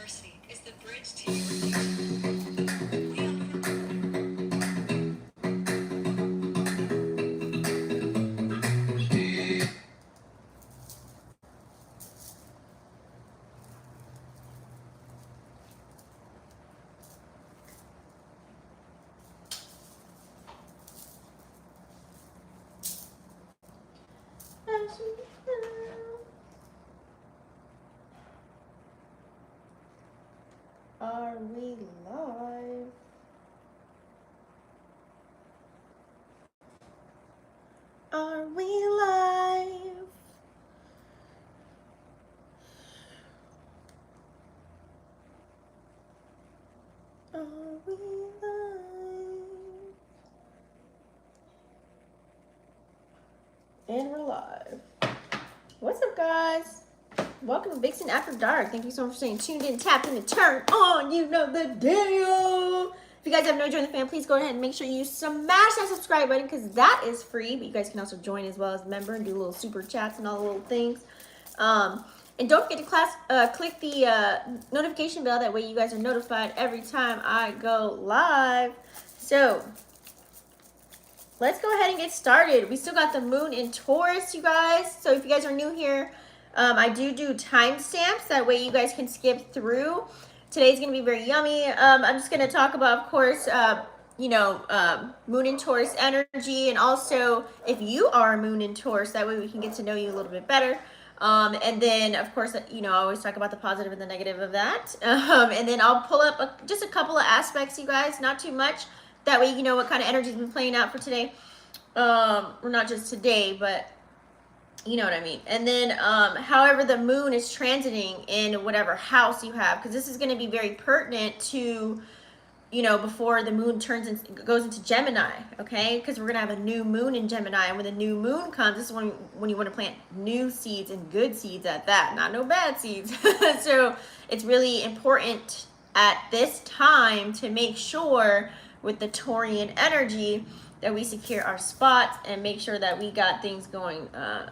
University is the bridge to your future. We offer Are we live? Are we live? Are we live? And we're live. What's up, guys? Welcome to Vixen After Dark. Thank you so much for staying tuned in, tapped in, and turned on. You know the deal. If you guys have not joined the fam, please go ahead and make sure you smash that subscribe button because that is free. But you guys can also join as well as a member and do little super chats and all the little things. And don't forget to click the notification bell. That way you guys are notified every time I go live. So let's go ahead and get started. We still got the moon in Taurus, you guys. So if you guys are new here, I do timestamps. That way you guys can skip through. Today's going to be very yummy. I'm just going to talk about, of course, moon in Taurus energy. And also, if you are a moon in Taurus, that way we can get to know you a little bit better. And then, of course, I always talk about the positive and the negative of that. And then I'll pull up just a couple of aspects, you guys, not too much. That way you know what kind of energy has been playing out for today. Or not just today, but you know what I mean. And then, however the moon is transiting in whatever house you have, because this is going to be very pertinent to, before the moon goes into Gemini, okay? Because we're going to have a new moon in Gemini. And when the new moon comes, this is when you want to plant new seeds and good seeds at that, not no bad seeds. So it's really important at this time to make sure with the Taurian energy that we secure our spots and make sure that we got things going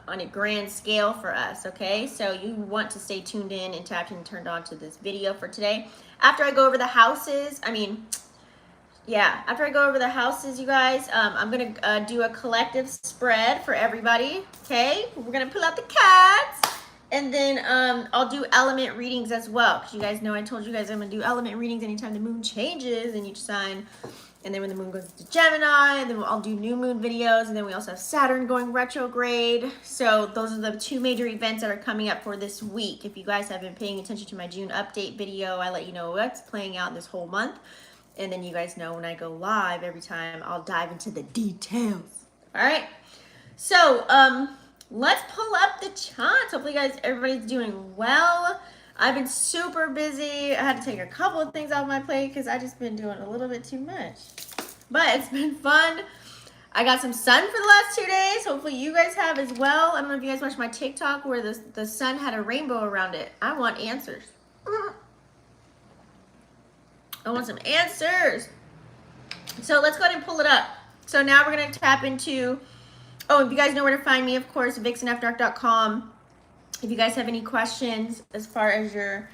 on a grand scale for us, okay? So you want to stay tuned in and tapped in and turned on to this video for today. After I go over the houses, after I go over the houses, you guys, I'm gonna do a collective spread for everybody, okay? We're gonna pull out the cards. And then I'll do element readings as well. Because you guys know I told you guys I'm going to do element readings anytime the moon changes in each sign. And then when the moon goes into Gemini, then I'll do new moon videos. And then we also have Saturn going retrograde. So those are the two major events that are coming up for this week. If you guys have been paying attention to my June update video, I let you know what's playing out this whole month. And then you guys know when I go live every time, I'll dive into the details. All right. So, let's pull up the charts. Hopefully, everybody's doing well. I've been super busy. I had to take a couple of things off my plate because I just been doing a little bit too much. But it's been fun. I got some sun for the last 2 days. Hopefully, you guys have as well. I don't know if you guys watched my TikTok where the sun had a rainbow around it. I want answers. I want some answers. So let's go ahead and pull it up. So now we're going to tap into... Oh, if you guys know where to find me, of course, vixenafterdark.com. If you guys have any questions as far as your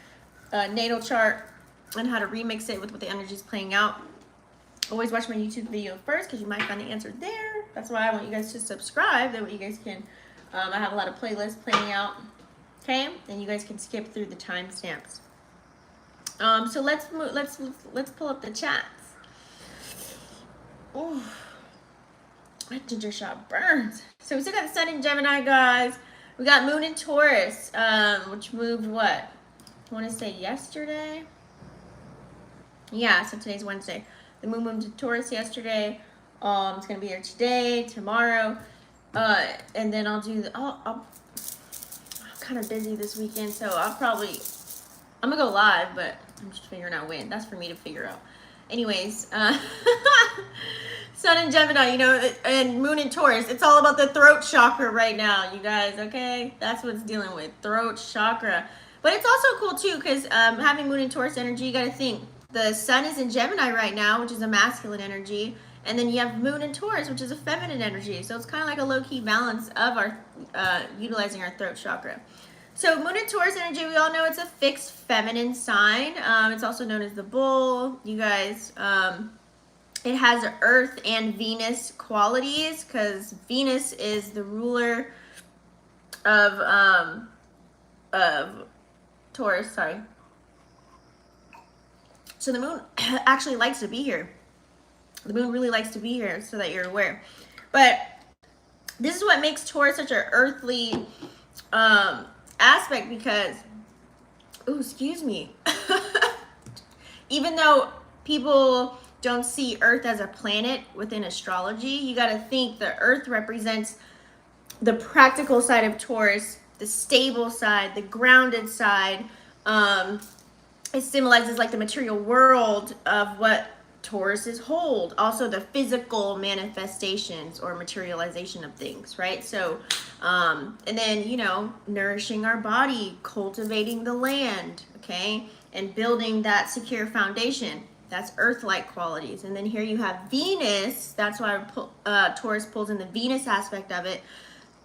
natal chart and how to remix it with what the energy is playing out, always watch my YouTube video first because you might find the answer there. That's why I want you guys to subscribe. That way you guys can, I have a lot of playlists playing out, okay? And you guys can skip through the timestamps. So let's pull up the chats. Oh. That ginger shot burns. So we still got the sun in Gemini, guys. We got moon in Taurus, which moved what? I want to say yesterday. Yeah, so today's Wednesday. The moon moved to Taurus yesterday. It's gonna be here today, tomorrow, and then I'll do. I'm kind of busy this weekend, so I'm gonna go live, but I'm just figuring out when. That's for me to figure out. Anyways, sun in Gemini, and moon in Taurus. It's all about the throat chakra right now, you guys, okay? That's what it's dealing with, throat chakra. But it's also cool, too, because having moon in Taurus energy, you got to think, the sun is in Gemini right now, which is a masculine energy, and then you have moon in Taurus, which is a feminine energy. So it's kind of like a low-key balance of our utilizing our throat chakra. So Moon and Taurus energy, we all know it's a fixed feminine sign. It's also known as the bull. You guys, it has Earth and Venus qualities because Venus is the ruler of Taurus. Sorry. So the moon actually likes to be here. The moon really likes to be here, so that you're aware. But this is what makes Taurus such an earthly aspect because, oh, excuse me. Even though people don't see Earth as a planet within astrology, you got to think the Earth represents the practical side of Taurus, the stable side, the grounded side. It symbolizes like the material world of what Tauruses hold. Also the physical manifestations or materialization of things, right? So, and then, you know, nourishing our body, cultivating the land, okay? And building that secure foundation. That's earth-like qualities. And then here you have Venus. That's why Taurus pulls in the Venus aspect of it.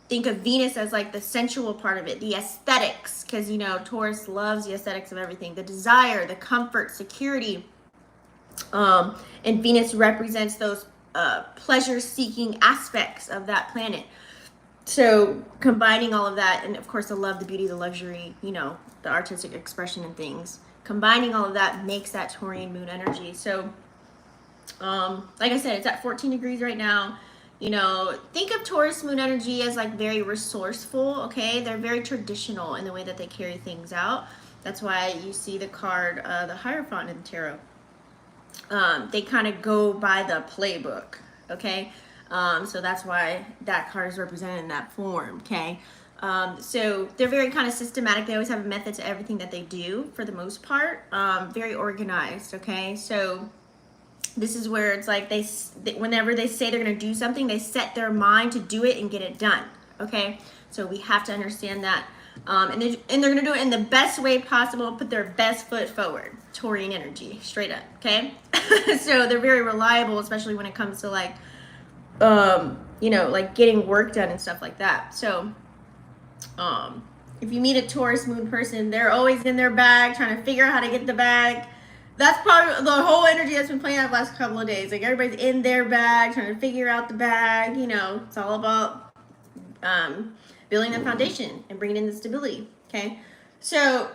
Think of Venus as like the sensual part of it, the aesthetics, because, you know, Taurus loves the aesthetics of everything, the desire, the comfort, security. And Venus represents those pleasure-seeking aspects of that planet. So combining all of that, and of course the love, the beauty, the luxury, you know, the artistic expression and things, combining all of that makes that Taurian moon energy. So like I said, it's at 14 degrees right now. You know, think of Taurus moon energy as like very resourceful, okay? They're very traditional in the way that they carry things out. That's why you see the card, the Hierophant in the tarot. They kind of go by the playbook, okay? So that's why that card is represented in that form, okay? So they're very kind of systematic. They always have a method to everything that they do for the most part. Very organized, okay? So this is where it's like whenever they say they're going to do something, they set their mind to do it and get it done, okay? So we have to understand that. And they're going to do it in the best way possible, put their best foot forward. Taurian energy, straight up, okay? So they're very reliable, especially when it comes to like, you know, like getting work done and stuff like that. So if you meet a Taurus moon person, they're always in their bag, trying to figure out how to get the bag. That's probably the whole energy that's been playing out the last couple of days. Like everybody's in their bag, trying to figure out the bag. You know, it's all about building the foundation and bringing in the stability. Okay, so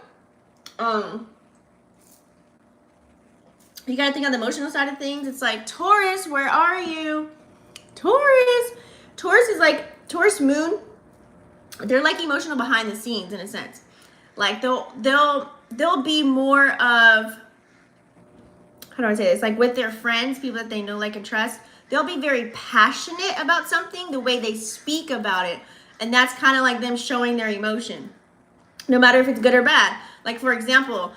you got to think on the emotional side of things. It's like, Taurus, where are you? Taurus is like Taurus moon. They're like emotional behind the scenes in a sense. Like they'll be more of, how do I say this? Like with their friends, people that they know, like, and trust, they'll be very passionate about something, the way they speak about it. And that's kind of like them showing their emotion, no matter if it's good or bad. Like, for example,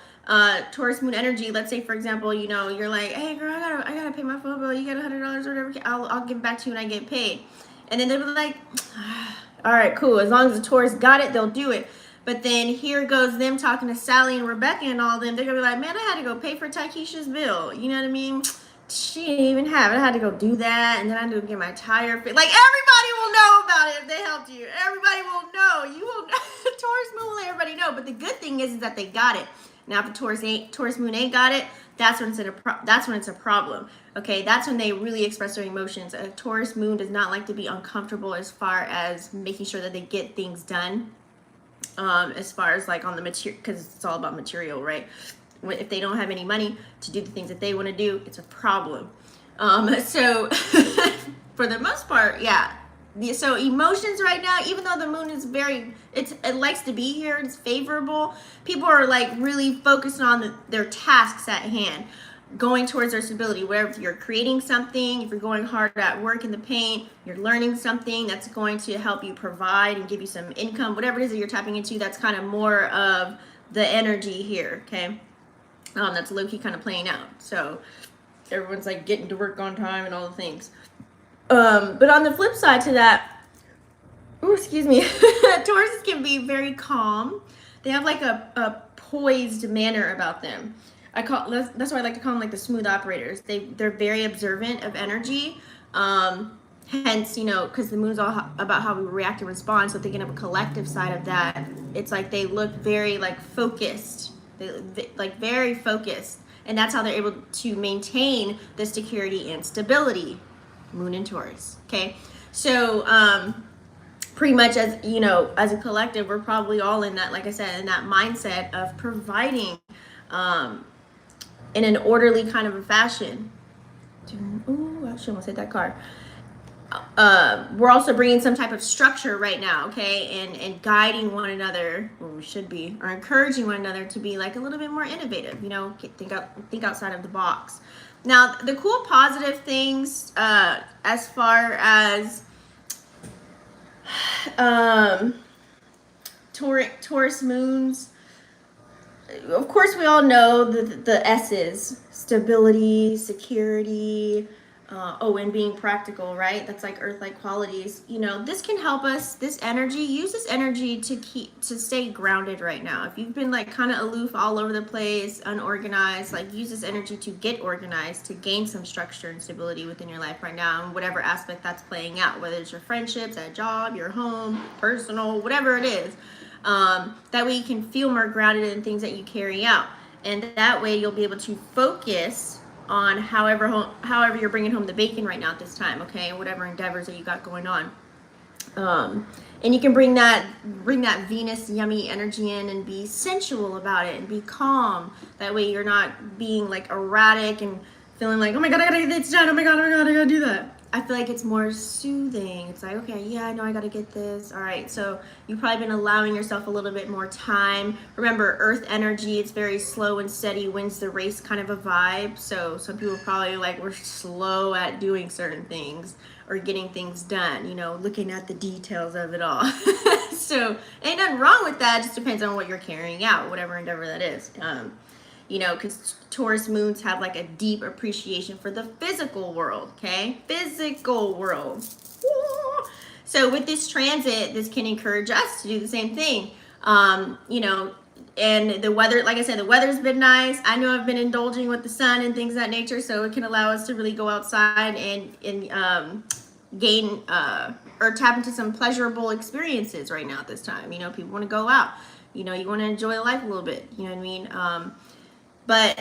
Taurus moon energy, let's say, for example, you know, you're like, hey girl, I gotta pay my phone bill. You got $100 or whatever. I'll give back to you when I get paid. And then they'll be like, all right, cool. As long as the Taurus got it, they'll do it. But then here goes them talking to Sally and Rebecca and all them. They're going to be like, man, I had to go pay for Taikisha's bill. You know what I mean? She didn't even have it. I had to go do that. And then I had to go get my tire fit. Like, everybody will know about it if they helped you. Everybody will know. You will know. Taurus moon will let everybody know. But the good thing is that they got it. Now, if the Taurus moon ain't got it, that's when it's a problem. Okay, that's when they really express their emotions. A Taurus moon does not like to be uncomfortable as far as making sure that they get things done. As far as like on the material, because it's all about material, right? If they don't have any money to do the things that they want to do, it's a problem. So for the most part, yeah. So emotions right now, even though the moon is it likes to be here, it's favorable. People are like really focused on their tasks at hand, going towards their stability. Where if you're creating something, if you're going hard at work in the paint, you're learning something that's going to help you provide and give you some income, whatever it is that you're tapping into, that's kind of more of the energy here, okay? That's low-key kind of playing out. So everyone's like getting to work on time and all the things. But on the flip side to that, excuse me, Tauruses can be very calm. They have like a poised manner about them. That's why I like to call them like the smooth operators. They're very observant of energy, hence, you know, because the moon's all about how we react and respond. So thinking of a collective side of that, it's like they look very like focused, like very focused, and that's how they're able to maintain the security and stability. Moon in Taurus. Okay, so pretty much, as you know, as a collective, we're probably all in that, like I said, in that mindset of providing in an orderly kind of a fashion. Ooh, I should almost hit that card. We're also bringing some type of structure right now, okay, and guiding one another, or we should be, or encouraging one another to be like a little bit more innovative, you know, think outside of the box. Now, the cool positive things, as far as Taurus moons, of course, we all know the S's: stability, security, and being practical, right? That's like earth-like qualities. You know, this can help us, use this energy to stay grounded right now. If you've been like kind of aloof, all over the place, unorganized, like use this energy to get organized, to gain some structure and stability within your life right now, and whatever aspect that's playing out, whether it's your friendships, at job, your home, personal, whatever it is. That way you can feel more grounded in things that you carry out, and that way you'll be able to focus on however you're bringing home the bacon right now at this time, okay, whatever endeavors that you got going on. And you can bring that Venus yummy energy in and be sensual about it and be calm. That way you're not being like erratic and feeling like, oh my god, I gotta get this done, oh my god, I gotta do that. I feel like it's more soothing. It's like, okay, yeah, I know I gotta get this. All right, so you've probably been allowing yourself a little bit more time. Remember, earth energy, it's very slow and steady, wins the race kind of a vibe. So some people probably like, we're slow at doing certain things or getting things done, you know, looking at the details of it all. So ain't nothing wrong with that. It just depends on what you're carrying out, whatever endeavor that is. You know, because Taurus moons have like a deep appreciation for the physical world, okay? Physical world. So with this transit, this can encourage us to do the same thing. You know, and the weather, like I said, the weather's been nice. I know I've been indulging with the sun and things of that nature, so it can allow us to really go outside and gain or tap into some pleasurable experiences right now at this time. You know, people want to go out. You know, you want to enjoy life a little bit. You know what I mean? But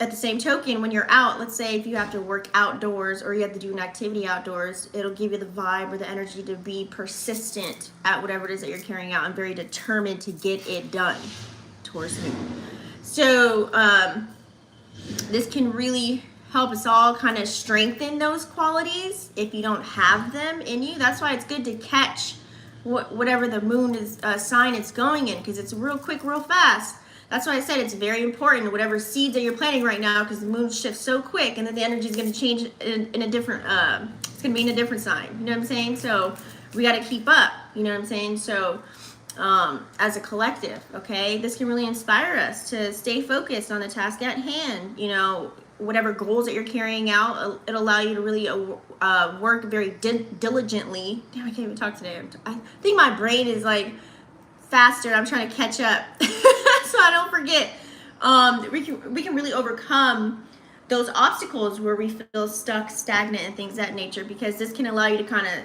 at the same token, when you're out, let's say if you have to work outdoors or you have to do an activity outdoors, it'll give you the vibe or the energy to be persistent at whatever it is that you're carrying out and very determined to get it done. Taurus moon. So this can really help us all kind of strengthen those qualities if you don't have them in you. That's why it's good to catch whatever the moon is sign it's going in, because it's real quick, real fast. That's why I said it's very important, whatever seeds that you're planting right now, because the moon shifts so quick, and then the energy is going to change in a different, it's going to be in a different sign. You know what I'm saying? So we got to keep up. You know what I'm saying? So as a collective, okay, this can really inspire us to stay focused on the task at hand. You know, whatever goals that you're carrying out, it'll allow you to really work very diligently. Damn, I can't even talk today. I think my brain is like faster. I'm trying to catch up. So I don't forget. We can really overcome those obstacles where we feel stuck, stagnant, and things of that nature, because this can allow you to kind of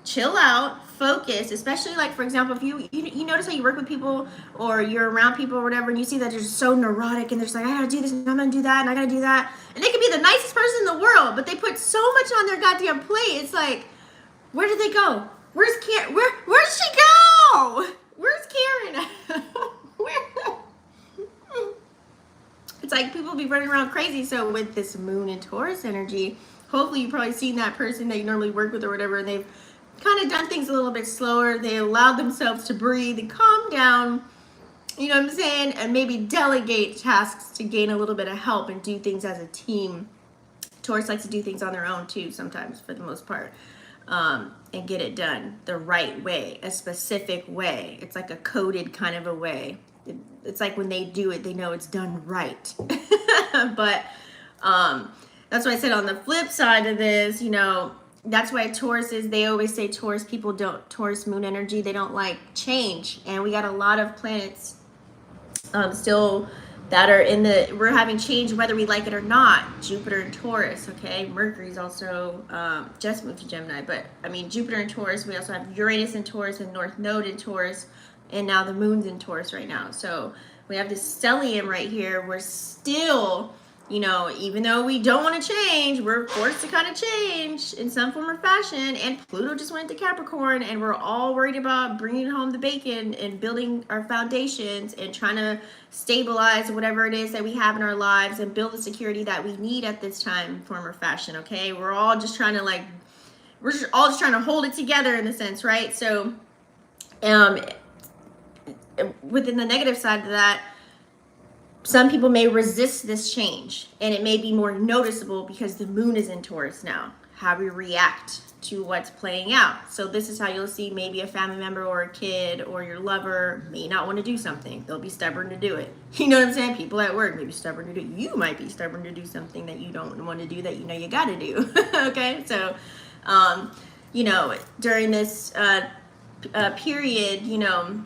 chill out, focus, especially like, for example, if you notice how you work with people or you're around people or whatever, and you see that they're just so neurotic and they're just like, I gotta do this and I'm gonna do that and I gotta do that, and they could be the nicest person in the world, but they put so much on their goddamn plate. It's like, where did they go? Where's Karen? Where'd she go? Where's Karen? It's like people be running around crazy. So with this moon and Taurus energy, hopefully you've probably seen that person that you normally work with or whatever, and they've kind of done things a little bit slower. They allowed themselves to breathe and calm down, you know what I'm saying, and maybe delegate tasks to gain a little bit of help and do things as a team. Taurus likes to do things on their own too sometimes, for the most part, and get it done the right way, a specific way. It's like a coded kind of a way. It's like when they do it, they know it's done right. But that's why I said on the flip side of this, you know, that's why Taurus is, they always say Taurus people don't, Taurus moon energy, they don't like change. And we got a lot of planets still that are in the, we're having change whether we like it or not. Jupiter and Taurus, okay? Mercury's also just moved to Gemini, but I mean Jupiter and Taurus. We also have Uranus in Taurus and North Node in Taurus, and now the moon's in Taurus right now. So we have this stellium right here. We're still, you know, even though we don't want to change, we're forced to kind of change in some form or fashion. And Pluto just went to Capricorn, and we're all worried about bringing home the bacon and building our foundations and trying to stabilize whatever it is that we have in our lives and build the security that we need at this time, form or fashion. Okay, we're all just trying to we're just all just trying to hold it together in a sense, right? So, within the negative side of that, some people may resist this change, and it may be more noticeable because the moon is in Taurus now, how we react to what's playing out. So this is how you'll see maybe a family member or a kid or your lover may not want to do something. They'll be stubborn to do it. You know what I'm saying? People at work may be stubborn to do it. You might be stubborn to do something that you don't want to do that you know you got to do. Okay? So, you know, during this period, you know,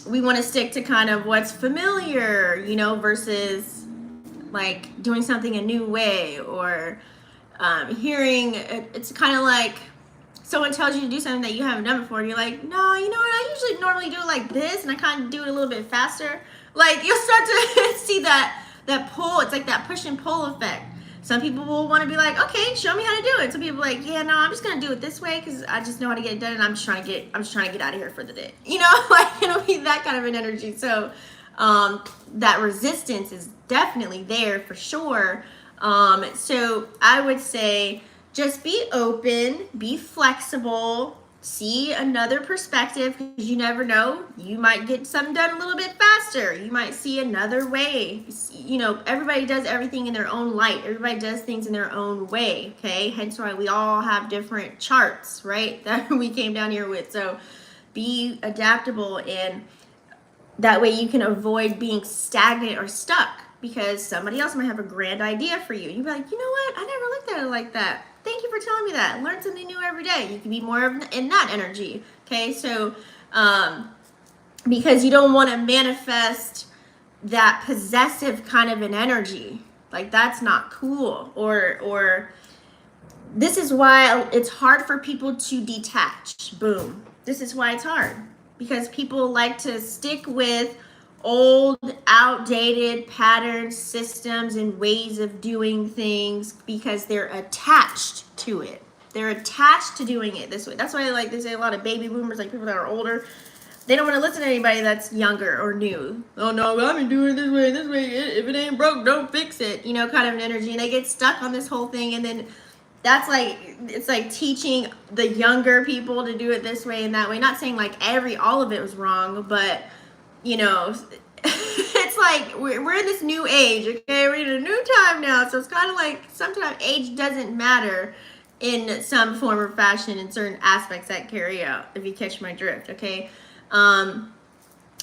we want to stick to kind of what's familiar, you know, versus like doing something a new way, or hearing, it's kind of like someone tells you to do something that you haven't done before, and you're like, no, you know what, I usually normally do it like this, and I kind of do it a little bit faster. Like, you'll start to see that pull. It's like that push and pull effect. Some people will want to be like, okay, show me how to do it. Some people are like, yeah, no, I'm just gonna do it this way because I just know how to get it done, and I'm just trying to get out of here for the day. You know, like, it'll be that kind of an energy. So that resistance is definitely there for sure. So I would say just be open, be flexible, see another perspective, because you never know, you might get something done a little bit faster. You might see another way. You know, everybody does everything in their own light. Everybody does things in their own way, okay? Hence why we all have different charts, right, that we came down here with. So be adaptable, and that way you can avoid being stagnant or stuck, because somebody else might have a grand idea for you. You'd be like, you know what, I never looked at it like that. Thank you for telling me that. Learn something new every day. You can be more in that energy. Okay, so because you don't want to manifest that possessive kind of an energy. Like, that's not cool. Or this is why it's hard for people to detach. Boom. This is why it's hard. Because people like to stick with old, outdated patterns, systems, and ways of doing things because they're attached to it. They're attached to doing it this way. That's why, like, they say a lot of baby boomers, like people that are older, they don't want to listen to anybody that's younger or new. Oh no, I've been doing it this way, this way. If it ain't broke, don't fix it. You know, kind of an energy. And they get stuck on this whole thing, and then that's like, it's like teaching the younger people to do it this way and that way. Not saying like all of it was wrong, but you know, it's like we're in this new age, okay? We're in a new time now, so it's kind of like sometimes age doesn't matter in some form or fashion in certain aspects that carry out, if you catch my drift, okay?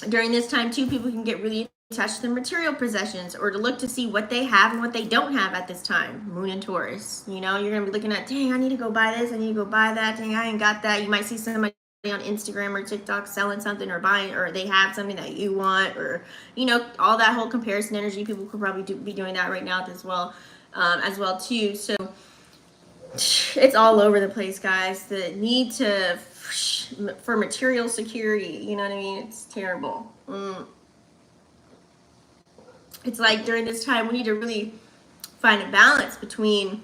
During this time too, people can get really attached to their material possessions, or to look to see what they have and what they don't have at this time. Moon and Taurus, you know, you're gonna be looking at, dang, I need to go buy this, I need to go buy that, dang, I ain't got that. You might see somebody on Instagram or TikTok selling something or buying, or they have something that you want, or you know, all that whole comparison energy. People could probably be doing that right now as well too. So it's all over the place, guys. The need for material security, you know what I mean? It's terrible. It's like during this time we need to really find a balance between,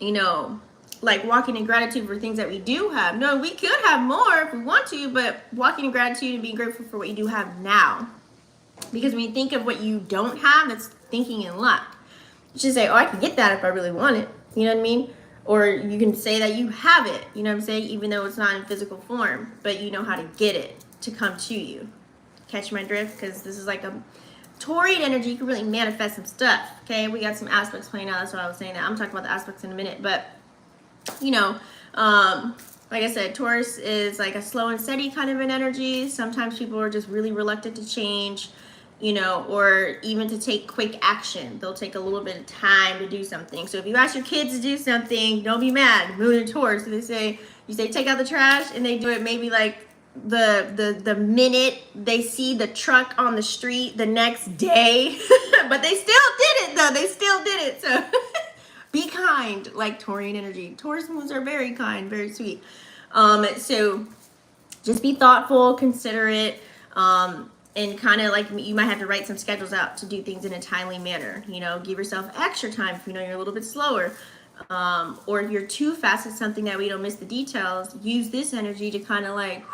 you know, like walking in gratitude for things that we do have. No, we could have more if we want to, but walking in gratitude and being grateful for what you do have now. Because when you think of what you don't have, that's thinking in lack. You should say, oh, I can get that if I really want it. You know what I mean? Or you can say that you have it, you know what I'm saying? Even though it's not in physical form, but you know how to get it to come to you. Catch my drift? Because this is like a Taurian energy. You can really manifest some stuff, okay? We got some aspects playing out. That's why I was saying that. I'm talking about the aspects in a minute, but you know, like I said, Taurus is like a slow and steady kind of an energy. Sometimes people are just really reluctant to change, you know, or even to take quick action. They'll take a little bit of time to do something. So if you ask your kids to do something, don't be mad. Moon and Taurus, you say take out the trash, and they do it maybe like the minute they see the truck on the street the next day. But they still did it though. They still did it. So be kind, like Taurian energy. Taurus moons are very kind, very sweet. So just be thoughtful, considerate, and kind of like you might have to write some schedules out to do things in a timely manner. You know, give yourself extra time if you know you're a little bit slower. Or if you're too fast at something that we don't miss the details, use this energy to kind of like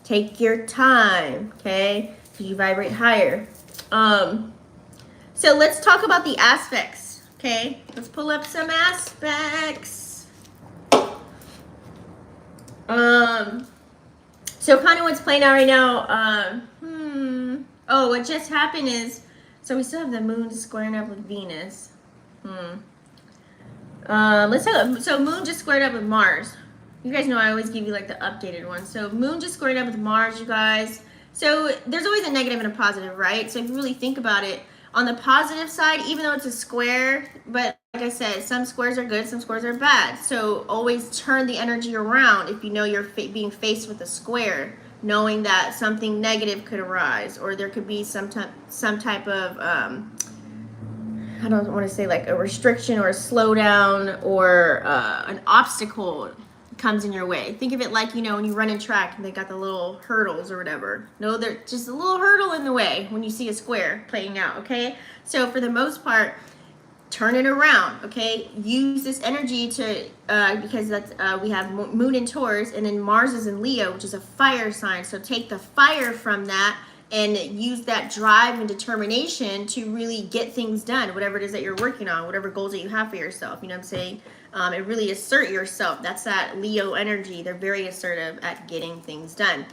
take your time, okay? Because you vibrate higher. So let's talk about the aspects, okay? Let's pull up some aspects. So kind of what's playing out right now. Oh, what just happened is, so we still have the moon squaring up with Venus. Let's talk. So moon just squared up with Mars. You guys know I always give you like the updated one. So moon just squared up with Mars, you guys. So there's always a negative and a positive, right? So if you really think about it, on the positive side, even though it's a square, but like I said, some squares are good, some squares are bad. So always turn the energy around if you know you're being faced with a square, knowing that something negative could arise, or there could be some type of I don't want to say like a restriction or a slowdown or an obstacle comes in your way. Think of it like, you know, when you run in track and they got the little hurdles or whatever. No, they're just a little hurdle in the way when you see a square playing out, okay? So for the most part, turn it around, okay? Use this energy to, because that's, we have moon in Taurus, and then Mars is in Leo, which is a fire sign. So take the fire from that and use that drive and determination to really get things done, whatever it is that you're working on, whatever goals that you have for yourself, you know what I'm saying? And really assert yourself. That's that Leo energy. They're very assertive at getting things done.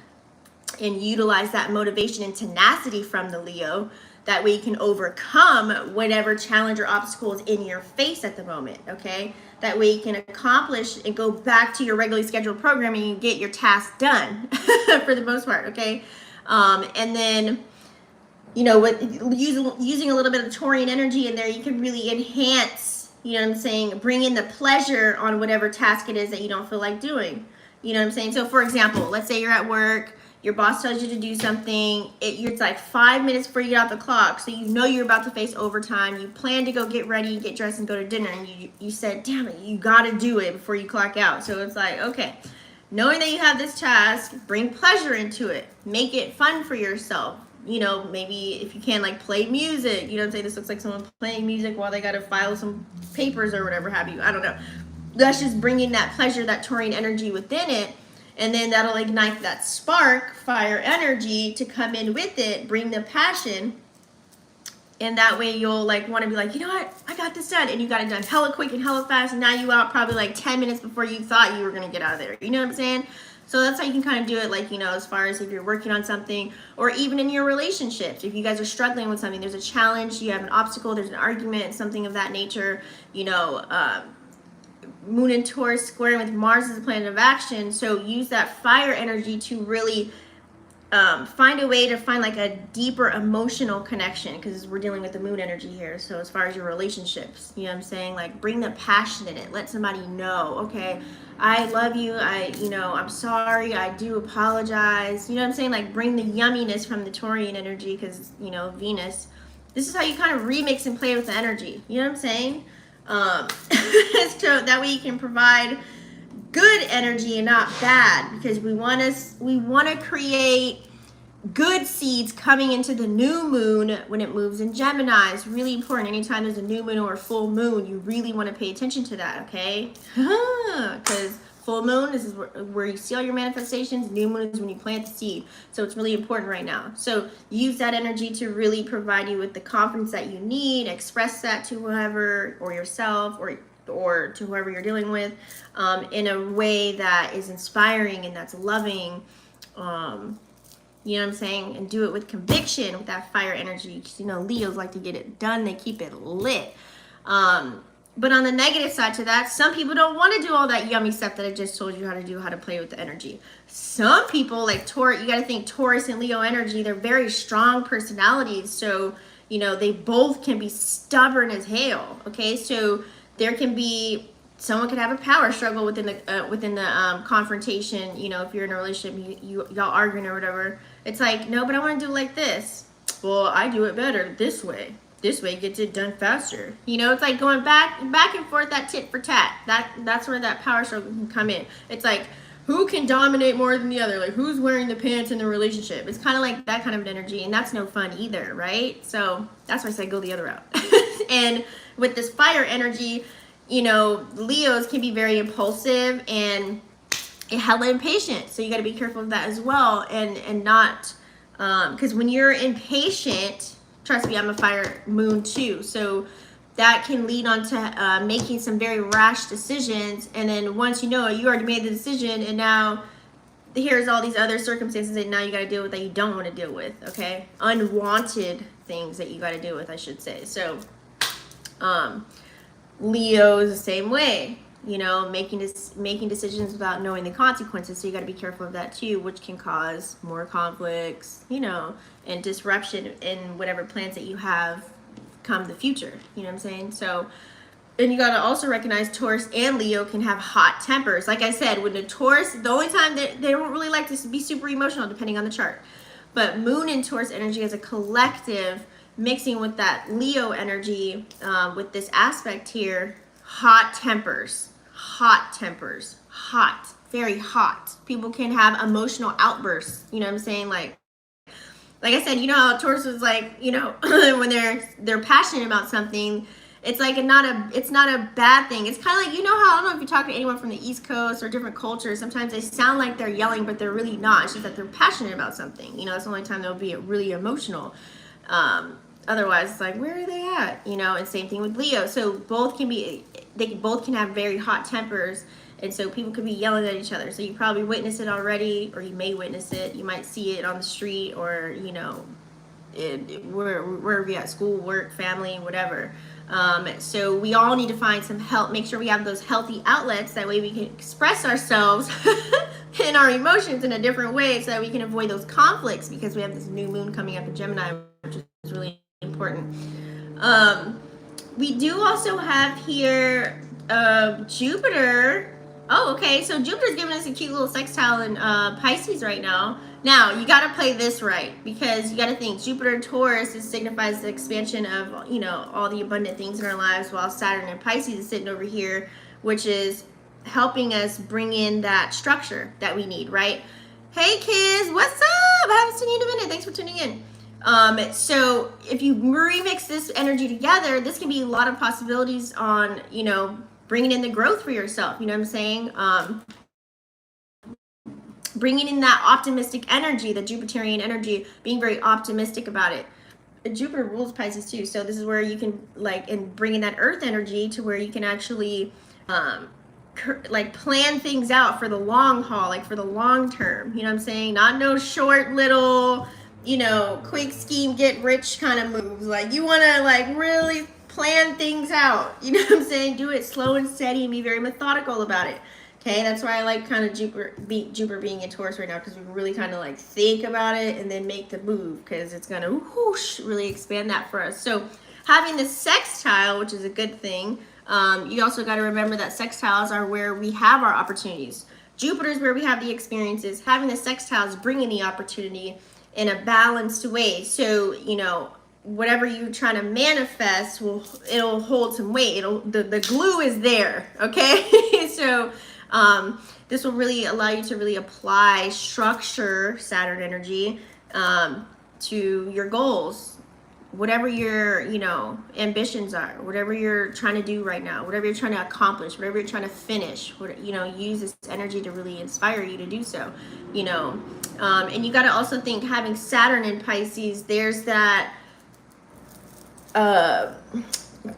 And utilize that motivation and tenacity from the Leo. That way you can overcome whatever challenge or obstacle is in your face at the moment, okay? That way you can accomplish and go back to your regularly scheduled programming and get your task done for the most part, okay? And then, you know, with using a little bit of Taurian energy in there, you can really enhance, you know what I'm saying, bring in the pleasure on whatever task it is that you don't feel like doing. You know what I'm saying? So for example, let's say you're at work, your boss tells you to do something, it's like 5 minutes before you get off the clock, so you know you're about to face overtime, you plan to go get ready, get dressed, and go to dinner, and you said, damn it, you gotta do it before you clock out. So it's like, okay, knowing that you have this task, bring pleasure into it, make it fun for yourself. You know, maybe if you can, like, play music, you know what I'm saying? This looks like someone playing music while they got to file some papers or whatever have you. I don't know. That's just bringing that pleasure, that Taurian energy within it. And then that'll ignite that spark, fire energy to come in with it, bring the passion. And that way you'll, like, want to be like, you know what? I got this done. And you got it done hella quick and hella fast. And now you out probably like 10 minutes before you thought you were going to get out of there. You know what I'm saying? So that's how you can kind of do it, like, you know, as far as if you're working on something, or even in your relationships. If you guys are struggling with something, there's a challenge, you have an obstacle, there's an argument, something of that nature, you know, Moon and Taurus squaring with Mars is a planet of action. So use that fire energy to really find a way to find like a deeper emotional connection, because we're dealing with the moon energy here. So as far as your relationships, you know what I'm saying? Like, bring the passion in it. Let somebody know, okay, I love you. I'm sorry. I do apologize. You know what I'm saying? Like, bring the yumminess from the Taurian energy, because, you know, Venus. This is how you kind of remix and play with the energy. You know what I'm saying? So that way you can provide good energy and not bad, because we want to create good seeds coming into the new moon when it moves in Gemini. It's really important. Anytime there's a new moon or a full moon, you really want to pay attention to that, okay? Because full moon, this is where you see all your manifestations. New moon is when you plant the seed. So it's really important right now. So use that energy to really provide you with the confidence that you need. Express that to whoever, or yourself, or to whoever you're dealing with, in a way that is inspiring and that's loving. You know what I'm saying? And do it with conviction, with that fire energy. Because, you know, Leos like to get it done. They keep it lit. But on the negative side to that, some people don't want to do all that yummy stuff that I just told you how to do, how to play with the energy. Some people, like Taurus, you got to think Taurus and Leo energy, they're very strong personalities. So, you know, they both can be stubborn as hell. Okay, so there can be someone could have a power struggle within the confrontation. You know, if you're in a relationship, y'all arguing or whatever. It's like, no, but I want to do it like this. Well, I do it better this way. This way gets it done faster. You know, it's like going back and forth, that tit for tat. That's where that power struggle can come in. It's like, who can dominate more than the other? Like, who's wearing the pants in the relationship? It's kind of like that kind of energy, and that's no fun either, right? So that's why I say go the other route. And with this fire energy, you know, Leos can be very impulsive and hella impatient. So you got to be careful of that as well, and not because when you're impatient, trust me, I'm a fire moon too. So that can lead on to making some very rash decisions. And then once you know it, you already made the decision, and now here's all these other circumstances that now you got to deal with that you don't want to deal with. Okay, unwanted things that you got to deal with, I should say. So Leo is the same way, you know, making decisions without knowing the consequences. So you got to be careful of that too, which can cause more conflicts, you know, and disruption in whatever plans that you have come the future. You know what I'm saying? So, and you got to also recognize Taurus and Leo can have hot tempers. Like I said, with the Taurus, the only time that they don't really like to be super emotional, depending on the chart. But Moon and Taurus energy as a collective, mixing with that Leo energy, with this aspect here, hot, very hot. People can have emotional outbursts. You know what I'm saying? Like I said, you know how Taurus is like, you know, when they're passionate about something, it's like it's not a bad thing. It's kind of like, you know how, I don't know if you talk to anyone from the East Coast or different cultures, sometimes they sound like they're yelling, but they're really not. It's just that they're passionate about something. You know, it's the only time they'll be really emotional. Otherwise, it's like, where are they at? You know, and same thing with Leo. So both can have very hot tempers. And so people could be yelling at each other. So you probably witness it already, or you may witness it. You might see it on the street, or, you know, wherever you're at, school, work, family, whatever. So we all need to find some help. Make sure we have those healthy outlets. That way we can express ourselves and our emotions in a different way, so that we can avoid those conflicts, because we have this new moon coming up in Gemini, which is really important. We do also have here Jupiter. Oh, okay. So Jupiter's giving us a cute little sextile in Pisces right now. Now, you got to play this right, because you got to think Jupiter and Taurus signifies the expansion of, you know, all the abundant things in our lives, while Saturn and Pisces is sitting over here, which is helping us bring in that structure that we need, right? Hey, kids, what's up? I haven't seen you in a minute. Thanks for tuning in. So if you remix this energy together, this can be a lot of possibilities on, you know, bringing in the growth for yourself. You know what I'm saying? Bringing in that optimistic energy, the Jupiterian energy, being very optimistic about it. Jupiter rules Pisces too. So this is where you can, like, and bring in that earth energy to where you can actually, like, plan things out for the long haul, like for the long term. You know what I'm saying? Not no short little, you know, quick scheme, get rich kind of moves. Like, you want to, like, really plan things out. You know what I'm saying? Do it slow and steady and be very methodical about it. Okay, that's why I like kind of Jupiter being in Taurus right now, because we can really kind of like think about it and then make the move, because it's going to whoosh, really expand that for us. So having the sextile, which is a good thing, you also got to remember that sextiles are where we have our opportunities. Jupiter is where we have the experiences. Having the sextiles bringing the opportunity in a balanced way. So, you know, whatever you're trying to manifest, it'll hold some weight. The glue is there, okay? So this will really allow you to really apply structure, Saturn energy, to your goals, whatever your, you know, ambitions are, whatever you're trying to do right now, whatever you're trying to accomplish, whatever you're trying to finish, you know, use this energy to really inspire you to do so, you know. And you got to also think, having Saturn in Pisces, there's that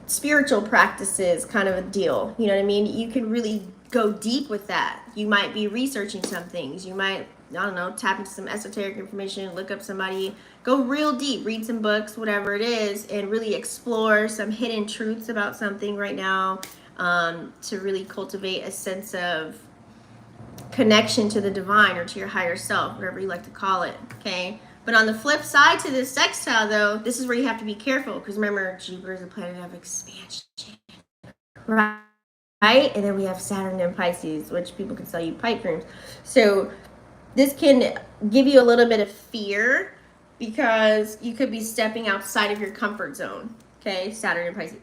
spiritual practices kind of a deal. You know what I mean? You can really go deep with that. You might be researching some things. You might, I don't know, tap into some esoteric information, look up somebody, go real deep, read some books, whatever it is, and really explore some hidden truths about something right now, to really cultivate a sense of connection to the divine, or to your higher self, whatever you like to call it, okay? But on the flip side to this sextile, though, this is where you have to be careful, because remember, Jupiter is a planet of expansion, right? right? And then we have Saturn in Pisces, which people can sell you pipe dreams. So this can give you a little bit of fear because you could be stepping outside of your comfort zone. Okay, Saturn in Pisces.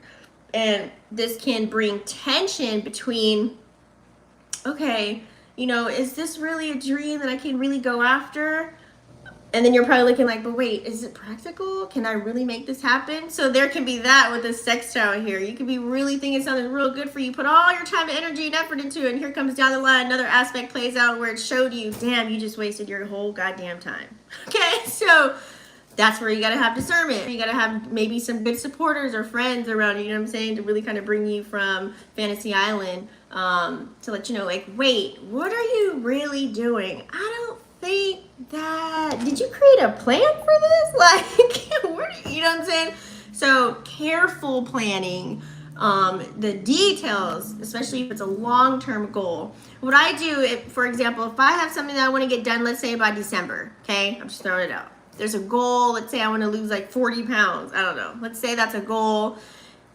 And this can bring tension between, okay, is this really a dream that I can really go after? And then you're probably looking like, but wait, is it practical? Can I really make this happen? So there can be that with this sextile here. You could be really thinking something real good for you, put all your time and energy and effort into it, and here comes down the line, another aspect plays out where it showed you, damn, you just wasted your whole goddamn time. Okay, so that's where you gotta have discernment. You gotta have maybe some good supporters or friends around you, know what I'm saying, to really kind of bring you from Fantasy Island, to let you know, like, wait, what are you really doing? I don't think that, did you create a plan for this? Like, where, you know what I'm saying? So careful planning, the details, especially if it's a long-term goal. What I do, if, for example, if I have something that I want to get done, let's say by December, okay, I'm just throwing it out. There's a goal, let's say I want to lose like 40 pounds, I don't know, let's say that's a goal.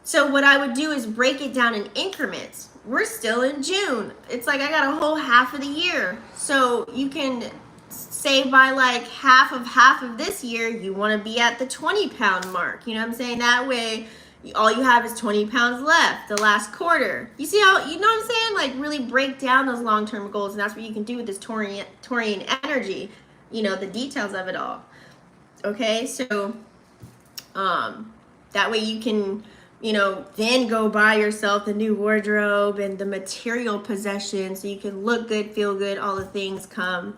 So what I would do is break it down in increments. We're still in June. It's like I got a whole half of the year. So you can say by like half of this year, you want to be at the 20-pound mark. You know what I'm saying? That way, all you have is 20 pounds left the last quarter. You see how, you know what I'm saying? Like really break down those long-term goals. And that's what you can do with this Taurian energy, the details of it all. Okay, so that way you can, then go buy yourself the new wardrobe and the material possessions so you can look good, feel good, all the things come,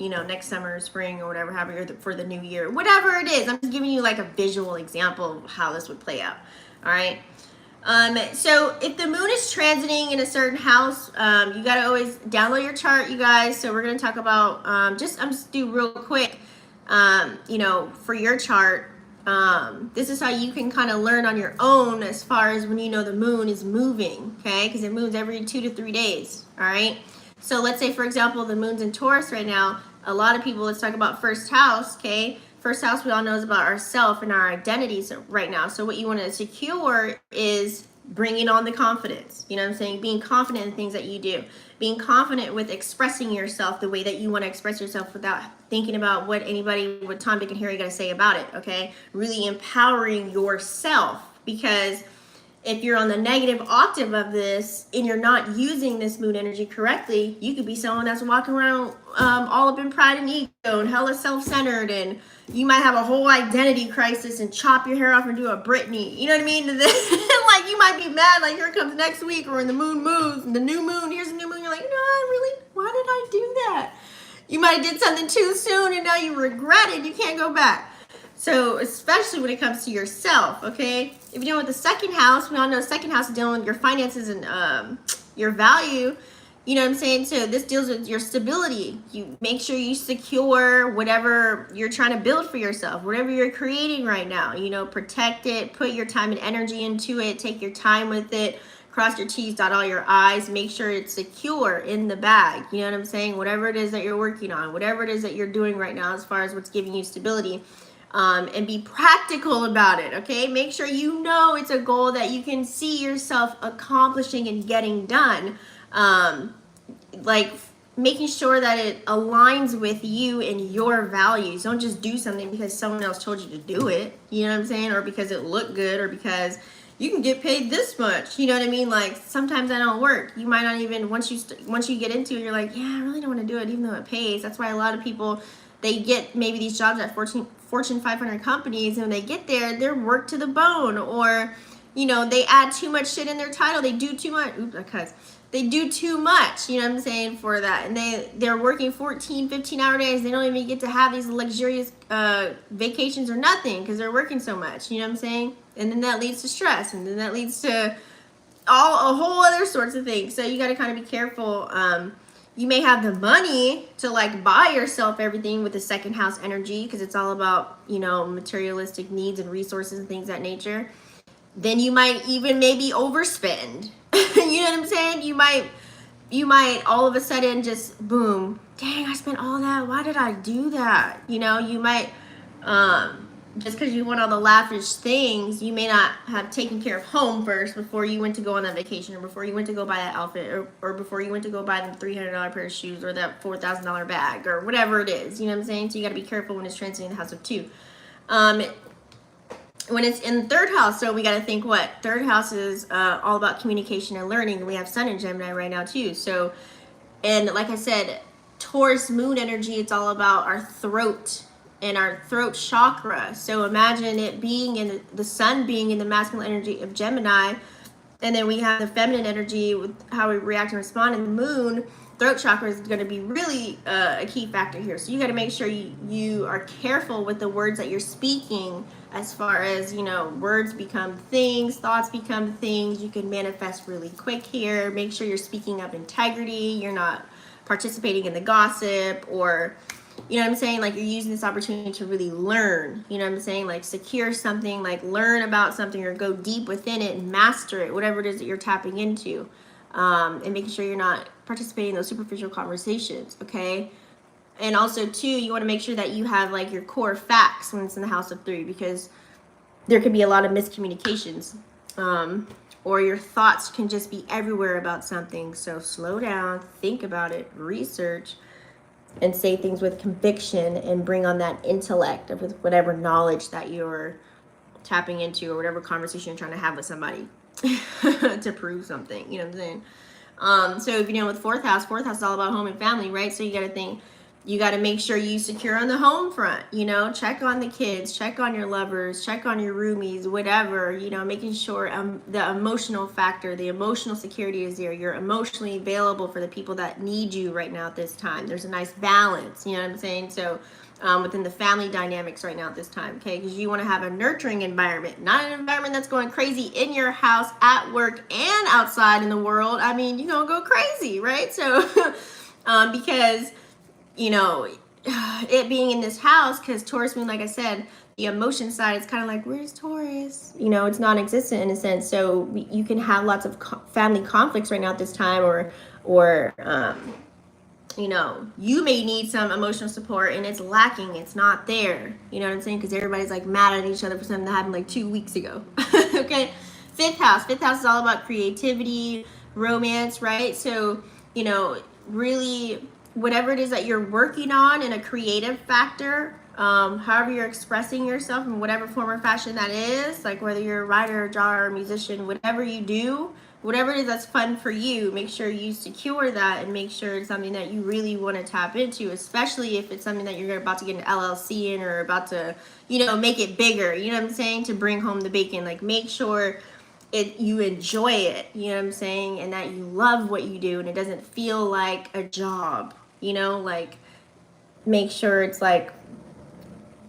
next summer, spring, or whatever, however, for the new year, whatever it is. I'm just giving you like a visual example of how this would play out. All right. So if the moon is transiting in a certain house, you got to always download your chart, you guys. So we're going to talk about, I'm just do real quick, for your chart. This is how you can kind of learn on your own as far as when the moon is moving, okay? Because it moves every 2 to 3 days, all right? So let's say, for example, the moon's in Taurus right now. A lot of people, let's talk about first house, okay? First house, we all know is about ourself and our identities right now. So what you want to secure is bringing on the confidence. You know what I'm saying? Being confident in things that you do. Being confident with expressing yourself the way that you want to express yourself without thinking about what Tom, Dick, and Harry got to say about it, okay? Really empowering yourself, because if you're on the negative octave of this and you're not using this moon energy correctly, you could be someone that's walking around all up in pride and ego and hella self-centered, and you might have a whole identity crisis and chop your hair off and do a Britney. You know what I mean? Like you might be mad, like here it comes next week, or when the moon moves, and the new moon, here's the new moon, you're like, why did I do that? You might have did something too soon and now you regret it. You can't go back. So especially when it comes to yourself, okay? If you're dealing with the second house, we all know second house is dealing with your finances and your value. You know what I'm saying? So this deals with your stability. You make sure you secure whatever you're trying to build for yourself, whatever you're creating right now. Protect it, put your time and energy into it, take your time with it, cross your T's, dot all your I's, make sure it's secure in the bag. You know what I'm saying? Whatever it is that you're working on, whatever it is that you're doing right now as far as what's giving you stability. And be practical about it, okay? Make sure it's a goal that you can see yourself accomplishing and getting done. Like making sure that it aligns with you and your values. Don't just do something because someone else told you to do it, you know what I'm saying? Or because it looked good, or because you can get paid this much, you know what I mean? Like sometimes that don't work. You might not even, once you get into it, you're like, yeah, I really don't want to do it even though it pays. That's why a lot of people, they get maybe these jobs at Fortune 500 companies, and when they get there, they're worked to the bone, or, they add too much shit in their title. They do too much. Oops, because they do too much, you know what I'm saying, for that. And they're working 14, 15-hour days. They don't even get to have these luxurious vacations or nothing because they're working so much, you know what I'm saying? And then that leads to stress, and then that leads to a whole other sorts of things. So you got to kind of be careful. You may have the money to like buy yourself everything with the second house energy, because it's all about, materialistic needs and resources and things of that nature. Then you might even maybe overspend. You know what I'm saying? You might all of a sudden just boom, dang, I spent all that. Why did I do that? You might just because you want all the lavish things, you may not have taken care of home first before you went to go on that vacation, or before you went to go buy that outfit, or before you went to go buy the $300 pair of shoes, or that $4,000 bag, or whatever it is. You know what I'm saying? So you got to be careful when it's transiting the house of 2. When it's in the 3rd house, so we got to think what 3rd house is all about communication and learning, and we have Sun in Gemini right now too. So, and like I said, Taurus moon energy, it's all about our throat and our throat chakra. So imagine it being in the Sun being in the masculine energy of Gemini, and then we have the feminine energy with how we react and respond in the moon. Throat chakra is going to be really a key factor here. So you got to make sure you are careful with the words that you're speaking, as far as, you know, words become things, thoughts become things. You can manifest really quick here. Make sure you're speaking up integrity. You're not participating in the gossip, or, you know what I'm saying, like you're using this opportunity to really learn, you know what I'm saying, like secure something, like learn about something, or go deep within it and master it, whatever it is that you're tapping into, and making sure you're not participating in those superficial conversations, okay? And also too, you want to make sure that you have like your core facts when it's in the house of 3, because there could be a lot of miscommunications, or your thoughts can just be everywhere about something. So slow down, think about it, research, and say things with conviction, and bring on that intellect with whatever knowledge that you're tapping into, or whatever conversation you're trying to have with somebody to prove something, you know what I'm saying? So if you know, with 4th house is all about home and family, right? So you got to think, you got to make sure you secure on the home front, you know, check on the kids, check on your lovers, check on your roomies, whatever, you know, making sure the emotional factor, the emotional security is there. You're emotionally available for the people that need you right now at this time. There's a nice balance, you know what I'm saying? So within the family dynamics right now at this time, okay, because you want to have a nurturing environment, not an environment that's going crazy in your house, at work, and outside in the world. I mean, you're going to go crazy, right? So because, you know, it being in this house, because Taurus moon, like I said, the emotion side is kind of like, where's Taurus? You know, it's non-existent in a sense. So you can have lots of family conflicts right now at this time, or you know, you may need some emotional support and it's lacking, it's not there. You know what I'm saying? Because everybody's like mad at each other for something that happened like 2 weeks ago. Okay, 5th house is all about creativity, romance, right? So, you know, really, whatever it is that you're working on in a creative factor, however you're expressing yourself in whatever form or fashion that is, like whether you're a writer, a drawer, or a musician, whatever you do, whatever it is that's fun for you, make sure you secure that, and make sure it's something that you really want to tap into, especially if it's something that you're about to get an LLC in, or about to, you know, make it bigger, you know what I'm saying, to bring home the bacon. Like, make sure you enjoy it, you know what I'm saying, and that you love what you do, and it doesn't feel like a job, you know, like, make sure it's like,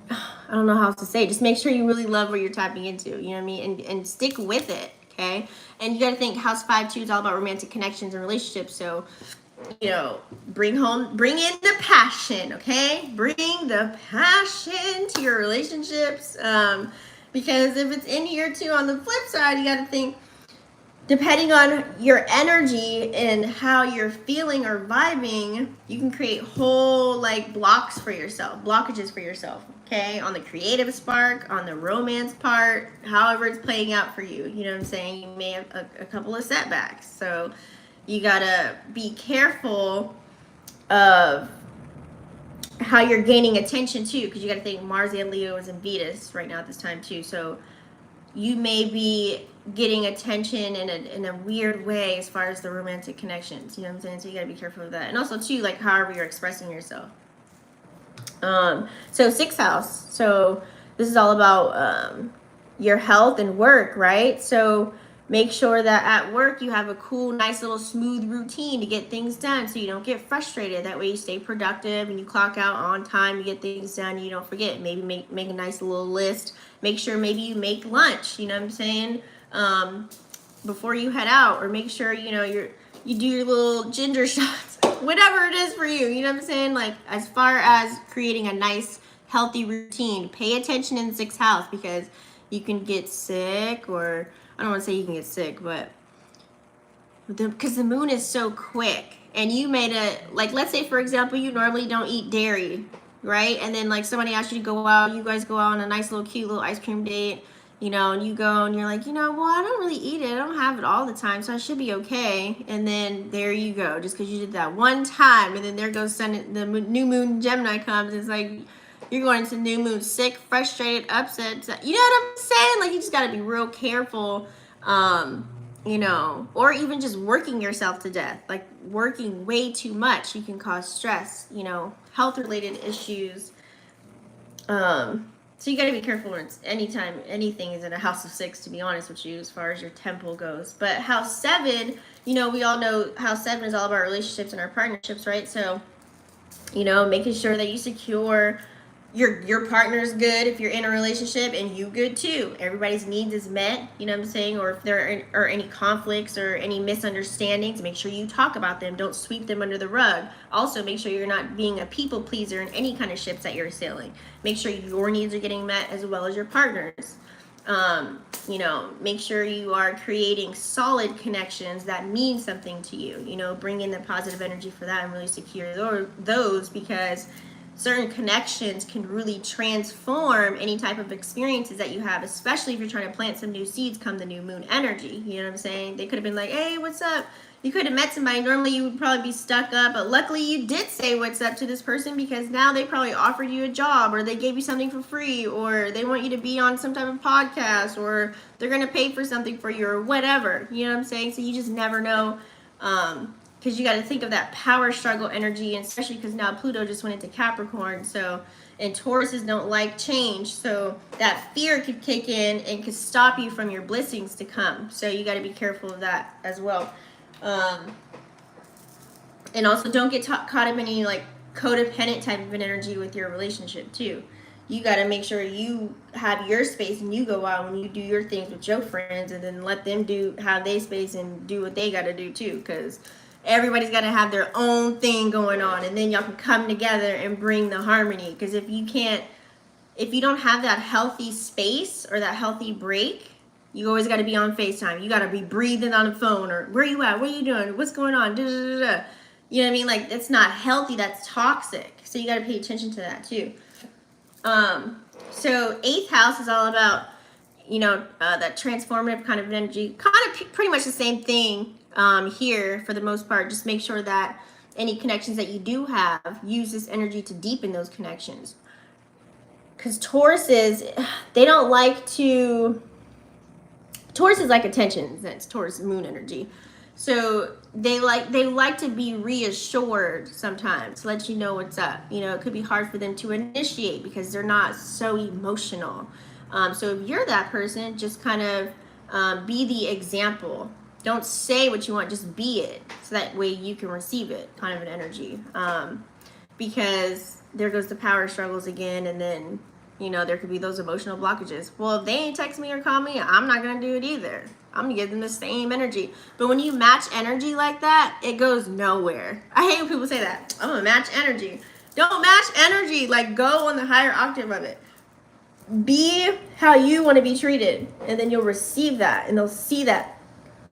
I don't know how else to say, just make sure you really love what you're tapping into, you know what I mean, and stick with it, okay? And you got to think, house 5 too is all about romantic connections and relationships. So, you know, bring in the passion, okay? Bring the passion to your relationships, because if it's in here too, on the flip side, you got to think, depending on your energy and how you're feeling or vibing, you can create whole like blockages for yourself, okay? On the creative spark, on the romance part, however it's playing out for you, you know what I'm saying? You may have a couple of setbacks. So you gotta be careful of how you're gaining attention too, because you gotta think Mars and Leo is in Venus right now at this time too. So you may be getting attention in a weird way as far as the romantic connections, you know what I'm saying? So you gotta be careful of that. And also too, like, however you're expressing yourself. So 6th house, so this is all about your health and work, right? So make sure that at work you have a cool, nice little smooth routine to get things done, so you don't get frustrated. That way you stay productive and you clock out on time, you get things done, you don't forget. Maybe make a nice little list. Make sure maybe you make lunch, you know what I'm saying, before you head out, or make sure, you know, you do your little ginger shots, whatever it is for you, you know what I'm saying? Like, as far as creating a nice, healthy routine, pay attention in the 6th house, because you can get sick, or I don't want to say you can get sick, but because the moon is so quick, and you made like, let's say, for example, you normally don't eat dairy, right? And then like somebody asks you to go out, you guys go out on a nice little cute little ice cream date, you know, and you go and you're like, you know, well, I don't really eat it. I don't have it all the time, so I should be okay. And then there you go, just because you did that one time, and then there goes the new moon Gemini comes. It's like you're going into new moon sick, frustrated, upset. You know what I'm saying? Like you just got to be real careful. You know, or even just working yourself to death, like working way too much, you can cause stress, you know, health related issues. So you got to be careful when it's anytime anything is in a house of 6, to be honest with you, as far as your temple goes. But house 7, you know, we all know house 7 is all about relationships and our partnerships, right? So, you know, making sure that you secure your partner's good if you're in a relationship, and you good too. Everybody's needs is met, you know what I'm saying? Or if there are any conflicts or any misunderstandings, make sure you talk about them. Don't sweep them under the rug. Also, make sure you're not being a people pleaser in any kind of ships that you're sailing. Make sure your needs are getting met as well as your partner's. You know, make sure you are creating solid connections that mean something to you. You know, bring in the positive energy for that and really secure those, because certain connections can really transform any type of experiences that you have, especially if you're trying to plant some new seeds come the new moon energy. You know what I'm saying? They could have been like, hey, what's up? You could have met somebody. Normally you would probably be stuck up, but luckily you did say what's up to this person, because now they probably offered you a job, or they gave you something for free, or they want you to be on some type of podcast, or they're going to pay for something for you, or whatever. You know what I'm saying? So you just never know. Because you got to think of that power struggle energy, and especially because now Pluto just went into Capricorn. So, and Tauruses don't like change. So that fear could kick in and could stop you from your blessings to come. So you got to be careful of that as well. And also don't get caught up in any like codependent type of an energy with your relationship too. You got to make sure you have your space and you go out and you do your things with your friends, and then let them have their space and do what they got to do too. Because everybody's got to have their own thing going on, and then y'all can come together and bring the harmony. Because if you don't have that healthy space or that healthy break, you always got to be on FaceTime. You got to be breathing on the phone, or where you at? What are you doing? What's going on? Da, da, da, da. You know what I mean? Like, it's not healthy. That's toxic. So you got to pay attention to that too. So 8th house is all about, you know, that transformative kind of energy. Kind of pretty much the same thing here for the most part. Just make sure that any connections that you do have, use this energy to deepen those connections. Because Tauruses, they don't like to... Taurus is like attention. That's Taurus moon energy. So they like to be reassured sometimes, to let you know what's up. You know, it could be hard for them to initiate because they're not so emotional. So if you're that person, just kind of be the example. Don't say what you want, just be it. So that way you can receive it, kind of an energy. Because there goes the power struggles again, and then, you know, there could be those emotional blockages. Well, if they ain't text me or call me, I'm not going to do it either. I'm going to give them the same energy. But when you match energy like that, it goes nowhere. I hate when people say that. I'm going to match energy. Don't match energy. Like, go on the higher octave of it. Be how you want to be treated. And then you'll receive that. And they'll see that.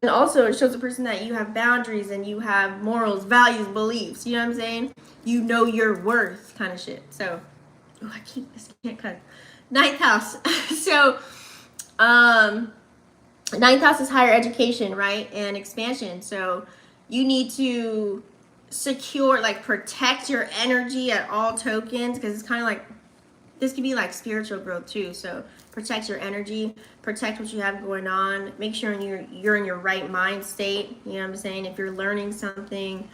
And also, it shows a person that you have boundaries and you have morals, values, beliefs. You know what I'm saying? You know your worth, kind of shit. So... Oh, I can't cut. 9th house. So, 9th house is higher education, right? And expansion. So, you need to secure, like, protect your energy at all tokens, because it's kind of like, this could be like spiritual growth too. So, protect your energy, protect what you have going on, make sure you're in your right mind state. You know what I'm saying? If you're learning something,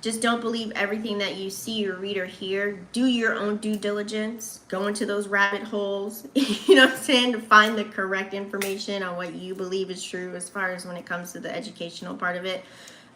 just don't believe everything that you see or read or hear. Do your own due diligence. Go into those rabbit holes, you know what I'm saying, to find the correct information on what you believe is true as far as when it comes to the educational part of it.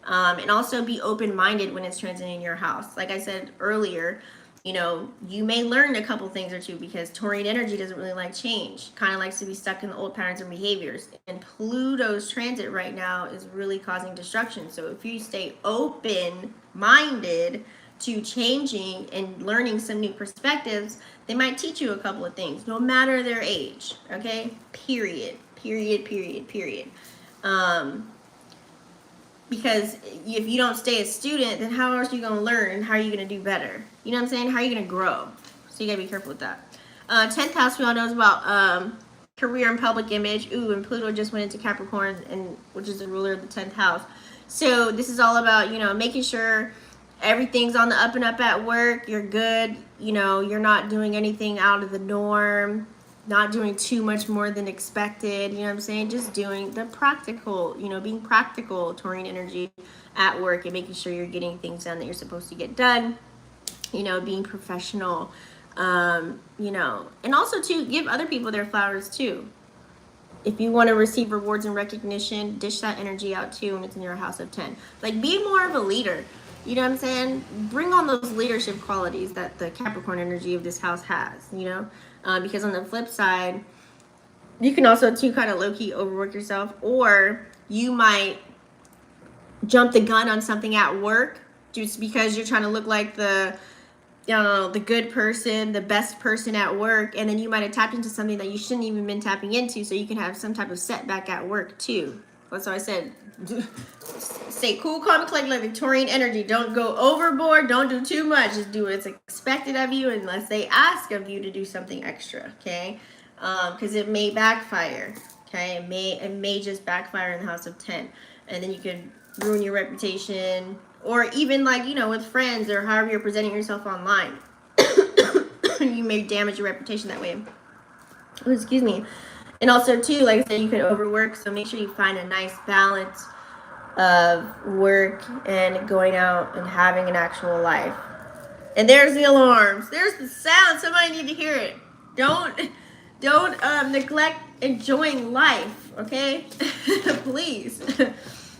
And also be open-minded when it's transiting your house. Like I said earlier, you know, you may learn a couple things or two, because Taurian energy doesn't really like change. Kind of likes to be stuck in the old patterns and behaviors. And Pluto's transit right now is really causing destruction. So if you stay open-minded to changing and learning some new perspectives, they might teach you a couple of things, no matter their age. Okay? Period. Because if you don't stay a student, then how else are you going to learn and how are you going to do better? You know what I'm saying? How are you going to grow? So you got to be careful with that. 10th house, we all know is about career and public image. Ooh, and Pluto just went into Capricorn, and which is the ruler of the 10th house. So this is all about, you know, making sure everything's on the up and up at work. You're good. You know, you're not doing anything out of the norm. Not doing too much more than expected, you know what I'm saying? Just doing the practical, you know, being practical, Taurine energy at work and making sure you're getting things done that you're supposed to get done, you know, being professional, you know, and also to give other people their flowers too. If you want to receive rewards and recognition, dish that energy out too when it's in your house of 10. Like, be more of a leader. You know what I'm saying? Bring on those leadership qualities that the Capricorn energy of this house has, you know? Because on the flip side, you can also too kind of low-key overwork yourself, or you might jump the gun on something at work just because you're trying to look like the, you know, the good person, the best person at work, and then you might have tapped into something that you shouldn't even been tapping into, so you can have some type of setback at work too. That's why I said, stay cool, calm, and collected, like Victorian energy. Don't go overboard. Don't do too much. Just do what's expected of you unless they ask of you to do something extra, okay? Because it may backfire, okay? It may just backfire in the house of 10. And then you could ruin your reputation, or even, like, you know, with friends or however you're presenting yourself online. You may damage your reputation that way. Oh, excuse me. And also, too, like I said, you could overwork, so make sure you find a nice balance of work and going out and having an actual life. And there's the alarms. There's the sound. Somebody need to hear it. Don't neglect enjoying life, okay? Please.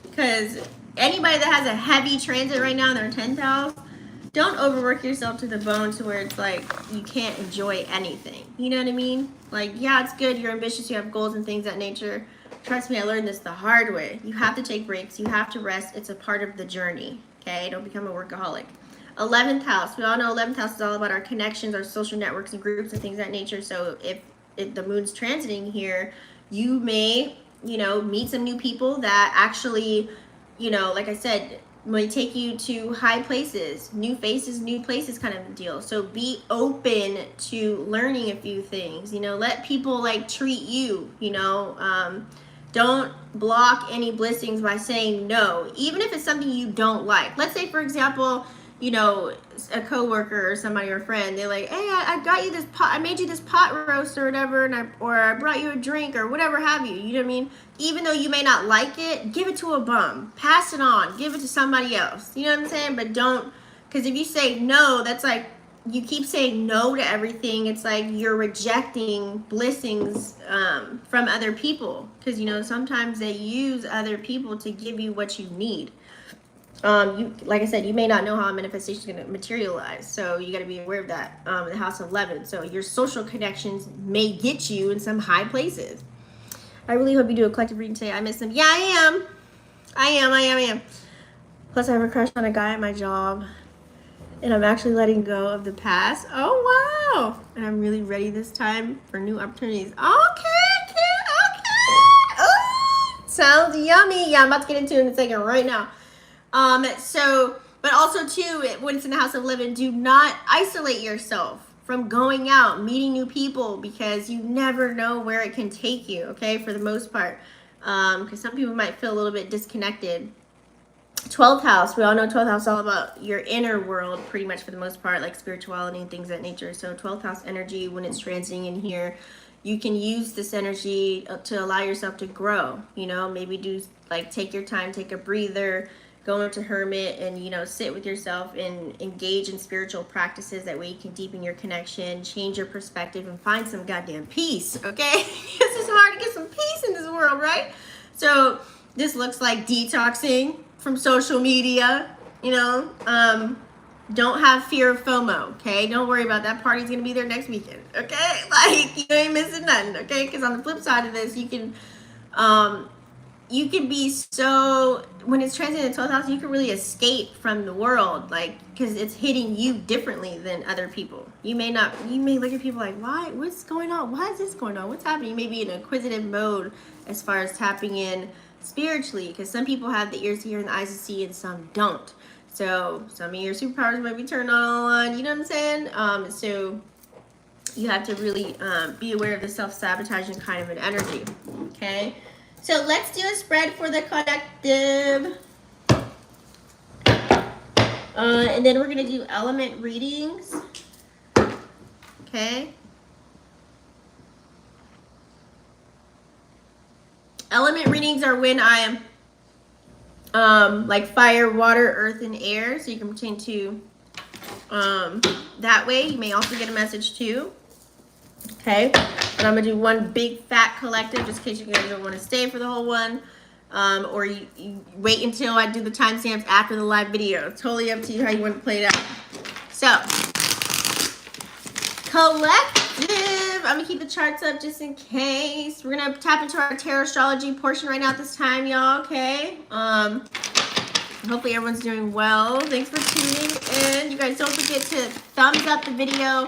Because anybody that has a heavy transit right now in their 10th house, don't overwork yourself to the bone to where it's like you can't enjoy anything. You know what I mean? Like, yeah, it's good. You're ambitious. You have goals and things of that nature. Trust me, I learned this the hard way. You have to take breaks. You have to rest. It's a part of the journey. Okay? Don't become a workaholic. 11th house. We all know 11th house is all about our connections, our social networks and groups and things of that nature. So if the moon's transiting here, you may, you know, meet some new people that actually, you know, like I said, might take you to high places, new faces, new places kind of deal. So be open to learning a few things, you know, let people like treat you, you know, don't block any blessings by saying no, even if it's something you don't like. Let's say, for example, you know, a coworker or somebody or a friend, they're like, hey, I got you this pot, I made you this pot roast or whatever, and I brought you a drink or whatever have you, you know what I mean? Even though you may not like it, give it to a bum, pass it on, give it to somebody else, you know what I'm saying? But don't, because if you say no, that's like, you keep saying no to everything, it's like you're rejecting blessings from other people, because, you know, sometimes they use other people to give you what you need. Like I said, you may not know how a manifestation is going to materialize, so you got to be aware of that. The house 11, so your social connections may get you in some high places. I really hope you do a collective reading today. I miss them. Yeah, I am. Plus, I have a crush on a guy at my job, and I'm actually letting go of the past. Oh wow! And I'm really ready this time for new opportunities. Okay. Oh, sounds yummy. Yeah, I'm about to get into it in a second right now. But also too, when it's in the house of 11, do not isolate yourself from going out, meeting new people, because you never know where it can take you, okay, for the most part. Because some people might feel a little bit disconnected. 12th house, we all know 12th house is all about your inner world, pretty much for the most part, like spirituality and things of that nature. So 12th house energy, when it's transiting in here, you can use this energy to allow yourself to grow, you know, maybe do, like, take your time, take a breather, go into hermit and, you know, sit with yourself and engage in spiritual practices. That way you can deepen your connection, change your perspective, and find some goddamn peace, okay? Because it's hard to get some peace in this world, right? So this looks like detoxing from social media, you know. Don't have fear of FOMO, okay? Don't worry about that. Party's going to be there next weekend, okay? Like, you ain't missing nothing, okay? Because on the flip side of this, you can be so, when it's transiting in the 12th house, you can really escape from the world, like, because it's hitting you differently than other people. You may look at people like, why, what's going on? Why is this going on? What's happening? You may be in an inquisitive mode as far as tapping in spiritually, because some people have the ears to hear and the eyes to see and some don't. So some of your superpowers might be turned on, you know what I'm saying? So you have to really be aware of the self-sabotaging kind of an energy, okay? So let's do a spread for the collective. And then we're going to do element readings, okay? Element readings are when I am like fire, water, earth, and air. So you can pertain to that way. You may also get a message too. Okay. And I'm going to do one big fat collective just in case you guys don't want to stay for the whole one. Or you wait until I do the timestamps after the live video. Totally up to you how you want to play it out. So, collective. I'm going to keep the charts up just in case. We're going to tap into our tarot astrology portion right now at this time, y'all, okay? Hopefully everyone's doing well. Thanks for tuning in. You guys don't forget to thumbs up the video.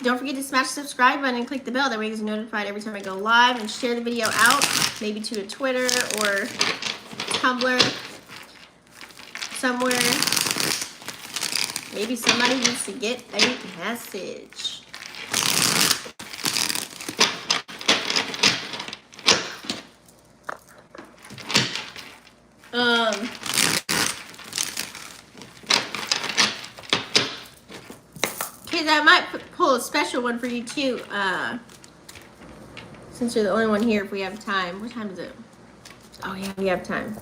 Don't forget to smash the subscribe button and click the bell. That way you get notified every time I go live. And share the video out, maybe to a Twitter or Tumblr, somewhere. Maybe somebody needs to get a message. I might pull a special one for you too, since you're the only one here if we have time. What time is it? Oh yeah, we have time.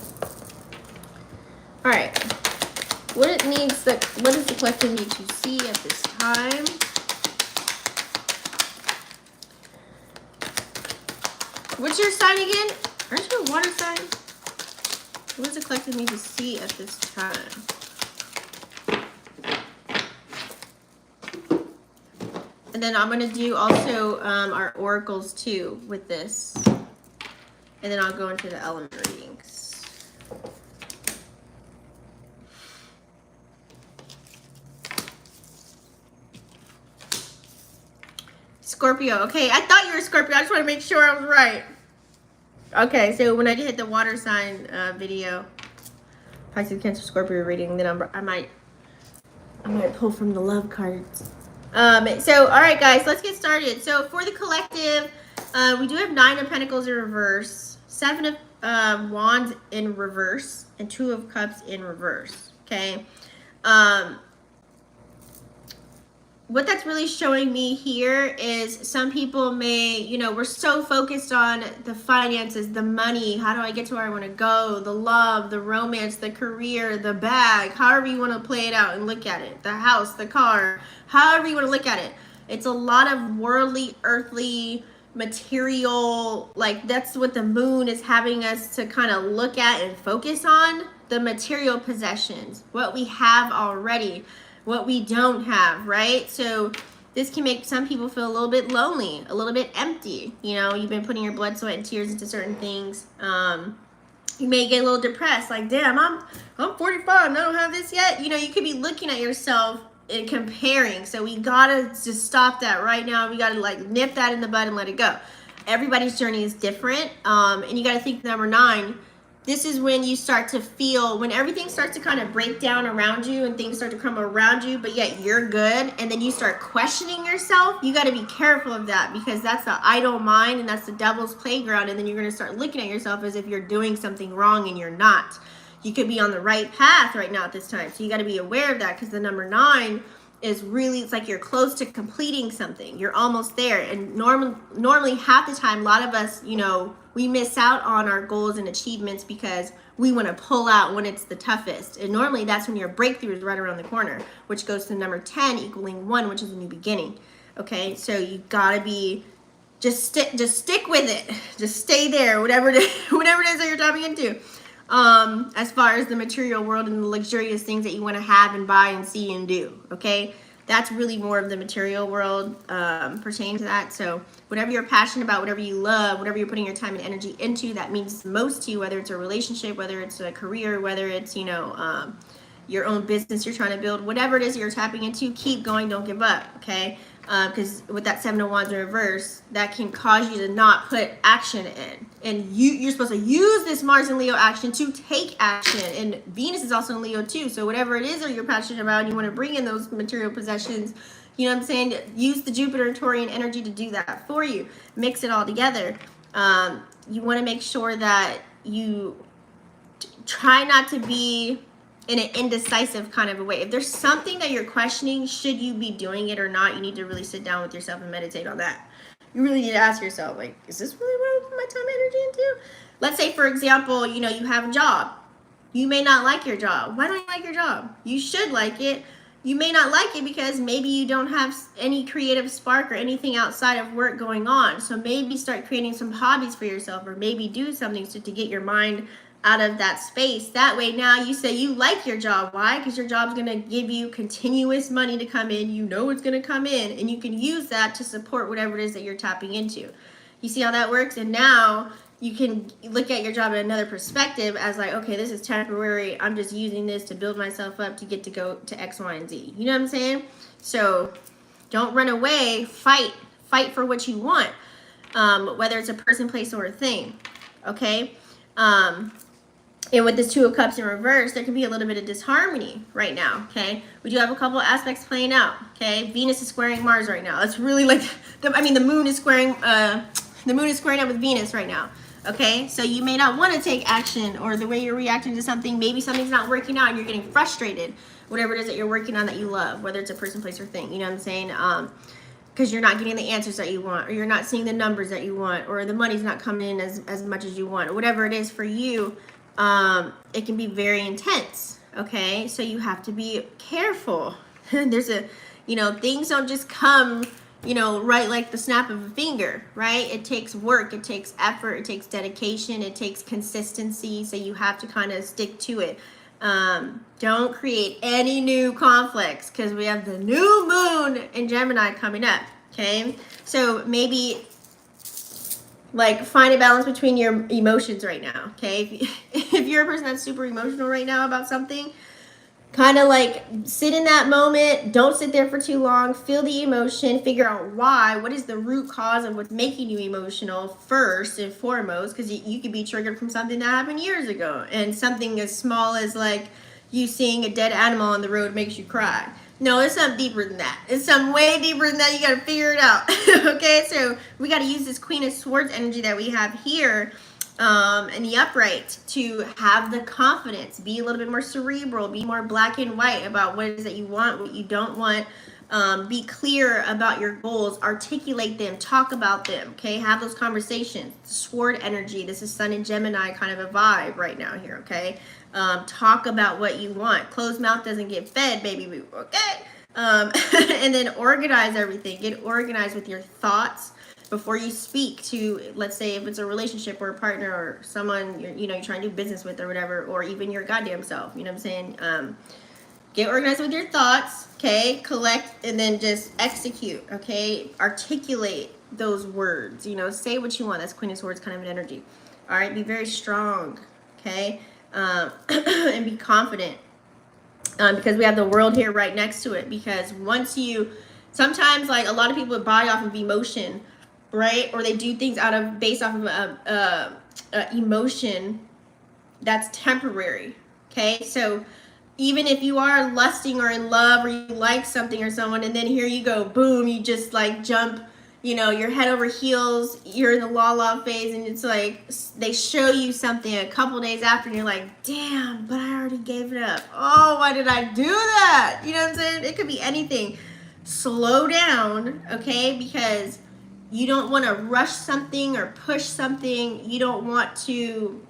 All right. What does the collective need to see at this time? What's your sign again? Aren't you a water sign? What does the collective need to see at this time? And then I'm going to do also our oracles too with this. And then I'll go into the element readings. Scorpio. Okay, I thought you were Scorpio. I just want to make sure I was right. Okay, so when I hit the water sign video, Pisces, Cancer, Scorpio reading, then I might pull from the love cards. So, all right, guys, let's get started. So, for the collective, we do have 9 of Pentacles in reverse, 7 of Wands in reverse, and 2 of Cups in reverse, okay? What that's really showing me here is some people may, we're so focused on the finances, the money, how do I get to where I want to go, the love, the romance, the career, the bag, however you want to play it out and look at it, the house, the car, however you want to look at it. It's a lot of worldly, earthly, material, like that's what the moon is having us to kind of look at and focus on, the material possessions, what we have already, what we don't have, right? So this can make some people feel a little bit lonely, a little bit empty. You've been putting your blood, sweat, and tears into certain things. You may get a little depressed, like, damn, I'm 45 and I don't have this yet. You could be looking at yourself and comparing. So we gotta just stop that right now. We gotta like nip that in the bud and let it go. Everybody's journey is different. And you gotta think number 9, this is when you start to feel, when everything starts to kind of break down around you and things start to crumble around you, but yet you're good, and then you start questioning yourself. You got to be careful of that, because that's the idle mind and that's the devil's playground, and then you're going to start looking at yourself as if you're doing something wrong and you're not. You could be on the right path right now at this time, so you got to be aware of that, because the number 9 is really, it's like you're close to completing something. You're almost there, and normally half the time, a lot of us, we miss out on our goals and achievements because we want to pull out when it's the toughest. And normally that's when your breakthrough is right around the corner, which goes to number 10 equaling 1, which is a new beginning. Okay, so you gotta be, just stick with it. Just stay there, whatever it is that you're tapping into. As far as the material world and the luxurious things that you want to have and buy and see and do. Okay, that's really more of the material world pertaining to that. So whatever you're passionate about, whatever you love, whatever you're putting your time and energy into, that means most to you, whether it's a relationship, whether it's a career, whether it's, your own business you're trying to build, whatever it is you're tapping into, keep going, don't give up, okay? because with that Seven of Wands in reverse, that can cause you to not put action in. And you're supposed to use this Mars and Leo action to take action. And Venus is also in Leo too. So whatever it is that you're passionate about, and you want to bring in those material possessions, you know what I'm saying? Use the Jupiter and Taurian energy to do that for you. Mix it all together. You want to make sure that you try not to be in an indecisive kind of a way. If there's something that you're questioning, should you be doing it or not, you need to really sit down with yourself and meditate on that. You really need to ask yourself, like, is this really what I put my time and energy into? Let's say, for example, you know, you have a job. You may not like your job. Why don't you like your job? You should like it. You may not like it because maybe you don't have any creative spark or anything outside of work going on. So maybe start creating some hobbies for yourself, or maybe do something to get your mind out of that space. That way now you say you like your job. Why? Because your job's going to give you continuous money to come in. You know it's going to come in, and you can use that to support whatever it is that you're tapping into. You see how that works? And now you can look at your job in another perspective as like, okay, this is temporary. I'm just using this to build myself up to get to go to X, Y, and Z. You know what I'm saying? So don't run away. Fight for what you want, whether it's a person, place, or a thing. Okay? And with this Two of Cups in reverse, there can be a little bit of disharmony right now, okay? We do have a couple aspects playing out, okay? Venus is squaring Mars right now. It's really like, the moon is squaring up with Venus right now, okay? So you may not want to take action, or the way you're reacting to something, maybe something's not working out and you're getting frustrated, whatever it is that you're working on that you love, whether it's a person, place, or thing, you know what I'm saying? Because you're not getting the answers that you want, or you're not seeing the numbers that you want, or the money's not coming in as much as you want, or whatever it is for you. It can be very intense, okay? So you have to be careful. There's things don't just come, right like the snap of a finger, right? It takes work, it takes effort, it takes dedication, it takes consistency, so you have to kind of stick to it. Don't create any new conflicts, because we have the new moon in Gemini coming up, okay? So maybe like find a balance between your emotions right now, okay? If you're a person that's super emotional right now about something, kind of like sit in that moment. Don't sit there for too long. Feel the emotion. Figure out why. What is the root cause of what's making you emotional first and foremost? Because you could be triggered from something that happened years ago. And something as small as like you seeing a dead animal on the road makes you cry. No, it's something deeper than that. It's something way deeper than that. You got to figure it out. Okay, so we got to use this Queen of Swords energy that we have here in the upright to have the confidence. Be a little bit more cerebral. Be more black and white about what it is that you want, what you don't want. Be clear about your goals. Articulate them. Talk about them. Okay, have those conversations. Sword energy. This is Sun and Gemini kind of a vibe right now here. Okay. Talk about what you want. Closed mouth doesn't get fed, baby boo, okay? And then organize everything. Get organized with your thoughts before you speak to, let's say, if it's a relationship or a partner or someone you're trying to do business with or whatever, or even your goddamn self, you know what I'm saying? Get organized with your thoughts, okay? Collect and then just execute, okay? Articulate those words, say what you want. That's Queen of Swords kind of an energy. All right, be very strong, okay? And be confident, because we have the World here right next to it. Because sometimes like a lot of people buy off of emotion, right? Or they do things based off of emotion that's temporary, okay? So even if you are lusting or in love, or you like something or someone, and then here you go, boom, you just like jump, you're head over heels, you're in the la phase, and it's like they show you something a couple days after and you're like, damn, but I already gave it up. Oh, why did I do that? You know what I'm saying? It could be anything. Slow down, okay? Because you don't want to rush something or push something. You don't want to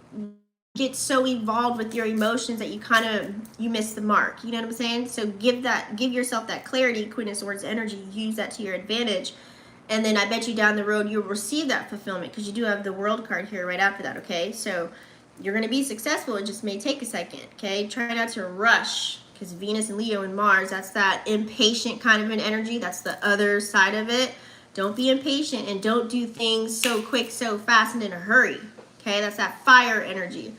get so evolved with your emotions that you miss the mark. You know what I'm saying? So give yourself that clarity, Queen of Swords energy. Use that to your advantage. And then I bet you down the road you'll receive that fulfillment, because you do have the World card here right after that, okay? So you're going to be successful. It just may take a second, okay? Try not to rush, because Venus and Leo and Mars, that's that impatient kind of an energy. That's the other side of it. Don't be impatient, and don't do things so quick, so fast, and in a hurry, okay? That's that fire energy.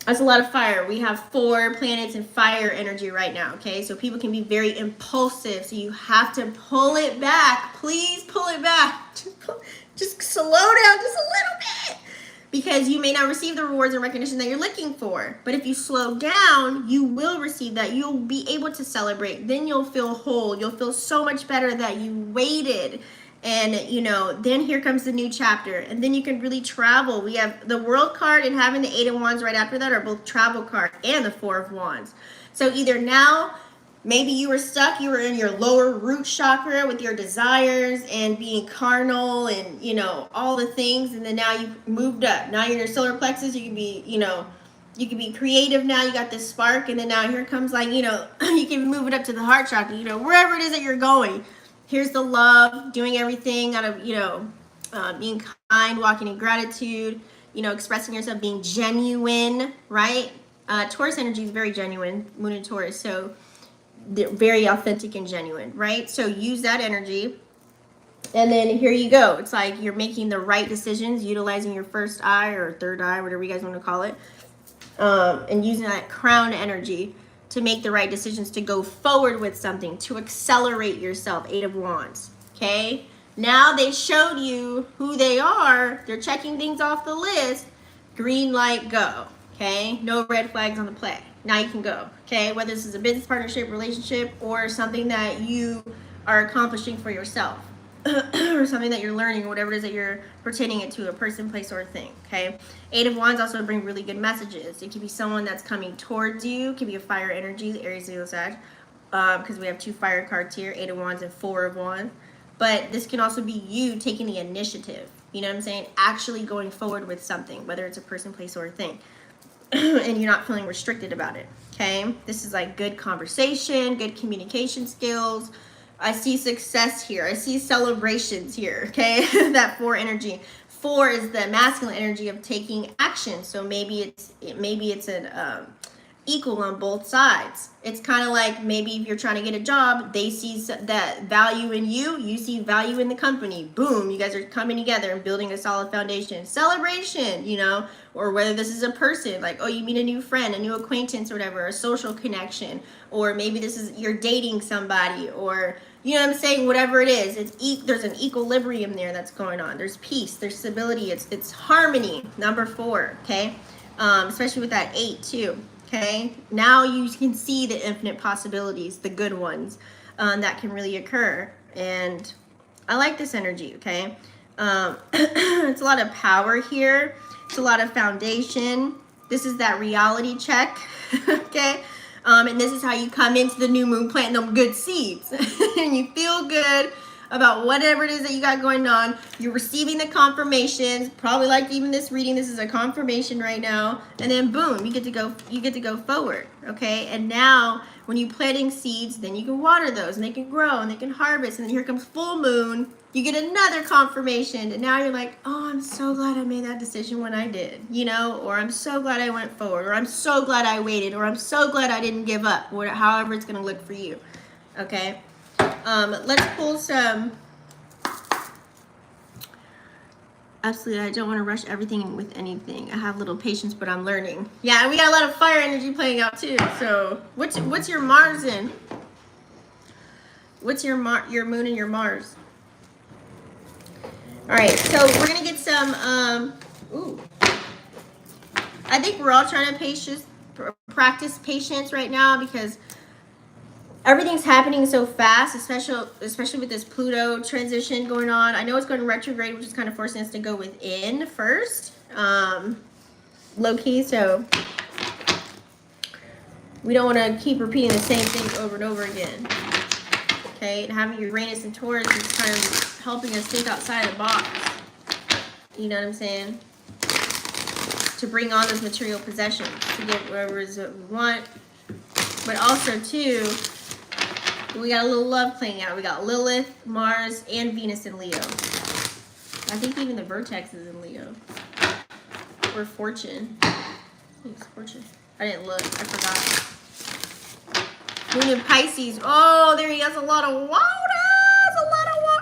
That's a lot of fire. We have 4 planets in fire energy right now, okay? So people can be very impulsive. So you have to pull it back. Please pull it back. Just slow down just a little bit. Because you may not receive the rewards and recognition that you're looking for. But if you slow down, you will receive that. You'll be able to celebrate. Then you'll feel whole. You'll feel so much better that you waited. And, you know, then here comes the new chapter. And then you can really travel. We have the World card and having the 8 of Wands right after that are both travel cards and the 4 of Wands. So either now, maybe you were stuck, you were in your lower root chakra with your desires and being carnal and, you know, all the things. And then now you moved up. Now you're in your solar plexus. You can be, you know, you can be creative now. You got this spark. And then now here comes, like, you know, you can move it up to the heart chakra, you know, wherever it is that you're going. Here's the love, doing everything out of, you know, being kind, walking in gratitude, you know, expressing yourself, being genuine, right? Taurus energy is very genuine, Moon and Taurus, so they're very authentic and genuine, right? So use that energy. And then here you go. It's like you're making the right decisions, utilizing your first eye or third eye, whatever you guys want to call it, and using that crown energy to make the right decisions, to go forward with something, to accelerate yourself. 8 of Wands, okay? Now they showed you who they are. They're checking things off the list. Green light, go, okay? No red flags on the play. Now you can go, okay? Whether this is a business partnership, relationship, or something that you are accomplishing for yourself. Or something that you're learning, or whatever it is that you're pertaining it to, a person, place, or a thing, okay? 8 of Wands also bring really good messages. It could be someone that's coming towards you. It could be a fire energy, the Aries Leo Sag, because we have 2 fire cards here, 8 of Wands and 4 of Wands. But this can also be you taking the initiative, you know what I'm saying? Actually going forward with something, whether it's a person, place, or a thing. And you're not feeling restricted about it, okay? This is like good conversation, good communication skills. I see success here. I see celebrations here, okay? That 4 energy. 4 is the masculine energy of taking action. So maybe it's an equal on both sides. It's kind of like maybe if you're trying to get a job, they see that value in you, you see value in the company. Boom, you guys are coming together and building a solid foundation. Celebration, you know, or whether this is a person, like, oh, you meet a new friend, a new acquaintance or whatever, a social connection, or maybe this is you're dating somebody, or you know what I'm saying, whatever it is, there's an equilibrium there that's going on. There's peace, there's stability, it's harmony. Number 4, okay? Especially with that 8 too. Okay, now you can see the infinite possibilities, the good ones that can really occur. And I like this energy, okay? It's a lot of power here. It's a lot of foundation. This is that reality check, okay? And this is how you come into the new moon planting them good seeds. And you feel good about whatever it is that you got going on. You're receiving the confirmations, probably like even this reading, this is a confirmation right now. And then boom, you get to go forward, okay? And now when you're planting seeds, then you can water those and they can grow and they can harvest. And then here comes full moon, you get another confirmation. And now you're like, oh, I'm so glad I made that decision when I did, you know, or I'm so glad I went forward, or I'm so glad I waited, or I'm so glad I didn't give up, or however it's gonna look for you, okay? Let's pull some. Absolutely, I don't want to rush everything with anything. I have little patience, but I'm learning. Yeah, and we got a lot of fire energy playing out too. So, what's your Mars in? What's your Moon and your Mars? All right, so we're gonna get some. Ooh, I think we're all trying to practice patience right now because everything's happening so fast, especially with this Pluto transition going on. I know it's going retrograde, which is kind of forcing us to go within first, low key. So we don't want to keep repeating the same thing over and over again. Okay, and having Uranus and Taurus is kind of helping us think outside the box. You know what I'm saying? To bring on those material possessions, to get whatever it is that we want, but also too. We got a little love playing out. We got Lilith, Mars, and Venus in Leo. I think even the vertex is in Leo. Or Fortune. I think it's Fortune. I didn't look. I forgot. Moon in Pisces. Oh, there he has a lot of water.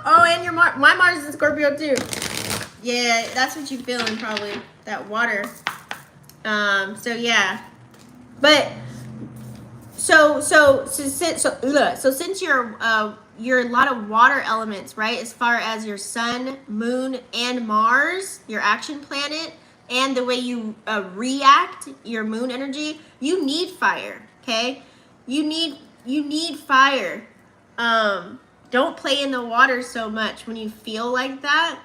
Oh, and your my Mars is in Scorpio too. Yeah, that's what you're feeling probably. That water. So yeah, but so since you're a lot of water elements, right? As far as your sun, moon, and Mars, your action planet, and the way you react, your moon energy, you need fire. Okay, you need fire. Don't play in the water so much when you feel like that.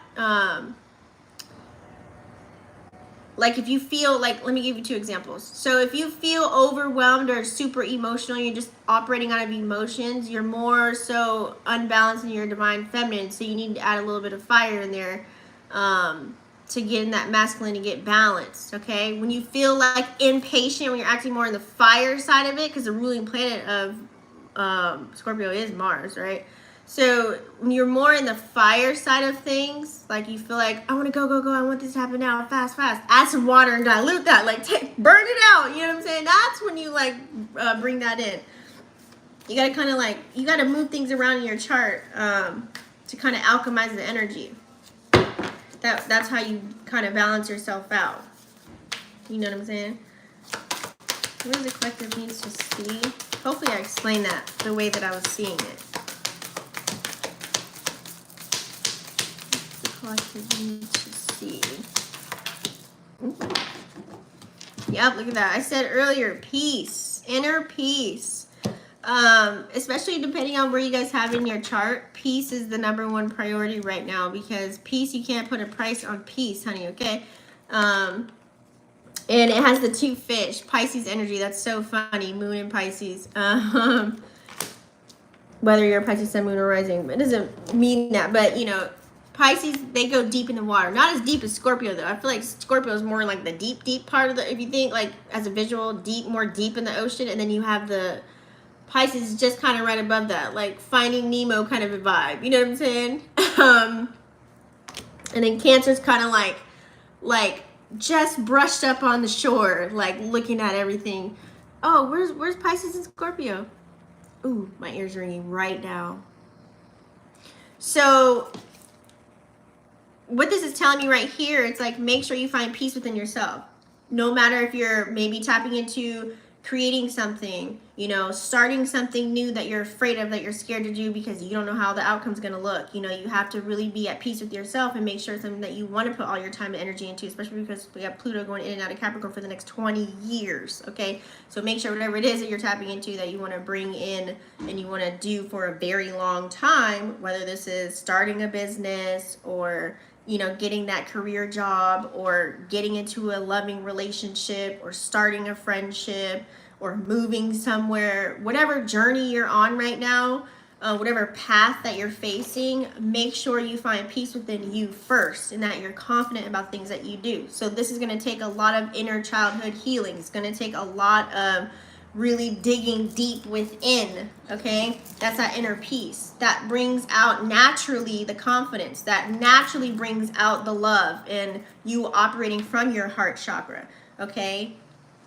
Like if you feel like, let me give you two examples. So if you feel overwhelmed or super emotional, you're just operating out of emotions, you're more so unbalanced in your divine feminine. So you need to add a little bit of fire in there to get in that masculine and get balanced. Okay, when you feel like impatient, when you're acting more in the fire side of it, because the ruling planet of Scorpio is Mars, right? So when you're more in the fire side of things, like you feel like, I want to go, I want this to happen now, fast. Add some water and dilute that, like burn it out. You know what I'm saying? That's when you like bring that in. You gotta kind of like, you gotta move things around in your chart to kind of alchemize the energy. That's how you kind of balance yourself out. You know what I'm saying? What does the collective needs to see? Hopefully I explained that the way that I was seeing it. Collective needs to see. Yep, look at that. I said earlier, peace, inner peace. Especially depending on where you guys have in your chart, peace is the #1 priority right now, because peace, you can't put a price on peace, honey, okay? And it has the 2 fish, Pisces energy. That's so funny, moon and Pisces. Whether you're a Pisces sun, moon, or rising, it doesn't mean that, but you know, Pisces, they go deep in the water. Not as deep as Scorpio, though. I feel like Scorpio is more like the deep part of the, if you think like as a visual, more deep in the ocean. And then you have the Pisces just kind of right above that, like Finding Nemo kind of a vibe. You know what I'm saying? And then Cancer's kind of like just brushed up on the shore, like looking at everything. Oh, where's Pisces and Scorpio? Ooh, my ears are ringing right now. So what this is telling me right here, it's like, make sure you find peace within yourself. No matter if you're maybe tapping into creating something, you know, starting something new that you're afraid of, that you're scared to do because you don't know how the outcome's going to look. You know, you have to really be at peace with yourself and make sure it's something that you want to put all your time and energy into, especially because we have Pluto going in and out of Capricorn for the next 20 years, okay? So make sure whatever it is that you're tapping into, that you want to bring in and you want to do for a very long time, whether this is starting a business or, you know, getting that career job or getting into a loving relationship or starting a friendship or moving somewhere, whatever journey you're on right now, whatever path that you're facing, make sure you find peace within you first and that you're confident about things that you do. So this is going to take a lot of inner childhood healing. It's going to take a lot of really digging deep within, okay? That's that inner peace. That brings out naturally the confidence. That naturally brings out the love and you operating from your heart chakra, okay?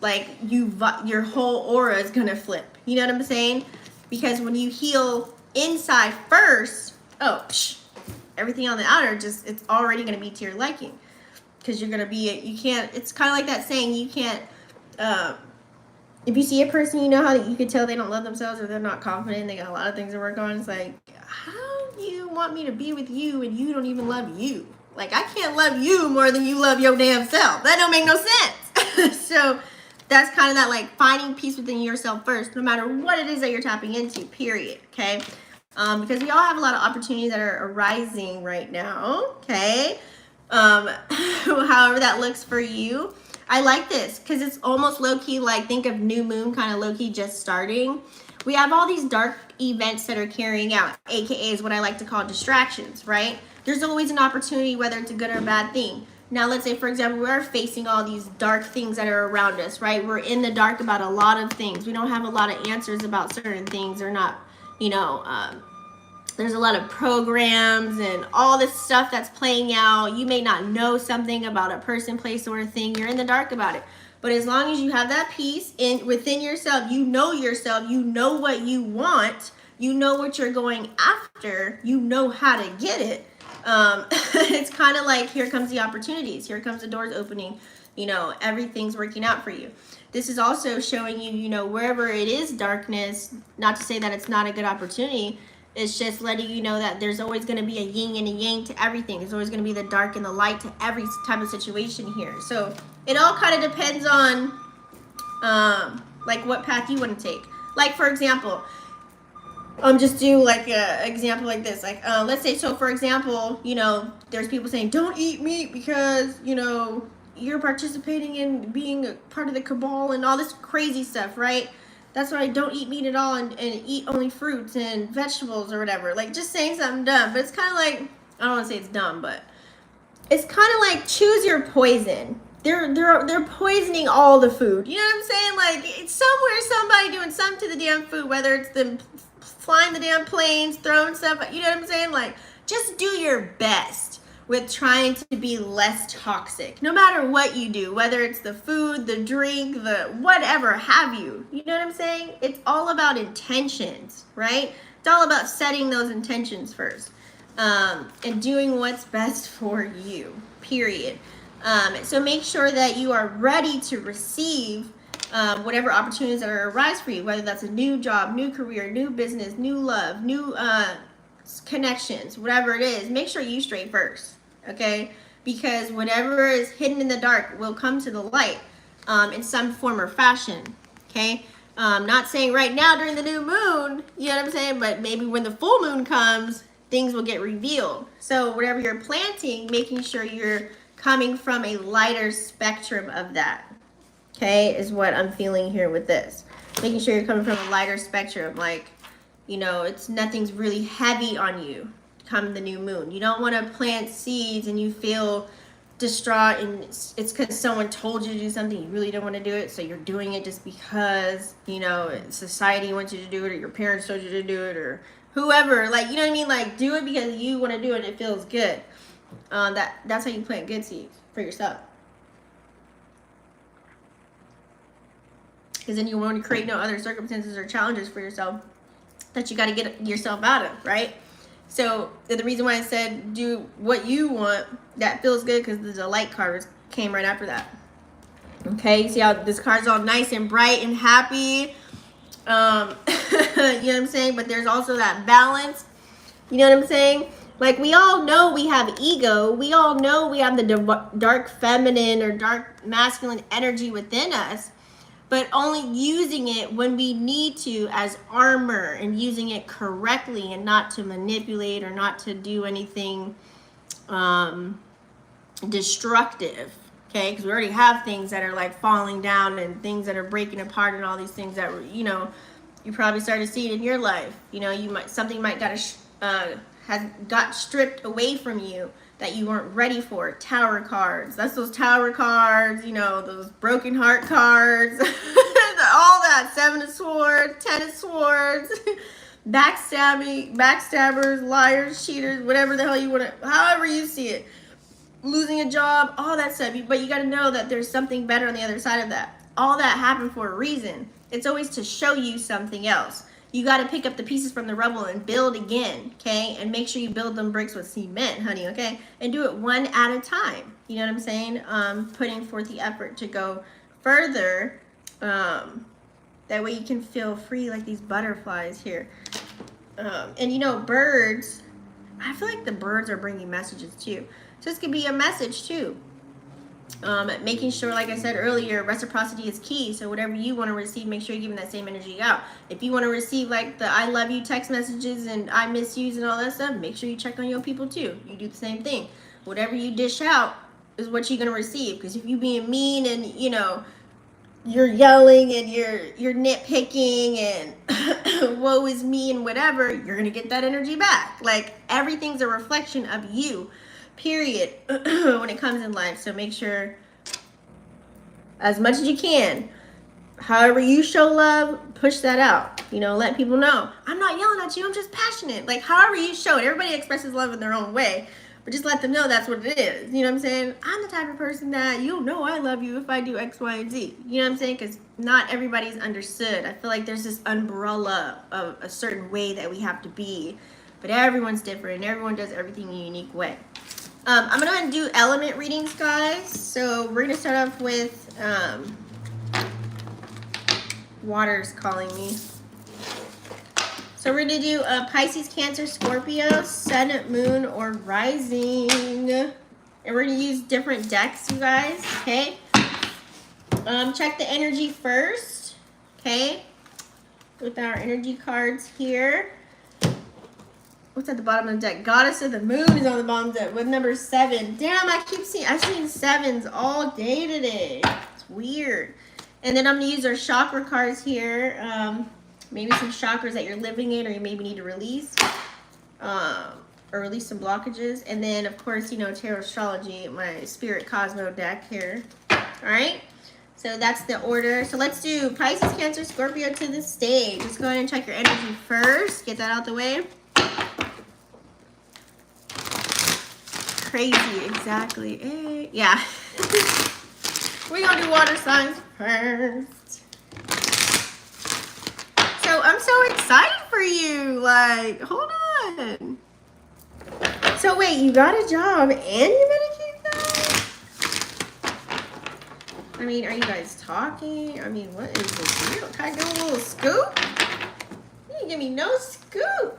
Like your whole aura is gonna flip. You know what I'm saying? Because when you heal inside first, everything on the outer it's already gonna be to your liking. Because you're gonna be, it's kind of like that saying, you can't, if you see a person, you know how you can tell they don't love themselves or they're not confident, they got a lot of things to work on. It's like, how do you want me to be with you and you don't even love you? Like, I can't love you more than you love your damn self. That don't make no sense. So that's kind of that, like, finding peace within yourself first, no matter what it is that you're tapping into, period, okay? Because we all have a lot of opportunities that are arising right now, okay? However that looks for you. I like this because it's almost low-key, like, think of new moon kind of low-key just starting. We have all these dark events that are carrying out, aka is what I like to call distractions, right? There's always an opportunity, whether it's a good or a bad thing. Now, let's say, for example, we're facing all these dark things that are around us, right? We're in the dark about a lot of things. We don't have a lot of answers about certain things. Or not, you know, there's a lot of programs and all this stuff that's playing out. You may not know something about a person, place, or a thing. You're in the dark about it. But as long as you have that peace within yourself, you know what you want, you know what you're going after, you know how to get it, It's kind of like, here comes the opportunities, here comes the doors opening, you know, everything's working out for you. This is also showing you, you know, wherever it is darkness, not to say that it's not a good opportunity, it's just letting you know that there's always going to be a yin and a yang to everything. There's always going to be the dark and the light to every type of situation here. So it all kind of depends on like what path you want to take. Like, for example, just do like a example like this. Like, let's say, so for example, you know, there's people saying don't eat meat because, you know, you're participating in being a part of the cabal and all this crazy stuff, right? That's why I don't eat meat at all and eat only fruits and vegetables or whatever. Like, just saying something dumb, but it's kind of like, I don't want to say it's dumb, but it's kind of like choose your poison. They're poisoning all the food. You know what I'm saying? Like, it's somewhere somebody doing something to the damn food, whether it's them flying the damn planes, throwing stuff. You know what I'm saying? Like, just do your best with trying to be less toxic, no matter what you do, whether it's the food, the drink, the whatever have you. You know what I'm saying? It's all about intentions, right? It's all about setting those intentions first, and doing what's best for you, period. So make sure that you are ready to receive whatever opportunities that are arise for you, whether that's a new job, new career, new business, new love, new connections, whatever it is. Make sure you straight first, okay? Because whatever is hidden in the dark will come to the light in some form or fashion, okay? Not saying right now during the new moon, you know what I'm saying, but maybe when the full moon comes, things will get revealed. So whatever you're planting, making sure you're coming from a lighter spectrum of that, okay, is what I'm feeling here with this. Making sure you're coming from a lighter spectrum, like, you know, it's nothing's really heavy on you come the new moon. You don't want to plant seeds and you feel distraught and it's because someone told you to do something, you really don't want to do it, so you're doing it just because, you know, society wants you to do it, or your parents told you to do it, or whoever, like, you know what I mean? Like, do it because you want to do it and it feels good. That's how you plant good seeds for yourself. Because then you want to create no other circumstances or challenges for yourself that you got to get yourself out of, right? So the reason why I said do what you want that feels good, because the light card came right after that. Okay, you see how this card's all nice and bright and happy. You know what I'm saying? But there's also that balance. You know what I'm saying? Like, we all know we have ego. We all know we have the dark feminine or dark masculine energy within us, but only using it when we need to as armor and using it correctly and not to manipulate or not to do anything destructive, okay? Because we already have things that are like falling down and things that are breaking apart and all these things that were, you know, you probably started to see it in your life. You know, something might has got stripped away from you that you weren't ready for. Tower cards. That's those tower cards, you know, those broken heart cards, all that. 7 of swords, 10 of swords, backstabbers, liars, cheaters, whatever the hell you want to, however you see it. Losing a job, all that stuff. But you got to know that there's something better on the other side of that. All that happened for a reason. It's always to show you something else. You got to pick up the pieces from the rubble and build again, okay? And make sure you build them bricks with cement, honey, okay? And do it one at a time. You know what I'm saying? Putting forth the effort to go further. That way you can feel free like these butterflies here. And, you know, birds, I feel like the birds are bringing messages too. So this could be a message too. Making sure, like I said earlier, reciprocity is key. So whatever you want to receive, make sure you're giving that same energy out. If you want to receive like the I love you text messages and I miss yous and all that stuff, make sure you check on your people too. You do the same thing. Whatever you dish out is what you're going to receive. Because if you're being mean and, you know, you're yelling and you're nitpicking and woe is me and whatever, you're going to get that energy back. Like, everything's a reflection of you. Period. When it comes in life. So make sure, as much as you can, however you show love, push that out. You know, let people know, I'm not yelling at you, I'm just passionate. Like, however you show it. Everybody expresses love in their own way, but just let them know that's what it is. You know what I'm saying? I'm the type of person that, you'll know I love you if I do X, Y, and Z. You know what I'm saying? Because not everybody's understood. I feel like there's this umbrella of a certain way that we have to be but everyone's different and everyone does everything in a unique way. I'm gonna go ahead and do element readings, guys. So we're gonna start off with water's calling me. So we're gonna do Pisces, Cancer, Scorpio, Sun, Moon, or Rising. And we're gonna use different decks, you guys, okay? Check the energy first, okay? With our energy cards here. What's at the bottom of the deck? Goddess of the Moon is on the bottom of the deck with number 7. Damn, I've seen 7s all day today. It's weird. And then I'm gonna use our chakra cards here. Maybe some chakras that you're living in or you maybe need to release. Or release some blockages. And then, of course, you know, tarot astrology, my Spirit Cosmo deck here. All right? So that's the order. So let's do Pisces, Cancer, Scorpio to the stage. Let's go ahead and check your energy first. Get that out the way. Crazy, exactly. Hey. Yeah. We're going to do water signs first. So I'm so excited for you. Like, hold on. So wait, you got a job and you're gonna keep that? I mean, are you guys talking? I mean, what is this deal? Can I give a little scoop? You didn't give me no scoop.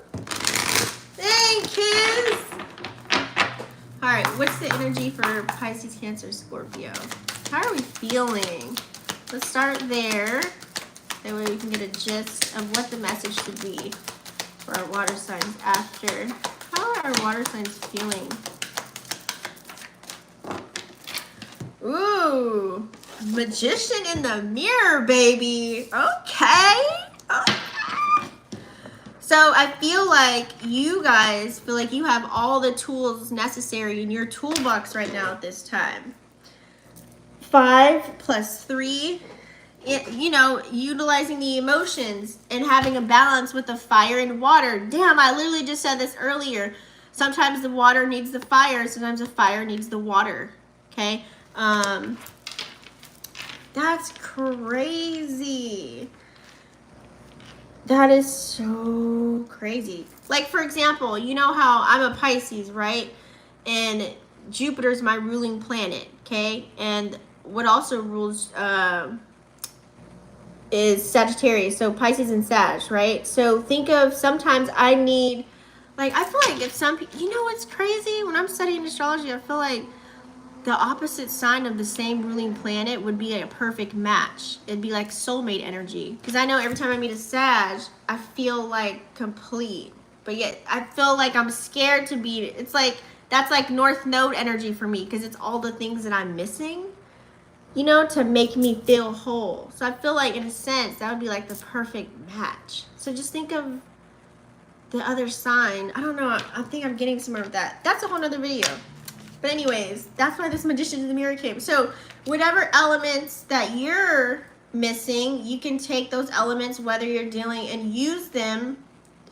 Dang, kids. All right, what's the energy for Pisces, Cancer, Scorpio? How are we feeling? Let's start there. That way we can get a gist of what the message should be for our water signs after. How are our water signs feeling? Ooh, Magician in the mirror, baby. Okay. So I feel like you guys feel like you have all the tools necessary in your toolbox right now at this time. 5 plus 3. You know, utilizing the emotions and having a balance with the fire and water. Damn, I literally just said this earlier. Sometimes the water needs the fire, sometimes the fire needs the water. Okay? That's crazy. That is so crazy. Like, for example, you know how I'm a Pisces, right? And Jupiter's my ruling planet, okay? And what also rules is Sagittarius, so Pisces and Sag, right? So think of sometimes I need, like, I feel like if some people, you know what's crazy? When I'm studying astrology, I feel like the opposite sign of the same ruling planet would be a perfect match. It'd be like soulmate energy. Because I know every time I meet a Sag, I feel like complete. But yet I feel like I'm scared to be, it's like, that's like North Node energy for me because it's all the things that I'm missing, you know, to make me feel whole. So I feel like in a sense, that would be like the perfect match. So just think of the other sign. I don't know. I think I'm getting somewhere with that. That's a whole nother video. But anyways, that's why this Magician in the mirror came. So whatever elements that you're missing, you can take those elements, whether you're dealing and use them.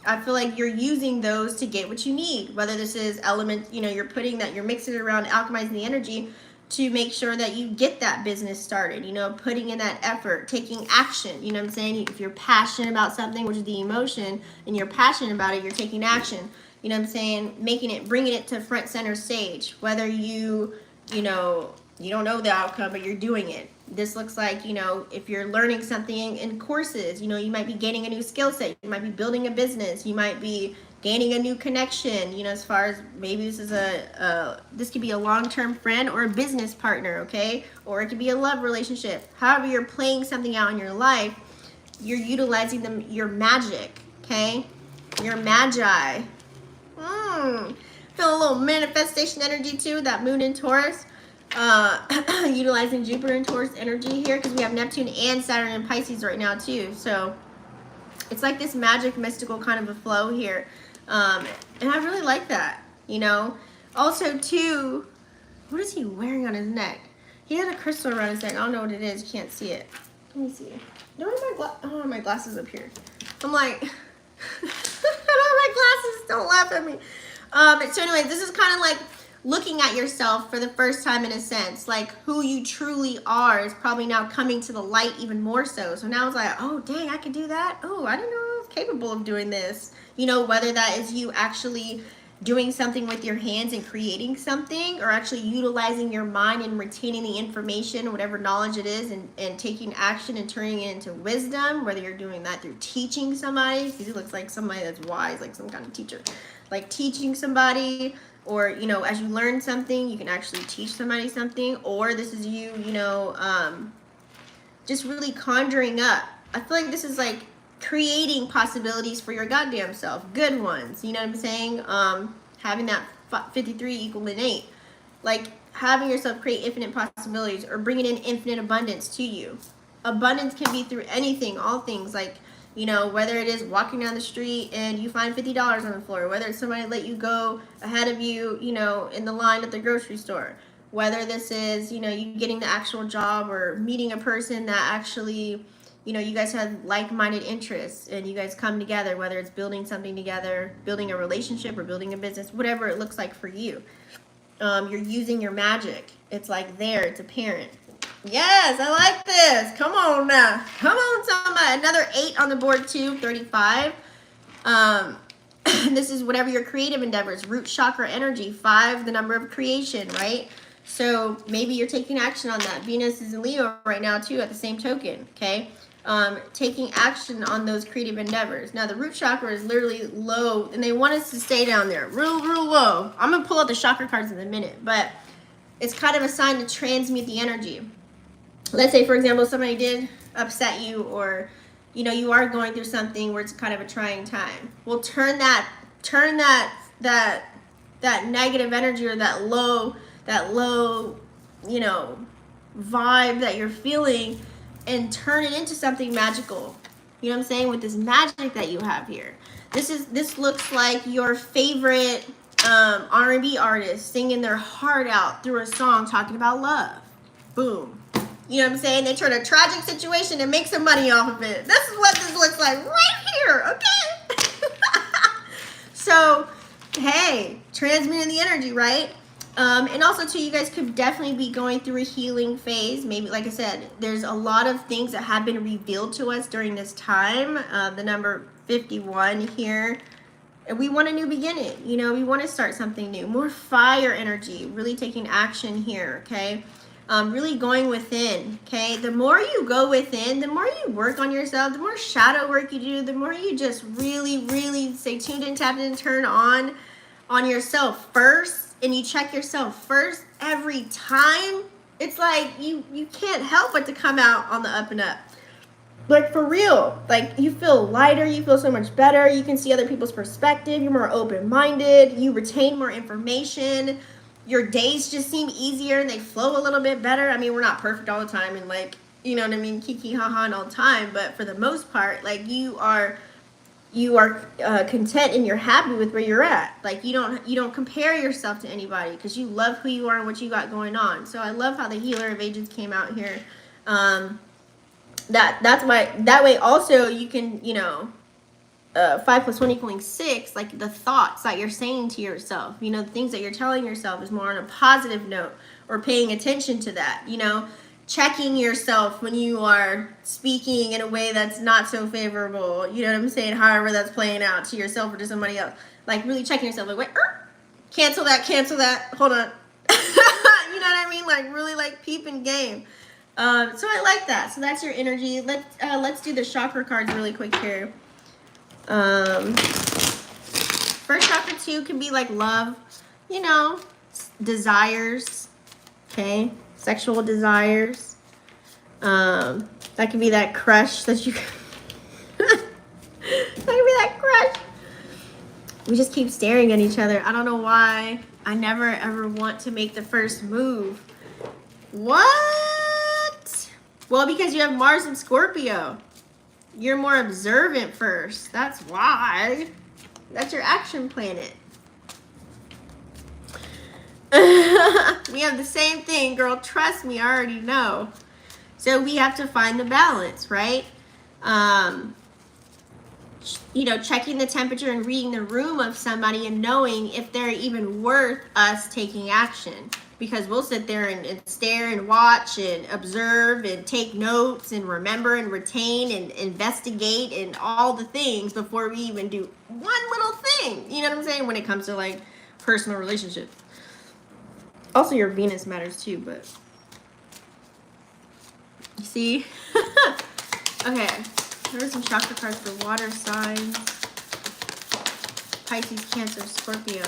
I feel like you're using those to get what you need. Whether this is elements, you know, you're putting that, you're mixing it around, alchemizing the energy to make sure that you get that business started, you know, putting in that effort, taking action, you know what I'm saying? If you're passionate about something, which is the emotion, and you're passionate about it, you're taking action. You know what I'm saying? Making it, bringing it to front center stage. Whether you know, you don't know the outcome, but you're doing it. This looks like, you know, if you're learning something in courses, you know, you might be gaining a new skill set. You might be building a business. You might be gaining a new connection, you know, as far as maybe this is this could be a long-term friend or a business partner, okay? Or it could be a love relationship. However you're playing something out in your life, you're utilizing your magic, okay? Your magi. Feel a little manifestation energy too, that moon in Taurus. Utilizing Jupiter and Taurus energy here because we have Neptune and Saturn in Pisces right now too. So it's like this magic, mystical kind of a flow here. And I really like that, you know. Also too, what is he wearing on his neck? He has a crystal around his neck. I don't know what it is. You can't see it. Let me see. No, my glasses up here. I'm like, I don't have my glasses. Don't laugh at me. So anyway, this is kind of like looking at yourself for the first time in a sense. Like who you truly are is probably now coming to the light even more so. So now it's like, oh, dang, I can do that. Oh, I didn't know I was capable of doing this. You know, whether that is you actually doing something with your hands and creating something, or actually utilizing your mind and retaining the information, whatever knowledge it is, and taking action and turning it into wisdom, whether you're doing that through teaching somebody, because he looks like somebody that's wise, like some kind of teacher, like teaching somebody, or, you know, as you learn something, you can actually teach somebody something, or this is you, you know, just really conjuring up. I feel like this is like creating possibilities for your goddamn self, good ones, you know what I'm saying? Having that 53 equal an 8, like having yourself create infinite possibilities, or bringing in infinite abundance to you. Abundance can be through anything, all things, like, you know, whether it is walking down the street and you find $50 on the floor, whether it's somebody let you go ahead of you, you know, in the line at the grocery store, whether this is, you know, you getting the actual job, or meeting a person that actually, you know, you guys have like-minded interests and you guys come together, whether it's building something together, building a relationship, or building a business, whatever it looks like for you. You're using your magic. It's like there, it's apparent. Yes, I like this. Come on now. Come on, somebody. Another 8 on the board too, 35. This is whatever your creative endeavors, root chakra energy, 5, the number of creation, right? So maybe you're taking action on that. Venus is in Leo right now too, at the same token, okay? Taking action on those creative endeavors. Now the root chakra is literally low, and they want us to stay down there, real low. I'm gonna pull out the chakra cards in a minute, but it's kind of a sign to transmute the energy. Let's say, for example, somebody did upset you, or, you know, you are going through something where it's kind of a trying time. Well, turn that negative energy, or that low, you know, vibe that you're feeling, and turn it into something magical. You know what I'm saying? With this magic that you have here. This looks like your favorite R&B artist singing their heart out through a song talking about love. Boom. You know what I'm saying? They turn a tragic situation and make some money off of it. This is what this looks like right here, okay? So, hey, transmitting the energy, right? And also, too, you guys could definitely be going through a healing phase. Maybe, like I said, there's a lot of things that have been revealed to us during this time. The number 51 here. And we want a new beginning. You know, we want to start something new. More fire energy. Really taking action here, okay? Really going within, okay? The more you go within, the more you work on yourself, the more shadow work you do, the more you just really stay tuned in, tap in, turn on yourself first. And you check yourself first every time, it's like you can't help but to come out on the up and up. Like, for real. Like, you feel lighter, you feel so much better, you can see other people's perspective, you're more open-minded, you retain more information, your days just seem easier and they flow a little bit better. I mean, we're not perfect all the time, and, like, you know what I mean, kiki haha all the time, but for the most part, like, you are content and you're happy with where you're at. Like, you don't compare yourself to anybody, because you love who you are and what you got going on. So I love how the Healer of Ages came out here. That's why, that way also you can, you know, 5 + 1 = 6, like the thoughts that you're saying to yourself, you know, the things that you're telling yourself is more on a positive note, or paying attention to that, you know. Checking yourself when you are speaking in a way that's not so favorable, you know what I'm saying, however that's playing out to yourself or to somebody else. Like, really checking yourself, like, wait, cancel that, hold on. You know what I mean? Like, really, like, peeping game. So I like that. So that's your energy. Let's do the chakra cards really quick here. First chakra 2 can be like love, you know, desires, okay? Sexual desires. That could be that crush that you that could be that crush. We just keep staring at each other. I don't know why. I never ever want to make the first move. What? Well, because you have Mars and Scorpio. You're more observant first. That's why. That's your action planet. We have the same thing, girl. Trust me, I already know. So we have to find the balance, right? You know, checking the temperature and reading the room of somebody and knowing if they're even worth us taking action. because we'll sit there and stare and watch and observe and take notes and remember and retain and investigate and all the things before we even do one little thing. You know what I'm saying? When it comes to like personal relationships. Also, your Venus matters too, but you see? Okay, there are some chakra cards for water signs. Pisces, Cancer, Scorpio.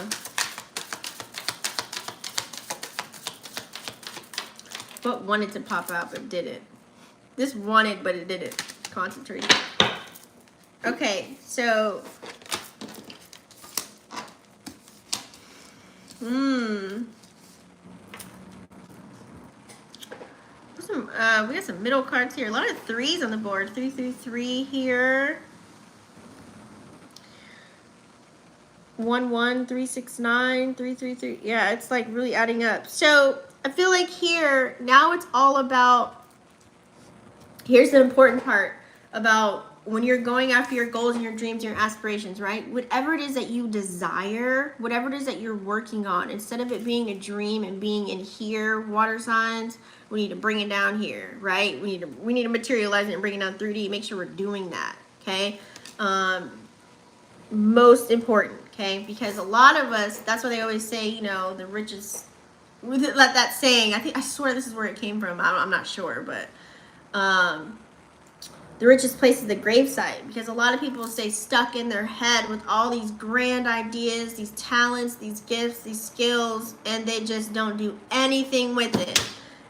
What wanted to pop out but didn't. This wanted, but it didn't. Concentrate. Okay, so. We got some middle cards here. A lot of threes on the board. 3 through 3 here. 1 1 3 6 9 3 3 3. Yeah, it's like really adding up. So I feel like here now it's all about. Here's the important part about when you're going after your goals and your dreams and your aspirations, right? Whatever it is that you desire, whatever it is that you're working on, instead of it being a dream and being in here, water signs, we need to bring it down here, right? We need to materialize it and bring it down 3D. Make sure we're doing that, okay? Most important, okay? Because a lot of us, that's why they always say, you know, the richest, that saying, I swear this is where it came from. I'm not sure, but the richest place is the gravesite, because a lot of people stay stuck in their head with all these grand ideas, these talents, these gifts, these skills, and they just don't do anything with it.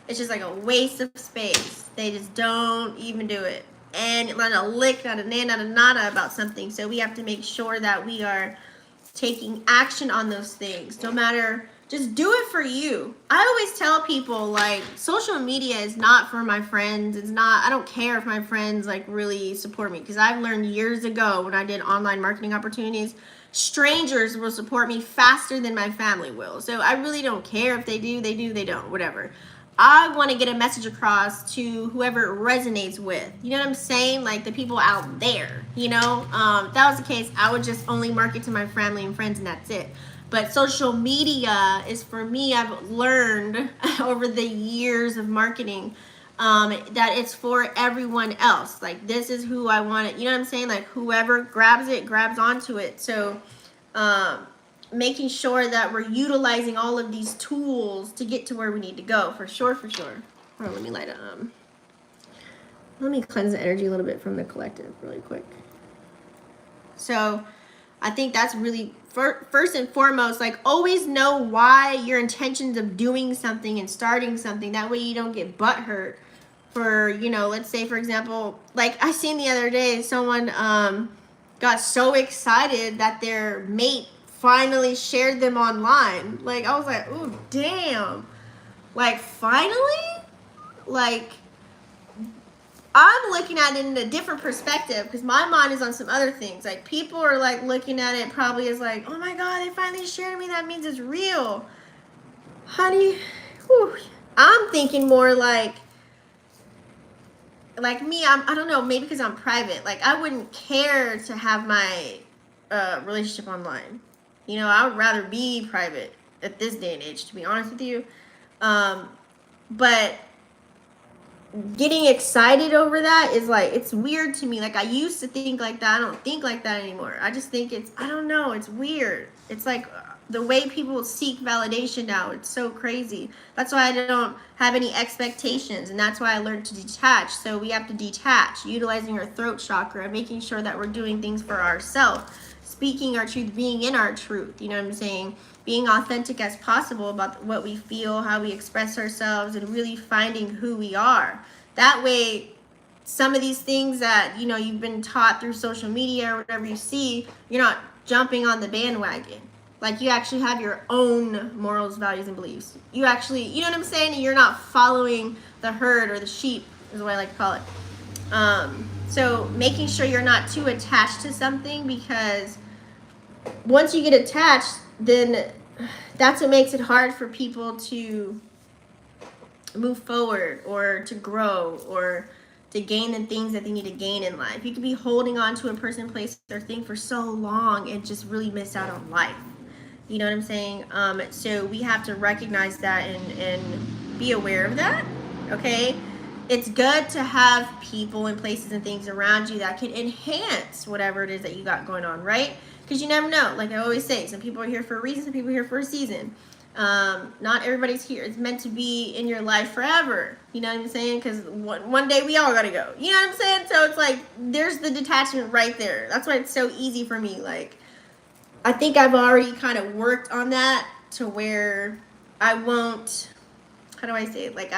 It's just like a waste of space. They just don't even do it. And not a lick, not a nay, not a nada about something. So we have to make sure that we are taking action on those things. No matter, just do it for you. I always tell people, like, social media is not for my friends. It's not, I don't care if my friends like really support me, because I've learned years ago when I did online marketing opportunities, strangers will support me faster than my family will. So I really don't care if they do, they don't, whatever. I want to get a message across to whoever it resonates with. You know what I'm saying? Like the people out there, you know? If that was the case, I would just only market to my family and friends and that's it. But social media is for me, I've learned over the years of marketing that it's for everyone else. Like this is who I want it. You know what I'm saying? Like whoever grabs it, grabs onto it. So making sure that we're utilizing all of these tools to get to where we need to go, for sure, for sure. Hold on, let me light it. Let me cleanse the energy a little bit from the collective really quick. So I think that's really, first and foremost, like always know why your intentions of doing something and starting something. That way you don't get butthurt for, you know, let's say, for example, like I seen the other day, someone got so excited that their mate finally shared them online. Like I was like, ooh, damn. Like finally? Like I'm looking at it in a different perspective because my mind is on some other things. Like people are like looking at it probably as like, oh my God, they finally shared me. That means it's real. Honey, whew. I'm thinking more like me, I don't know, maybe because I'm private. Like I wouldn't care to have my relationship online. You know, I would rather be private at this day and age, to be honest with you. But getting excited over that is like, it's weird to me. Like I used to think like that. I don't think like that anymore. I just think it's, I don't know, it's weird. It's like the way people seek validation now. It's so crazy. That's why I don't have any expectations. And that's why I learned to detach. So we have to detach, utilizing our throat chakra, making sure that we're doing things for ourselves. Speaking our truth, being in our truth, you know what I'm saying? Being authentic as possible about what we feel, how we express ourselves, and really finding who we are. That way, some of these things that, you know, you've been taught through social media or whatever you see, you're not jumping on the bandwagon. Like you actually have your own morals, values, and beliefs. You actually, you know what I'm saying? And you're not following the herd or the sheep is what I like to call it. So making sure you're not too attached to something, because once you get attached, then that's what makes it hard for people to move forward or to grow or to gain the things that they need to gain in life. You could be holding on to a person, place, or thing for so long and just really miss out on life. You know what I'm saying? So we have to recognize that and be aware of that, okay? It's good to have people and places and things around you that can enhance whatever it is that you got going on, right? Because you never know. Like I always say, some people are here for a reason, some people are here for a season. Not everybody's here. It's meant to be in your life forever. You know what I'm saying? Because one day we all gotta go. You know what I'm saying? So it's like, there's the detachment right there. That's why it's so easy for me. Like, I think I've already kind of worked on that to where I won't, how do I say it? Like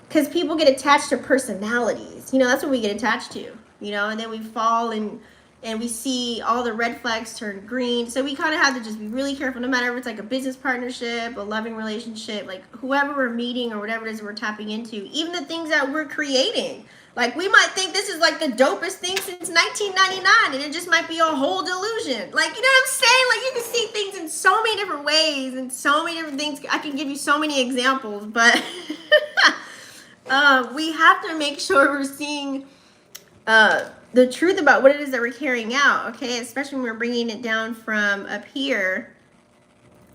because people get attached to personalities. You know, that's what we get attached to, you know, and then we fall and we see all the red flags turn green. So we kind of have to just be really careful, no matter if it's like a business partnership, a loving relationship, like whoever we're meeting or whatever it is we're tapping into, even the things that we're creating. Like we might think this is like the dopest thing since 1999 and it just might be a whole delusion. Like, you know what I'm saying? Like you can see things in so many different ways and so many different things. I can give you so many examples, but we have to make sure we're seeing the truth about what it is that we're carrying out, okay? Especially when we're bringing it down from up here.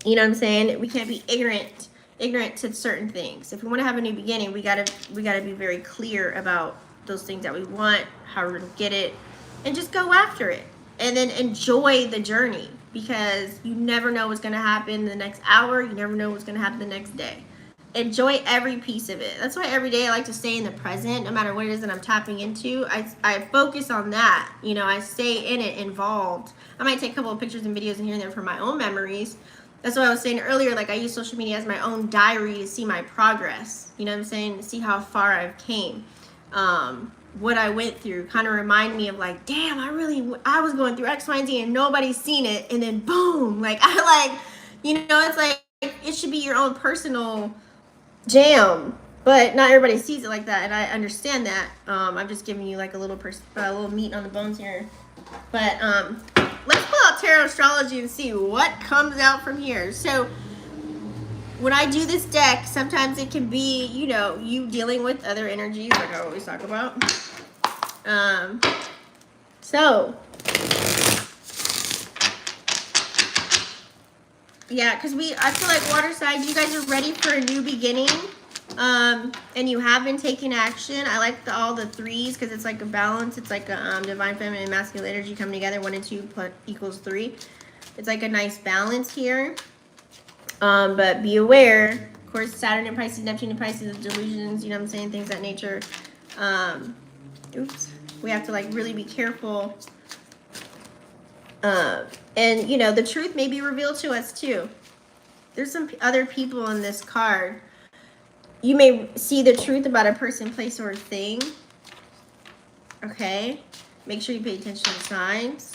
You know what I'm saying? We can't be ignorant to certain things. If we want to have a new beginning, we gotta be very clear about those things that we want, how we're gonna get it, and just go after it. And then enjoy the journey, because you never know what's gonna happen the next hour. You never know what's gonna happen the next day. Enjoy every piece of it. That's why every day I like to stay in the present, no matter what it is that I'm tapping into. I focus on that. You know, I stay in it, involved. I might take a couple of pictures and videos in here and there for my own memories. That's what I was saying earlier. Like I use social media as my own diary to see my progress. You know what I'm saying? To see how far I've came. What I went through kind of remind me of like, damn, I was going through X, Y, and Z and nobody's seen it. And then boom, like you know, it's like, it should be your own personal jam, but not everybody sees it like that, and I understand that. I'm just giving you like a little meat on the bones here. But let's pull out tarot astrology and see what comes out from here. So when I do this deck, sometimes it can be, you know, you dealing with other energies, like I always talk about. So yeah, because I feel like water signs, you guys are ready for a new beginning, and you have been taking action. I like all the threes because it's like a balance. It's like a divine feminine and masculine energy coming together. 1 and 2 equals 3. It's like a nice balance here. But be aware, of course, Saturn and Pisces, Neptune and Pisces, delusions, you know what I'm saying, things of that nature. We have to like really be careful. And you know, the truth may be revealed to us too. There's some other people in this card. You may see the truth about a person, place, or thing. Okay, make sure you pay attention to the signs.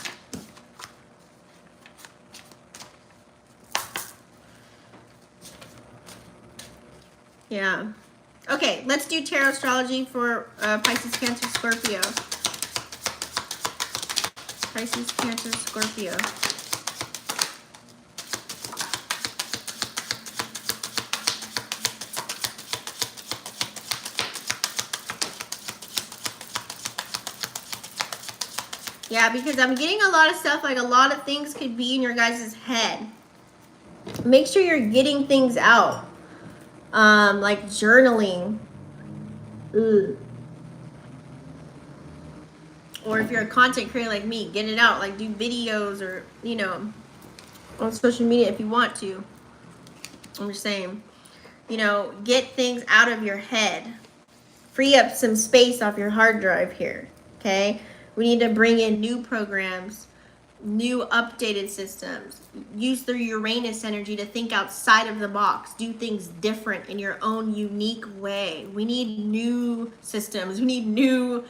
Yeah. Okay, let's do tarot astrology for Pisces, Cancer, Scorpio. Pisces, Cancer, Scorpio. Yeah, because I'm getting a lot of stuff, like a lot of things could be in your guys' head. Make sure you're getting things out. Like journaling. Or if you're a content creator like me, get it out. Like do videos or, you know, on social media if you want to. I'm just saying, you know, get things out of your head. Free up some space off your hard drive here, okay? We need to bring in new programs, new updated systems. Use the Uranus energy to think outside of the box. Do things different in your own unique way. We need new systems. We need new,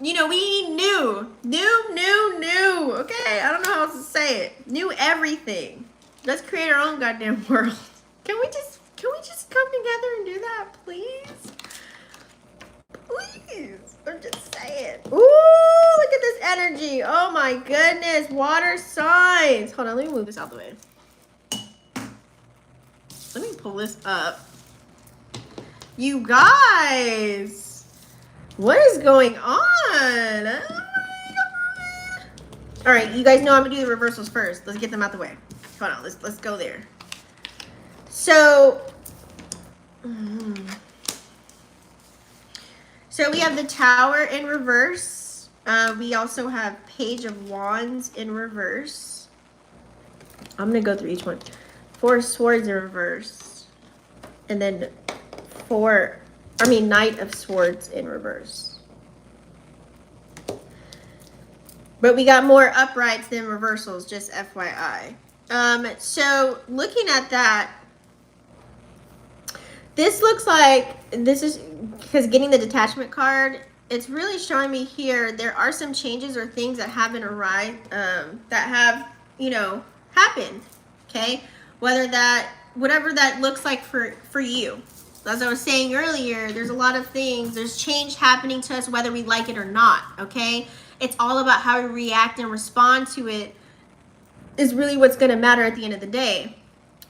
you know, we need new. Okay, I don't know how else to say it. New everything. Let's create our own goddamn world. Can we just come together and do that, please? Please. I'm just saying. Ooh, look at this energy. Oh my goodness. Water signs. Hold on, let me move this out the way. Let me pull this up. You guys, what is going on? Oh my God. All right, you guys know I'm gonna do the reversals first. Let's get them out the way. hold on, let's go there. So, so we have the Tower in reverse. We also have Page of Wands in reverse. I'm gonna go through each one. 4 of Swords in reverse, and then Knight of Swords in reverse. But we got more uprights than reversals, just FYI. So looking at that, this looks like, this is, because getting the detachment card, it's really showing me here, there are some changes or things that haven't arrived, that have, happened, okay? Whatever that looks like for you. As I was saying earlier, there's a lot of things, there's change happening to us whether we like it or not, okay? It's all about how we react and respond to it is really what's going to matter at the end of the day.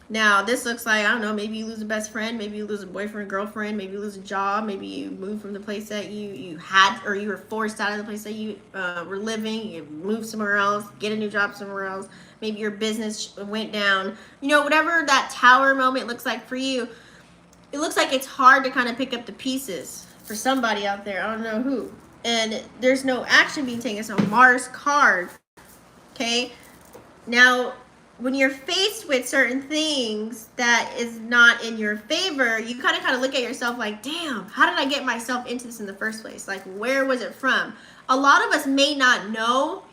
Now, this looks like, I don't know, maybe you lose a best friend, maybe you lose a boyfriend, girlfriend, maybe you lose a job, maybe you move from the place that you had, or you were forced out of the place that you were living, you moved somewhere else, get a new job somewhere else, maybe your business went down. Whatever that Tower moment looks like for you, it looks like it's hard to kind of pick up the pieces for somebody out there. I don't know who. And there's no action being taken. It's a Mars card, okay? Now, when you're faced with certain things that is not in your favor, you kind of look at yourself like, damn, how did I get myself into this in the first place? Like, where was it from? A lot of us may not know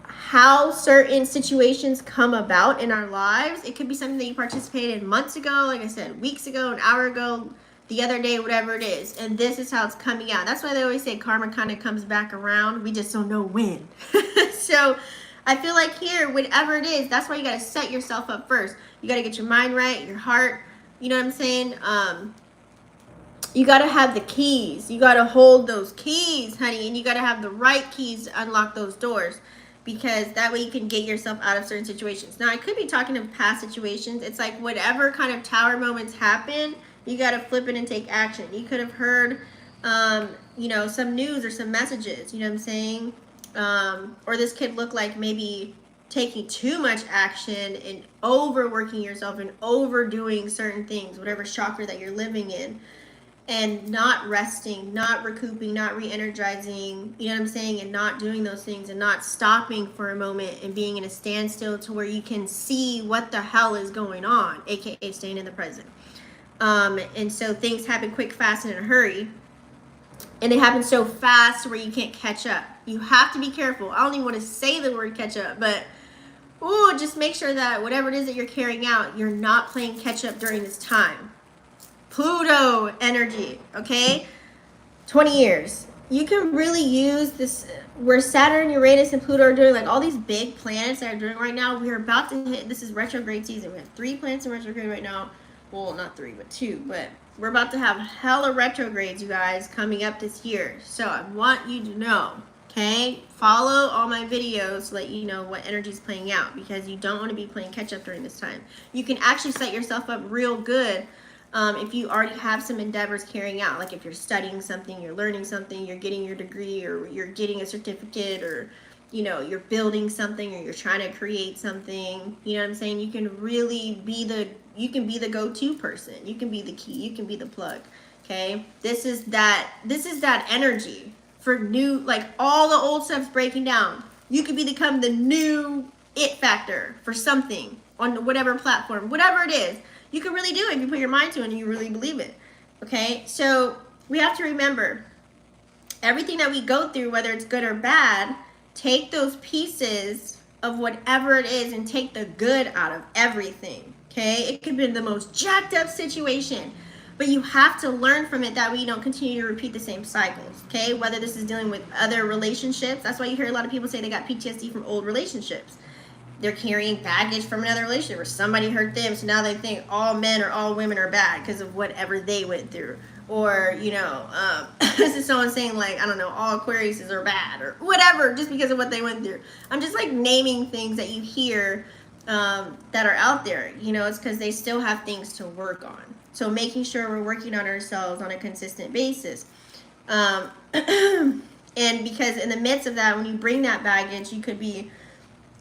how certain situations come about in our lives. It could be something that you participated in months ago, like I said, weeks ago, an hour ago, the other day, whatever it is. And this is how it's coming out. That's why they always say karma kind of comes back around. We just don't know when. So I feel like here, whatever it is, that's why you got to set yourself up first. You got to get your mind right, your heart. You know what I'm saying? You got to have the keys. You got to hold those keys, honey. And you got to have the right keys to unlock those doors. Because that way you can get yourself out of certain situations. Now, I could be talking of past situations. It's like whatever kind of Tower moments happen, you got to flip it and take action. You could have heard, some news or some messages, you know what I'm saying? Or this could look like maybe taking too much action and overworking yourself and overdoing certain things, whatever chakra that you're living in, and not resting, not recouping, not re-energizing, you know what I'm saying, and not doing those things and not stopping for a moment and being in a standstill to where you can see what the hell is going on, aka staying in the present. And so things happen quick, fast, and in a hurry. And they happen so fast where you can't catch up. You have to be careful. I don't even want to say the word catch up, but just make sure that whatever it is that you're carrying out, you're not playing catch up during this time. Pluto energy, okay? 20 years. You can really use this, where Saturn, Uranus, and Pluto are doing, like all these big planets that are doing right now. We're about to hit, this is retrograde season. We have 3 planets in retrograde right now. Well, not 3, but 2. But we're about to have hella retrogrades, you guys, coming up this year. So I want you to know, okay? Follow all my videos to let you know what energy is playing out, because you don't want to be playing catch up during this time. You can actually set yourself up real good if you already have some endeavors carrying out. Like if you're studying something, you're learning something, you're getting your degree, or you're getting a certificate, or you're building something, or you're trying to create something. You know what I'm saying? You can really be the go-to person. You can be the key. You can be the plug. Okay? This is that energy for new, like all the old stuff's breaking down. You could become the new it factor for something on whatever platform, whatever it is. You can really do it if you put your mind to it and you really believe it. Okay? So we have to remember, everything that we go through, whether it's good or bad, take those pieces of whatever it is and take the good out of everything. Okay? It could be the most jacked up situation, but you have to learn from it. That way you don't continue to repeat the same cycles. Okay? Whether this is dealing with other relationships. That's why you hear a lot of people say they got PTSD from old relationships. They're carrying baggage from another relationship where somebody hurt them, so now they think all men or all women are bad because of whatever they went through. Or, this is someone saying, like, I don't know, all Aquariuses are bad or whatever, just because of what they went through. I'm just like naming things that you hear that are out there. It's because they still have things to work on. So making sure we're working on ourselves on a consistent basis. And because in the midst of that, when you bring that baggage, you could be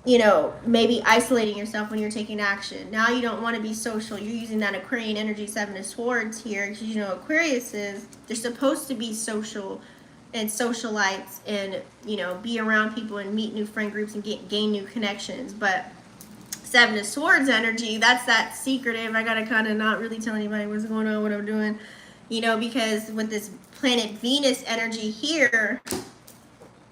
you know, maybe isolating yourself when you're taking action. Now you don't want to be social. You're using that Aquarian energy, Seven of Swords here, because you know Aquarius is, they're supposed to be social and socialites and, you know, be around people and meet new friend groups and gain new connections. But Seven of Swords energy, that's that secretive. I gotta kind of not really tell anybody what's going on, what I'm doing, you know, because with this planet Venus energy here,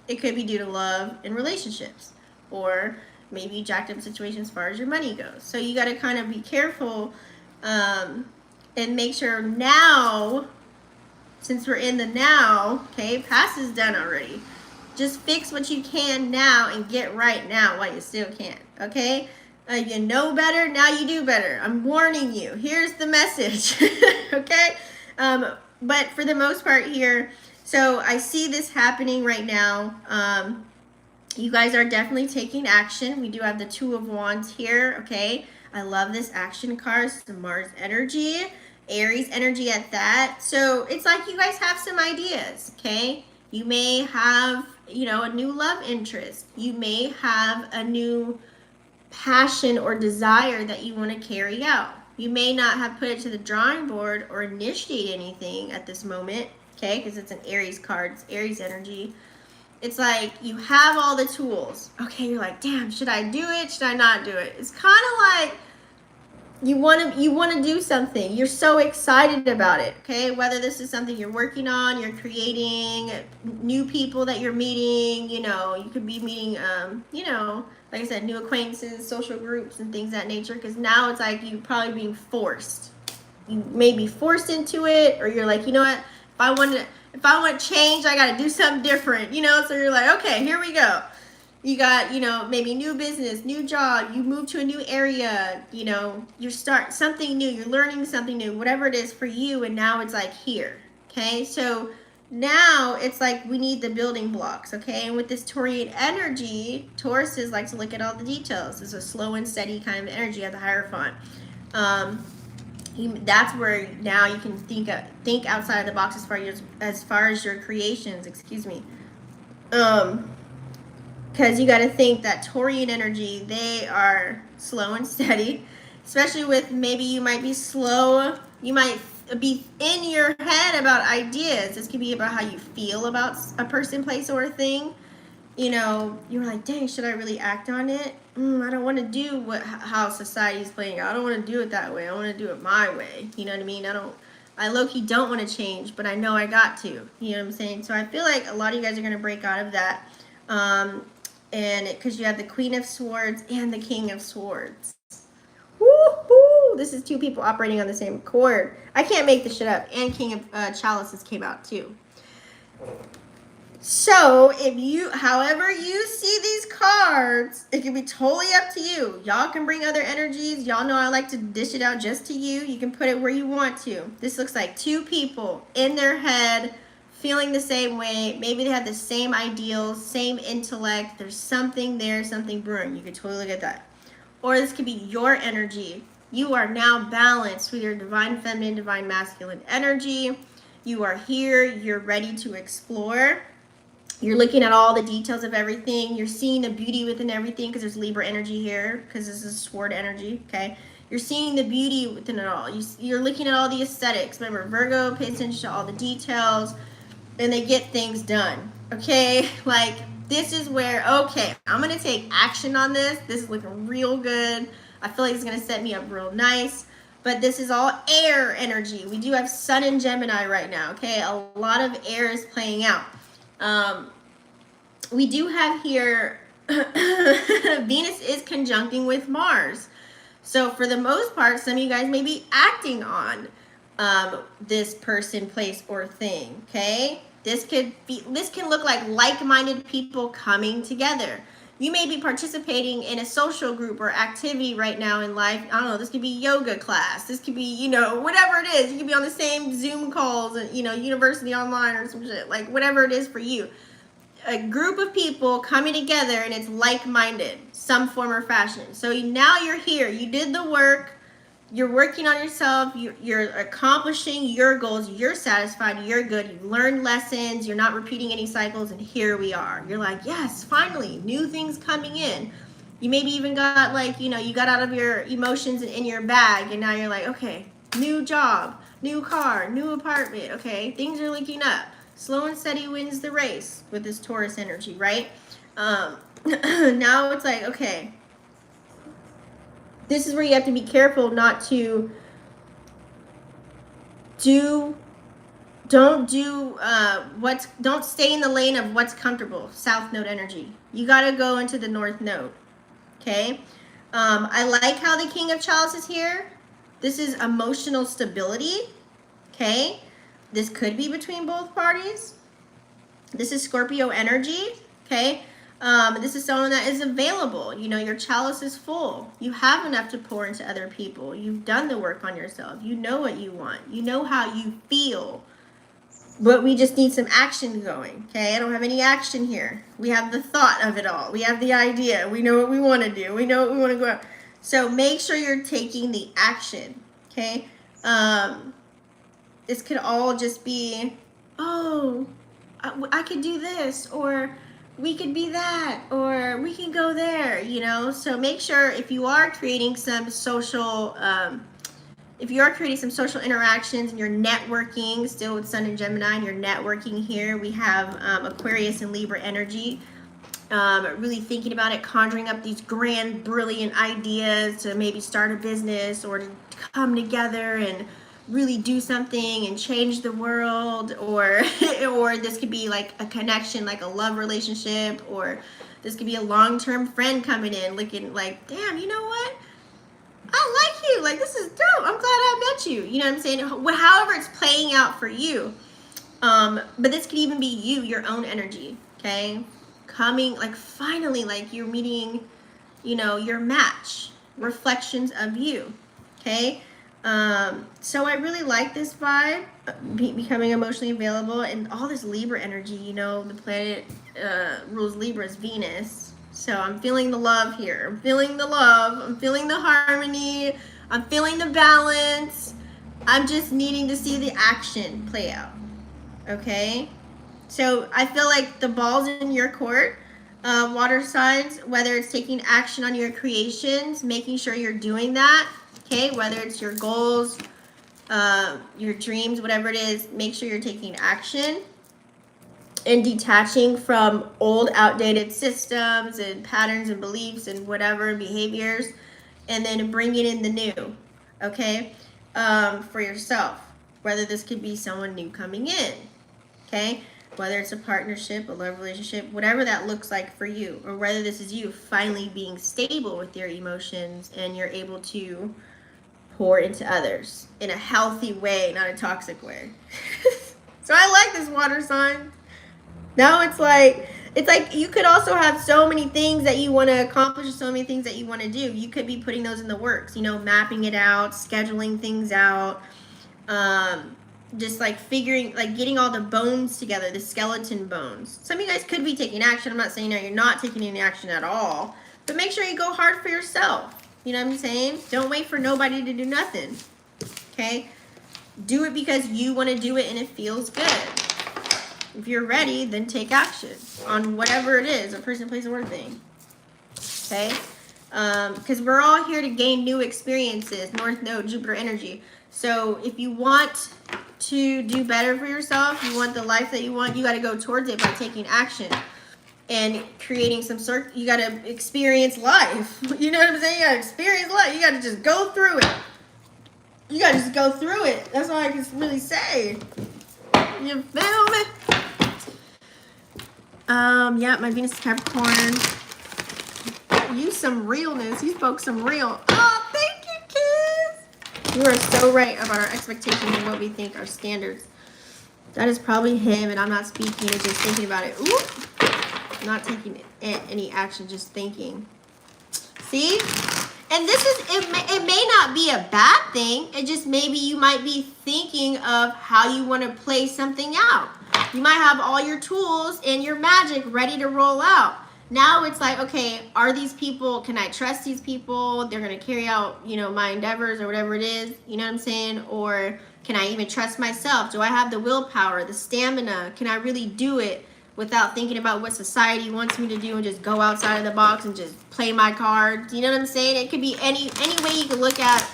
it could be due to love and relationships, or maybe jacked up situation as far as your money goes. So you got to kind of be careful and make sure now, since we're in the now, okay, past is done already. Just fix what you can now and get right now while you still can, okay? You know better, now you do better. I'm warning you. Here's the message, okay? But for the most part here, so I see this happening right now. You guys are definitely taking action. We do have the Two of Wands here, okay? I love this action card. It's the Mars energy, Aries energy at that. So it's like you guys have some ideas, okay? You may have, you know, a new love interest. You may have a new passion or desire that you want to carry out. You may not have put it to the drawing board or initiate anything at this moment, okay? Because it's an Aries card, it's Aries energy. It's like you have all the tools. Okay, you're like, damn, should I do it? Should I not do it? It's kind of like you want to do something. You're so excited about it, okay? Whether this is something you're working on, you're creating, new people that you're meeting, you know, you could be meeting, you know, like I said, new acquaintances, social groups, and things of that nature. Because now it's like you're probably being forced. You may be forced into it, or you're like, you know what? If I want change, I got to do something different, you know? So you're like, okay, here we go. You got, you know, maybe new business, new job, you move to a new area, you know, you start something new, you're learning something new, whatever it is for you, and now it's like here, okay? So now it's like we need the building blocks, okay? And with this Taurian energy, Tauruses like to look at all the details. It's a slow and steady kind of energy at the Hierophant. That's where now you can think outside of the box as far as your creations, excuse me. Because you got to think that Taurian energy, they are slow and steady, especially with maybe you might be slow, you might be in your head about ideas. This could be about how you feel about a person, place, or a thing. You know, you're like, dang, should I really act on it? I don't want to do how society's playing out. I don't want to do it that way. I want to do it my way. You know what I mean? I low-key don't want to change, but I know I got to. You know what I'm saying? So I feel like a lot of you guys are going to break out of that. And because you have the Queen of Swords and the King of Swords. Woo-hoo! This is two people operating on the same chord. I can't make this shit up. And King of Chalices came out too. So, however you see these cards, it can be totally up to you. Y'all can bring other energies. Y'all know I like to dish it out just to you. You can put it where you want to. This looks like two people in their head, feeling the same way. Maybe they have the same ideals, same intellect. There's something there, something brewing. You could totally look at that. Or this could be your energy. You are now balanced with your divine feminine, divine masculine energy. You are here. You're ready to explore. You're looking at all the details of everything. You're seeing the beauty within everything because there's Libra energy here because this is sword energy, okay? You're seeing the beauty within it all. You're looking at all the aesthetics. Remember, Virgo pays attention to all the details and they get things done, okay? Like, this is where, okay, I'm going to take action on this. This is looking real good. I feel like it's going to set me up real nice. But this is all air energy. We do have Sun and Gemini right now, okay? A lot of air is playing out. We do have here Venus is conjuncting with Mars. So for the most part, some of you guys may be acting on this person, place, or thing, okay? This can look like-minded people coming together. You may be participating in a social group or activity right now in life. I don't know, this could be yoga class. This could be, you know, whatever it is. You could be on the same Zoom calls, you know, university online or some shit. Like, whatever it is for you. A group of people coming together and it's like-minded, some form or fashion. So now you're here. You did the work. You're working on yourself. You're accomplishing your goals. You're satisfied. You're good. You've learned lessons. You're not repeating any cycles. And here we are. You're like, yes, finally, new things coming in. You maybe even got like, you got out of your emotions in your bag, and now you're like, okay, new job, new car, new apartment. Okay, things are looking up. Slow and steady wins the race with this Taurus energy, right? Now it's like, okay, this is where you have to be careful not to don't stay in the lane of what's comfortable. South node energy. You got to go into the north node. Okay. I like how the King of Chalice is here. This is emotional stability. Okay. This could be between both parties. This is Scorpio energy. Okay. This is someone that is available. Your chalice is full. You have enough to pour into other people. You've done the work on yourself. You know what you want. You know how you feel. But we just need some action going, okay? I don't have any action here. We have the thought of it all. We have the idea. We know what we want to do. We know what we want to go out. So make sure you're taking the action, okay? This could all just be, oh, I could do this, or we could be that, or we can go there, So make sure if you are creating some social interactions and you're networking, still with Sun and Gemini, and you're networking here, we have Aquarius and Libra energy. Really thinking about it, conjuring up these grand, brilliant ideas to maybe start a business or to come together and really do something and change the world, or this could be like a connection, like a love relationship, or this could be a long-term friend coming in looking like, damn, you know what? I like you. Like, this is dope. I'm glad I met you. You know what I'm saying? However it's playing out for you. But this could even be you, your own energy, okay? Coming, like, finally, like, you're meeting, your match. Reflections of you, okay? So I really like this vibe, becoming emotionally available, and all this Libra energy, the planet rules Libra is Venus. So I'm feeling the love here. I'm feeling the love. I'm feeling the harmony. I'm feeling the balance. I'm just needing to see the action play out. Okay? So I feel like the ball's in your court. Water signs, whether it's taking action on your creations, making sure you're doing that. Okay? Whether it's your goals, your dreams, whatever it is, make sure you're taking action. And detaching from old, outdated systems and patterns and beliefs and whatever behaviors, and then bringing in the new, okay, for yourself. Whether this could be someone new coming in, okay, whether it's a partnership, a love relationship, whatever that looks like for you, or whether this is you finally being stable with your emotions and you're able to pour into others in a healthy way, not a toxic way. So I like this water sign. Now it's like you could also have so many things that you want to accomplish, so many things that you want to do. You could be putting those in the works, mapping it out, scheduling things out, just like figuring, like getting all the bones together, the skeleton bones. Some of you guys could be taking action. I'm not saying that you're not taking any action at all, but make sure you go hard for yourself. You know what I'm saying? Don't wait for nobody to do nothing, okay? Do it because you want to do it and it feels good. If you're ready, then take action on whatever it is, a person, place, or thing. Okay? Because we're all here to gain new experiences. North Node, Jupiter energy. So if you want to do better for yourself, you want the life that you want, you got to go towards it by taking action and creating some sort. You got to experience life. You know what I'm saying? You got to experience life. You got to just go through it. You got to just go through it. That's all I can really say. You feel me? Yeah, my Venus is Capricorn. Use some realness. You spoke some real. Oh, thank you, kids. You are so right about our expectations and what we think our standards. That is probably him, and I'm not speaking, it's just thinking about it. Ooh. I'm not taking any action, just thinking. See? And this is, it may not be a bad thing. It just maybe you might be thinking of how you want to play something out. You might have all your tools and your magic ready to roll out. Now it's like, okay, are these people, can I trust these people? They're going to carry out, my endeavors or whatever it is. You know what I'm saying? Or can I even trust myself? Do I have the willpower, the stamina? Can I really do it without thinking about what society wants me to do and just go outside of the box and just play my cards. You know what I'm saying? It could be any way you could look at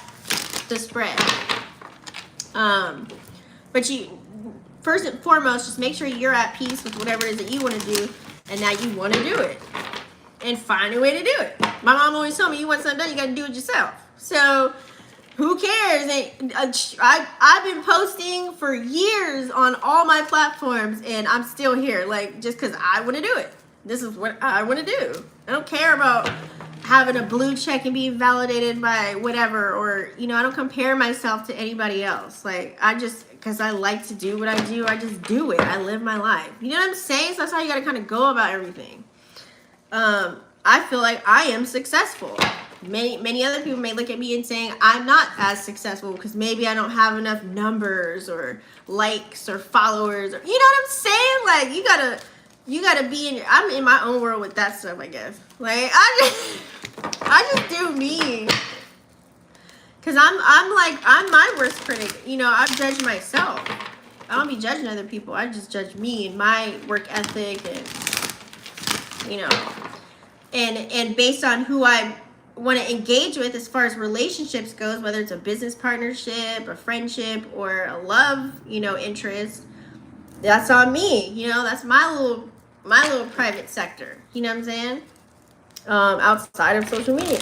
the spread. But you, first and foremost, just make sure you're at peace with whatever it is that you want to do and that you want to do it. And find a way to do it. My mom always told me, you want something done, you got to do it yourself. So who cares? I've been posting for years on all my platforms, and I'm still here, like, just because I want to do it. This is what I want to do. I don't care about having a blue check and being validated by whatever, or, you know, I don't compare myself to anybody else. Like, I just, because I like to do what I do, I just do it. I live my life. You know what I'm saying? So that's how you got to kind of go about everything. I feel like I am successful. Many other people may look at me and saying I'm not as successful because maybe I don't have enough numbers or likes or followers, or, you know what I'm saying? Like, you gotta be in I'm in my own world with that stuff, I guess. Like, I just do me. Cause I'm my worst critic. You know, I judge myself. I don't be judging other people. I just judge me and my work ethic, and, you know, and based on who I want to engage with as far as relationships goes, whether it's a business partnership, a friendship, or a love, you know, interest, that's on me. You know, that's my little private sector. You know what I'm saying? Outside of social media.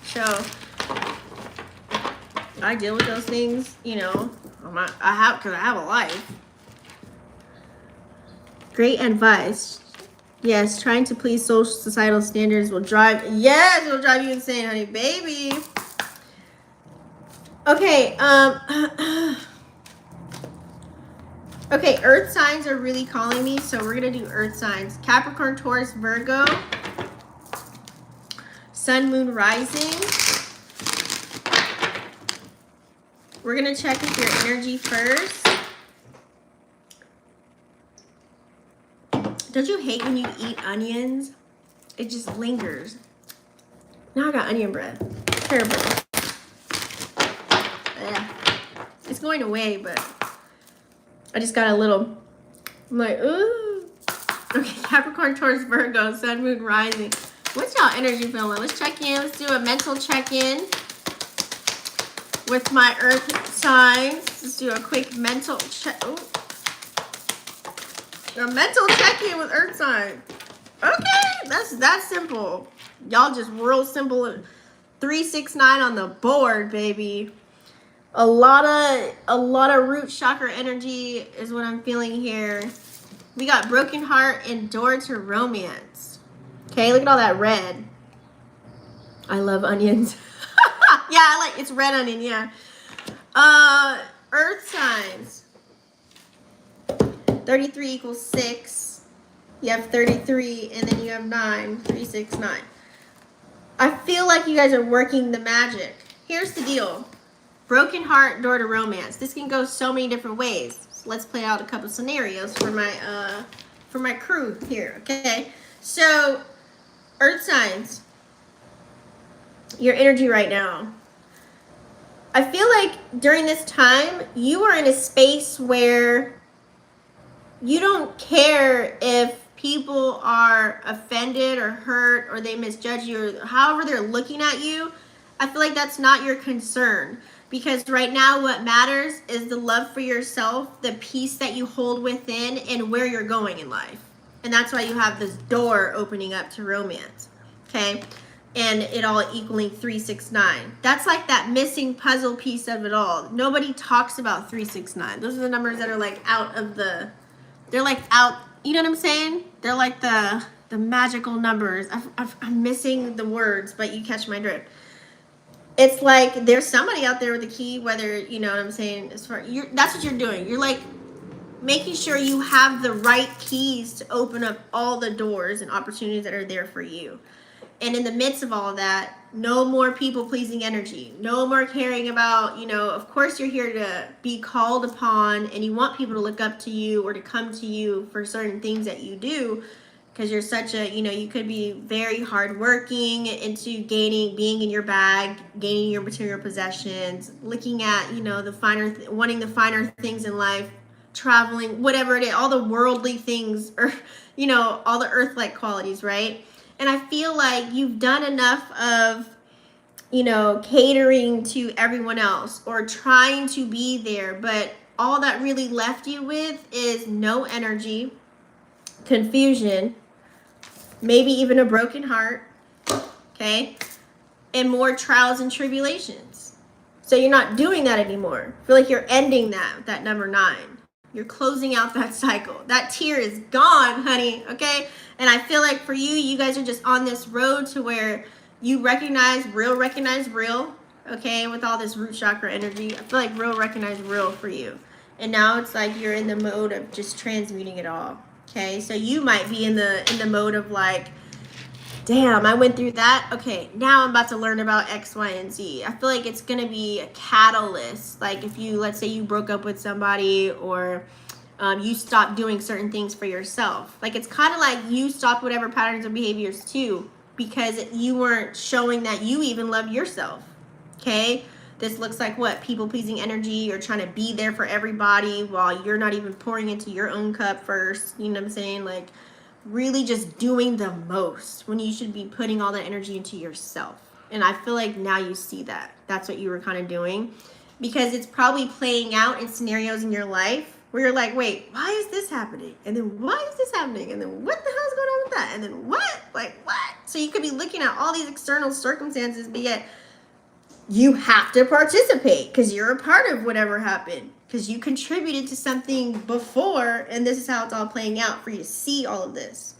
So I deal with those things, you know. Because I have a life. Great advice. Yes, trying to please social societal standards will drive you insane, honey, baby. Okay, okay, earth signs are really calling me, so we're gonna do earth signs. Capricorn, Taurus, Virgo, Sun, Moon, Rising. We're gonna check with your energy first. Don't you hate when you eat onions? It just lingers. Now I got onion breath. Terrible. Yeah. It's going away, but I just got a little, I'm like, ooh. Okay, Capricorn, Taurus, Virgo, Sun, Moon, Rising. What's y'all energy feeling? Let's check in. Let's do a mental check-in with my earth signs. Let's do a quick mental check. Ooh. A mental check-in with earth sign. Okay, that's that simple. Y'all just real simple. 369 on the board, baby. A lot of root chakra energy is what I'm feeling here. We got broken heart and door to romance. Okay, look at all that red. I love onions. Yeah, it's red onion, yeah. Earth signs. 33 equals 6. You have 33, and then you have 9. 3, 6, 9. I feel like you guys are working the magic. Here's the deal. Broken heart, door to romance. This can go so many different ways. So let's play out a couple scenarios for my crew here, okay? So, earth signs. Your energy right now. I feel like during this time, you are in a space where you don't care if people are offended or hurt or they misjudge you or however they're looking at you. I feel like that's not your concern, because right now what matters is the love for yourself, the peace that you hold within, and where you're going in life. And that's why you have this door opening up to romance, okay? And it all equaling 3, 6, 9. That's like that missing puzzle piece of it all. Nobody talks about 3, 6, 9. Those are the numbers that are like out of the, they're like out, you know what I'm saying? They're like the magical numbers. I'm missing the words, but you catch my drift. It's like there's somebody out there with a key, whether, you know what I'm saying, as far, that's what you're doing. You're like making sure you have the right keys to open up all the doors and opportunities that are there for you. And in the midst of all of that, no more people-pleasing energy. No more caring about, you know, of course you're here to be called upon and you want people to look up to you or to come to you for certain things that you do, because you're such a, you know, you could be very hardworking into being in your bag, gaining your material possessions, looking at, you know, the finer, wanting the finer things in life traveling, whatever it is, all the worldly things, or, you know, all the earth-like qualities, right? And I feel like you've done enough of, you know, catering to everyone else or trying to be there, but all that really left you with is no energy, confusion, maybe even a broken heart, okay, and more trials and tribulations. So you're not doing that anymore. I feel like you're ending that number 9. You're closing out that cycle. That tear is gone, honey, okay? And I feel like for you, you guys are just on this road to where you recognize real, okay, with all this root chakra energy. I feel like recognize real for you. And now it's like you're in the mode of just transmuting it all, okay? So you might be in the mode of like, damn, I went through that. Okay, now I'm about to learn about X, Y, and Z. I feel like it's going to be a catalyst. Like if you, let's say you broke up with somebody, or you stopped doing certain things for yourself. Like it's kind of like you stopped whatever patterns of behaviors too, because you weren't showing that you even love yourself, okay? This looks like what? People-pleasing energy, or trying to be there for everybody while you're not even pouring into your own cup first. You know what I'm saying? Like, really just doing the most when you should be putting all that energy into yourself. And I feel like now you see that. That's what you were kind of doing, because it's probably playing out in scenarios in your life where you're like, wait, why is this happening? And then why is this happening? And then what the hell is going on with that? And then what? Like, what? So you could be looking at all these external circumstances, but yet you have to participate because you're a part of whatever happened, because you contributed to something before, and this is how it's all playing out for you to see all of this.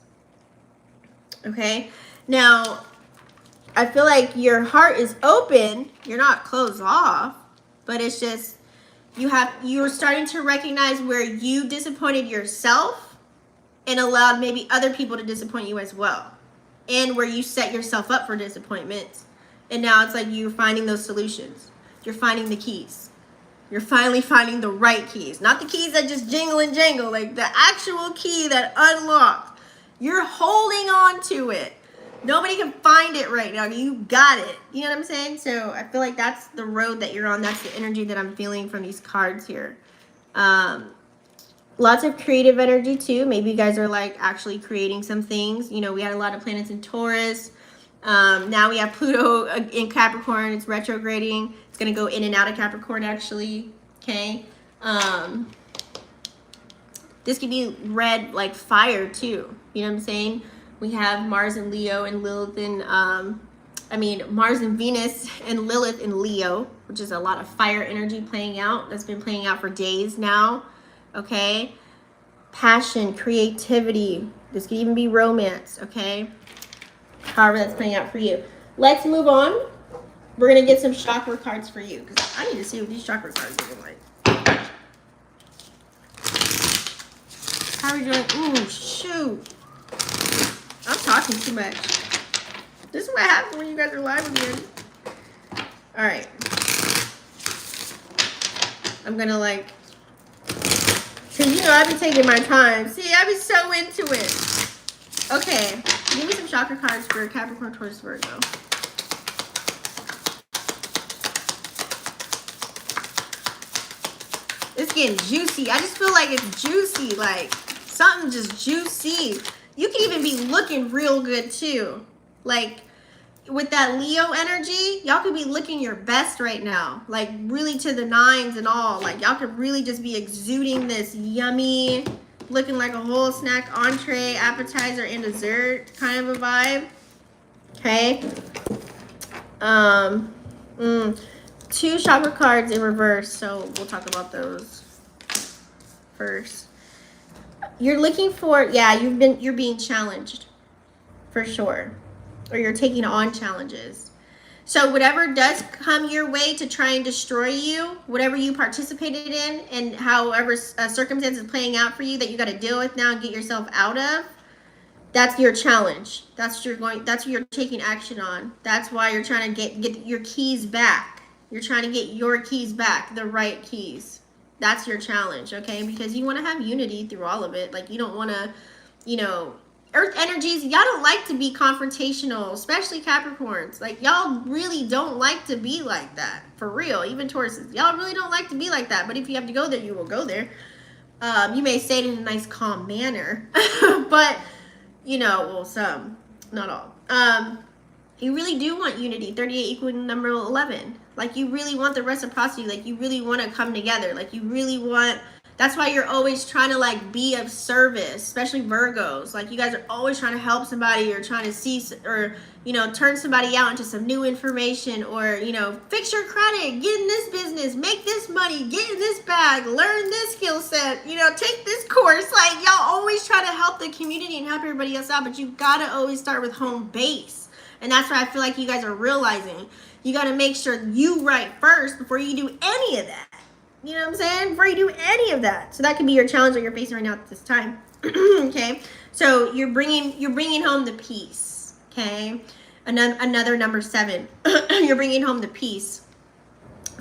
Okay? Now, I feel like your heart is open. You're not closed off, but it's just you're starting to recognize where you disappointed yourself and allowed maybe other people to disappoint you as well, and where you set yourself up for disappointments. And now it's like you're finding those solutions. You're finding the keys. You're finally finding the right keys. Not the keys that just jingle and jangle, like the actual key that unlocks. You're holding on to it. Nobody can find it right now. You got it. You know what I'm saying? So I feel like that's the road that you're on. That's the energy that I'm feeling from these cards here. Lots of creative energy too. Maybe you guys are like actually creating some things. You know, we had a lot of planets in Taurus. Now we have Pluto in Capricorn. It's retrograding. It's going to go in and out of Capricorn actually. Okay. This could be read like fire too. You know what I'm saying? We have Mars and Leo and Lilith in, Mars and Venus and Lilith in Leo, which is a lot of fire energy playing out. That's been playing out for days now. Okay. Passion, creativity. This could even be romance. Okay. However that's playing out for you. Let's move on. We're going to get some chakra cards for you, because I need to see what these chakra cards are looking like. How are we doing? Ooh, shoot. I'm talking too much. This is what happens when you guys are live again. All right. I'm going to like, because you know I've been taking my time. See, I've been so into it. Okay. Give me some chakra cards for Capricorn, Taurus, Virgo. It's getting juicy. I just feel like it's juicy. Like something just juicy. You can even be looking real good too. Like with that Leo energy, y'all could be looking your best right now. Like really to the nines and all. Like y'all could really just be exuding this yummy, looking like a whole snack, entree, appetizer, and dessert kind of a vibe. Okay. 2 chakra cards in reverse, so we'll talk about those first. You're looking for, yeah, you're being challenged for sure, or you're taking on challenges. So whatever does come your way to try and destroy you, whatever you participated in, and however circumstance is playing out for you that you got to deal with now and get yourself out of, that's your challenge. That's what you're taking action on. That's why you're trying to get your keys back. You're trying to get your keys back, the right keys. That's your challenge, okay? Because you want to have unity through all of it. Like you don't want to, you know, Earth energies, y'all don't like to be confrontational, especially Capricorns. Like y'all really don't like to be like that, for real. Even Tauruses, y'all really don't like to be like that. But if you have to go there, you will go there. You may say it in a nice, calm manner, but, you know, well, some, not all. You really do want unity. 38 equaling number 11. Like, you really want the reciprocity. Like, you really want to come together. Like, you really want... That's why you're always trying to, like, be of service, especially Virgos. Like, you guys are always trying to help somebody or trying to see or, you know, turn somebody out into some new information or, you know, fix your credit, get in this business, make this money, get in this bag, learn this skill set, you know, take this course. Like, y'all always try to help the community and help everybody else out, but you got to always start with home base. And that's what I feel like you guys are realizing. You got to make sure you right first before you do any of that. You know what I'm saying? Before you do any of that. So that could be your challenge that you're facing right now at this time. Okay? So you're bringing home the peace. Okay? Another number 7. You're bringing home the peace.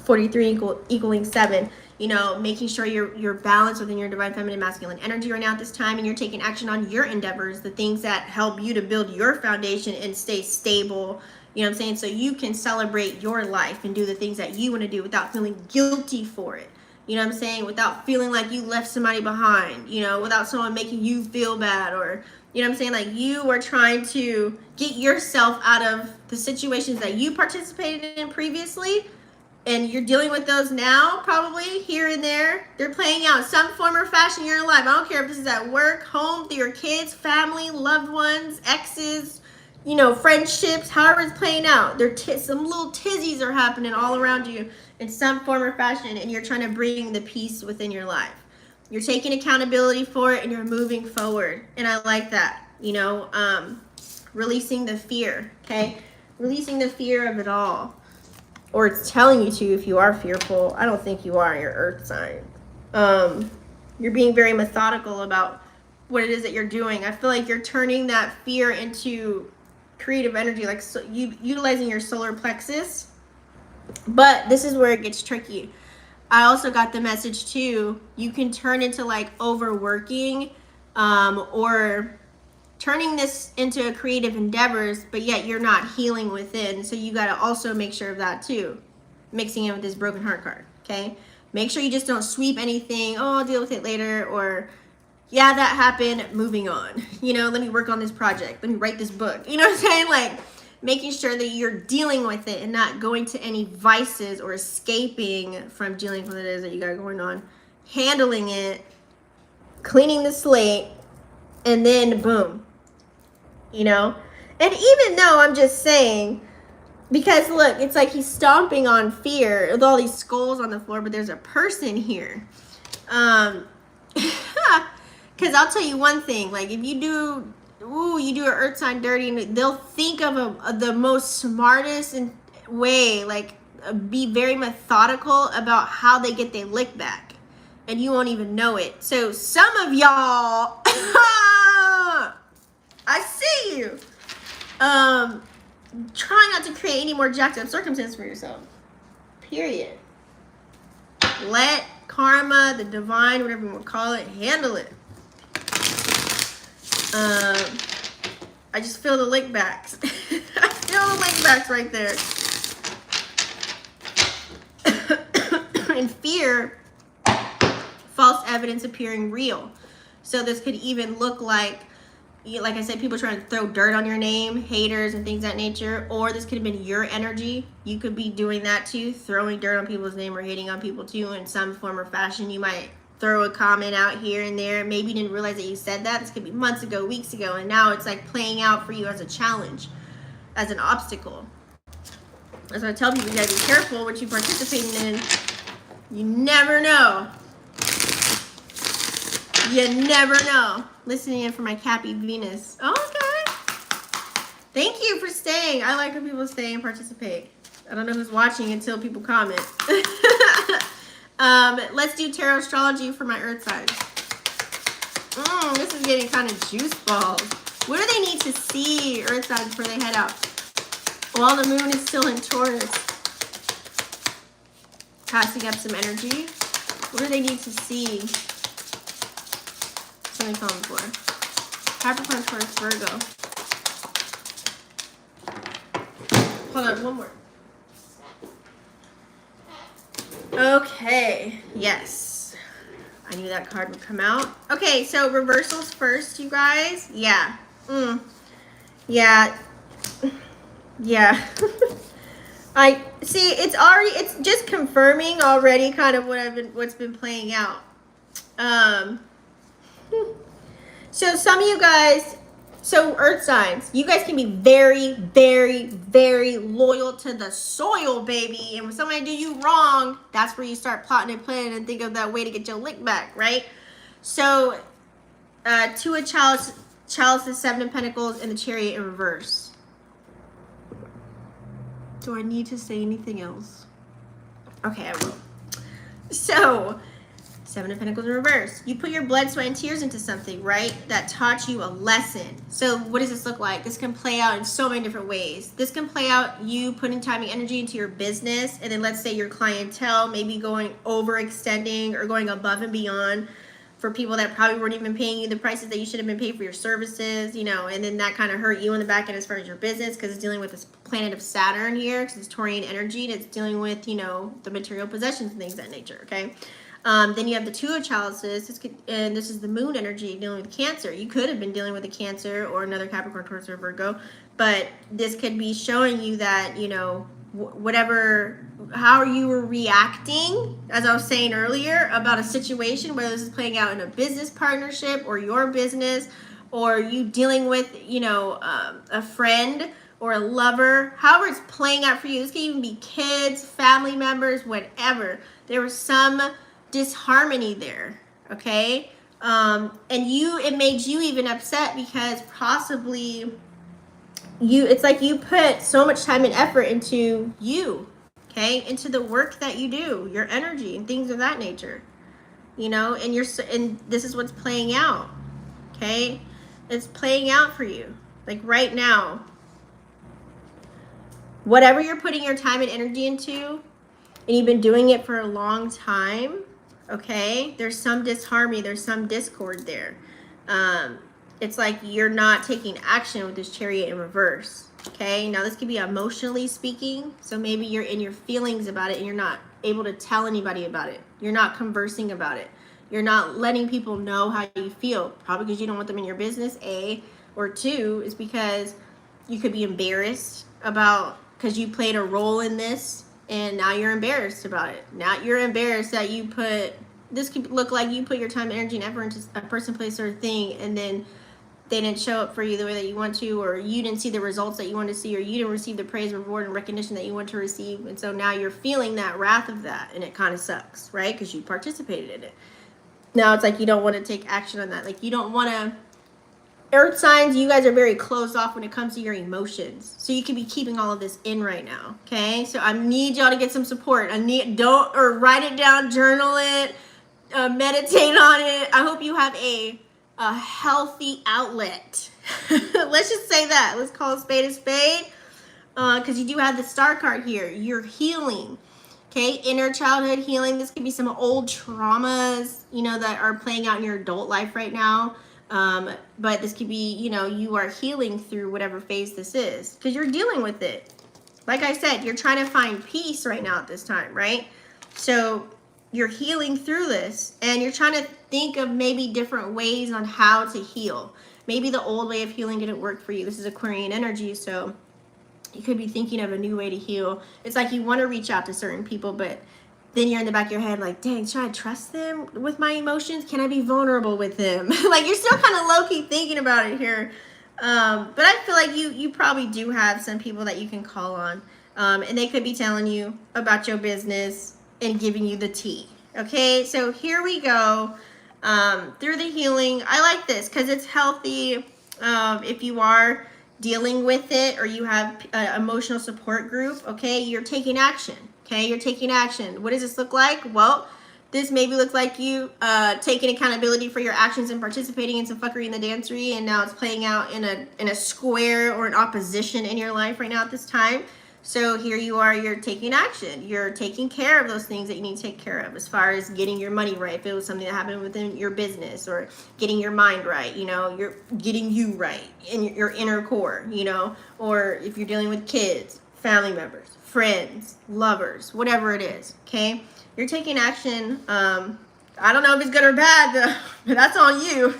43 equaling 7. You know, making sure you're balanced within your divine feminine masculine energy right now at this time, and you're taking action on your endeavors, the things that help you to build your foundation and stay stable. You know what I'm saying? So you can celebrate your life and do the things that you want to do without feeling guilty for it. You know what I'm saying? Without feeling like you left somebody behind, you know, without someone making you feel bad, or, you know what I'm saying? Like, you are trying to get yourself out of the situations that you participated in previously, and you're dealing with those now, probably here and there. They're playing out some form or fashion in your life. I don't care if this is at work, home, through your kids, family, loved ones, exes, you know, friendships, however it's playing out. Some little tizzies are happening all around you in some form or fashion, and you're trying to bring the peace within your life. You're taking accountability for it, and you're moving forward. And I like that, you know, releasing the fear, okay? Releasing the fear of it all. Or it's telling you to if you are fearful. I don't think you are, your earth sign. You're being very methodical about what it is that you're doing. I feel like you're turning that fear into creative energy, like you utilizing your solar plexus. But this is where it gets tricky. I also got the message too, you can turn into like overworking or turning this into creative endeavors, but yet you're not healing within. So you got to also make sure of that too, mixing in with this broken heart card. Okay, make sure you just don't sweep anything. Oh, I'll deal with it later, or yeah, that happened, moving on. You know, let me work on this project, let me write this book. You know what I'm saying? Like, making sure that you're dealing with it and not going to any vices or escaping from dealing with what it is that you got going on. Handling it, cleaning the slate, and then boom. You know? And even though I'm just saying, because look, it's like he's stomping on fear with all these skulls on the floor, but there's a person here. Because I'll tell you one thing, like if you do an earth sign dirty, and they'll think of the most smartest way, like be very methodical about how they get their lick back, and you won't even know it. So some of y'all, I see you. Try not to create any more jacked up circumstances for yourself. Period. Let karma, the divine, whatever you want to call it, handle it. I just feel the lick backs. I feel the lick backs right there. And fear, false evidence appearing real. So this could even look like I said, people trying to throw dirt on your name, haters and things of that nature. Or this could have been your energy. You could be doing that too, throwing dirt on people's name or hating on people too in some form or fashion. You might throw a comment out here and there. Maybe you didn't realize that you said that. This could be months ago, weeks ago, and now it's like playing out for you as a challenge, as an obstacle. As I tell people, you gotta be careful what you're participating in. You never know. You never know. Listening in for my Cappy Venus. Oh, okay. Thank you for staying. I like when people stay and participate. I don't know who's watching until people comment. Let's do tarot astrology for my earth signs. This is getting kind of juice balls. What do they need to see, earth signs, before they head out? While the moon is still in Taurus. Passing up some energy. What do they need to see? Something calling for. Capricorn, Taurus, Virgo. Hold on, one more. Okay, yes. I knew that card would come out. Okay, so reversals first, you guys. Yeah. Yeah. Yeah. I see, it's just confirming already kind of what's been playing out. So some of you guys, so earth signs, you guys can be very, very, very loyal to the soil, baby. And when somebody do you wrong, that's where you start plotting and planning and think of that way to get your lick back, right? So, Two of Chalices, Seven of Pentacles, and the Chariot in reverse. Do I need to say anything else? Okay, I will. So, Seven of Pentacles in reverse. You put your blood, sweat, and tears into something, right? That taught you a lesson. So what does this look like? This can play out in so many different ways. This can play out you putting time and energy into your business, and then let's say your clientele, maybe going overextending or going above and beyond for people that probably weren't even paying you the prices that you should have been paid for your services, you know, and then that kind of hurt you in the back end as far as your business because it's dealing with this planet of Saturn here because it's Taurian energy and it's dealing with, you know, the material possessions and things of that nature, okay? Then you have the Two of Chalices, and this is the moon energy dealing with Cancer. You could have been dealing with a Cancer or another Capricorn, Taurus, or Virgo, but this could be showing you that, you know, how you were reacting, as I was saying earlier, about a situation, whether this is playing out in a business partnership or your business, or you dealing with, you know, a friend or a lover, however it's playing out for you. This can even be kids, family members, whatever. There was some disharmony there, okay? And it made you even upset because possibly it's like you put so much time and effort into you, okay? Into the work that you do, your energy and things of that nature, you know, and this is what's playing out, okay? It's playing out for you, like right now. Whatever you're putting your time and energy into, and you've been doing it for a long time, okay, there's some disharmony, there's some discord there. It's like you're not taking action with this Chariot in reverse, okay? Now this could be emotionally speaking, so maybe you're in your feelings about it and you're not able to tell anybody about it. You're not conversing about it. You're not letting people know how you feel, probably because you don't want them in your business, A, or two, is because you could be embarrassed because you played a role in this, and now you're embarrassed about it. Now you're embarrassed that this could look like you put your time, energy, and effort into a person, place, or thing, and then they didn't show up for you the way that you want to, or you didn't see the results that you want to see, or you didn't receive the praise, reward, and recognition that you want to receive. And so now you're feeling that wrath of that, and it kind of sucks, right? Because you participated in it. Now it's like you don't want to take action on that. Like you don't want to. Earth signs, you guys are very closed off when it comes to your emotions. So you could be keeping all of this in right now, okay? So I need y'all to get some support. Write it down, journal it, meditate on it. I hope you have a healthy outlet. Let's just say that. Let's call a spade, because you do have the Star card here. You're healing, okay? Inner childhood healing. This could be some old traumas, you know, that are playing out in your adult life right now. But this could be, you know, you are healing through whatever phase this is because you're dealing with it. Like I said, you're trying to find peace right now at this time, right? So you're healing through this and you're trying to think of maybe different ways on how to heal. Maybe the old way of healing didn't work for you. This is Aquarian energy, so you could be thinking of a new way to heal. It's like you want to reach out to certain people, but then you're in the back of your head like, dang, should I trust them with my emotions? Can I be vulnerable with them? Like you're still kind of low-key thinking about it here. But I feel like you probably do have some people that you can call on. And they could be telling you about your business and giving you the tea. Okay, so here we go. Through the healing. I like this because it's healthy. If you are dealing with it or you have an emotional support group, okay, you're taking action. Okay, you're taking action. What does this look like? Well, this maybe looks like you taking accountability for your actions and participating in some fuckery in the dancery, and now it's playing out in a square or an opposition in your life right now at this time. So here you are, you're taking action. You're taking care of those things that you need to take care of as far as getting your money right. If it was something that happened within your business or getting your mind right, you know, you're getting you right in your inner core, you know, or if you're dealing with kids, family members, friends, lovers, whatever it is, okay? You're taking action. I I don't know if it's good or bad, though, but that's on you.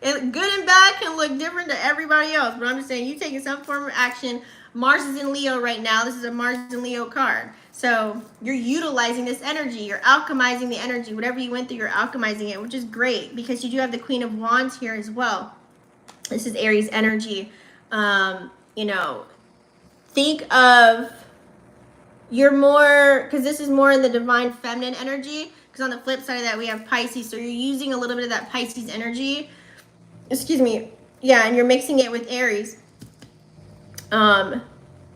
Good and bad can look different to everybody else, but I'm just saying you taking some form of action. Mars is in Leo right now. This is a Mars and Leo card. So you're utilizing this energy. You're alchemizing the energy. Whatever you went through, you're alchemizing it, which is great because you do have the Queen of Wands here as well. This is Aries energy. You know, think of, you're more, because this is more in the divine feminine energy, because on the flip side of that we have Pisces, so you're using a little bit of that Pisces energy, excuse me, yeah, and you're mixing it with Aries,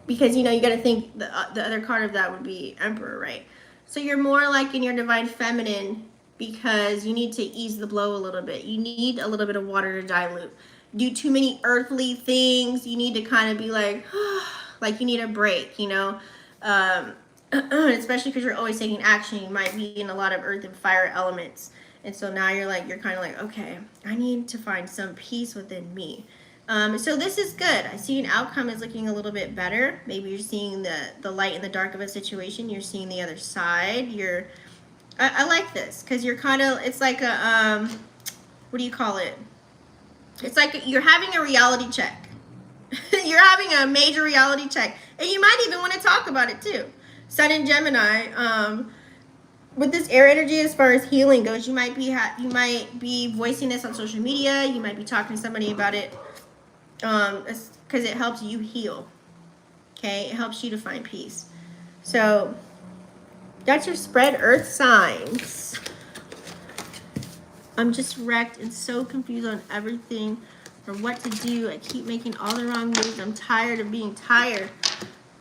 because you know you got to think the other card of that would be Emperor, right? So you're more like in your divine feminine because you need to ease the blow a little bit. You need a little bit of water to dilute. Do too many earthly things, you need to kind of be like you need a break, you know. Especially because you're always taking action, you might be in a lot of earth and fire elements, and so now you're kind of like, okay, I need to find some peace within me. So this is good. I see an outcome is looking a little bit better. Maybe you're seeing the light in the dark of a situation. You're seeing the other side. I like this because you're kind of, it's like a what do you call it? It's like you're having a reality check. You're having a major reality check, and you might even want to talk about it too. Sun in Gemini, with this air energy, as far as healing goes, you might be voicing this on social media. You might be talking to somebody about it, because it helps you heal. Okay, it helps you to find peace. So that's your spread, Earth signs. I'm just wrecked and so confused on everything or what to do. I keep making all the wrong moves. I'm tired of being tired.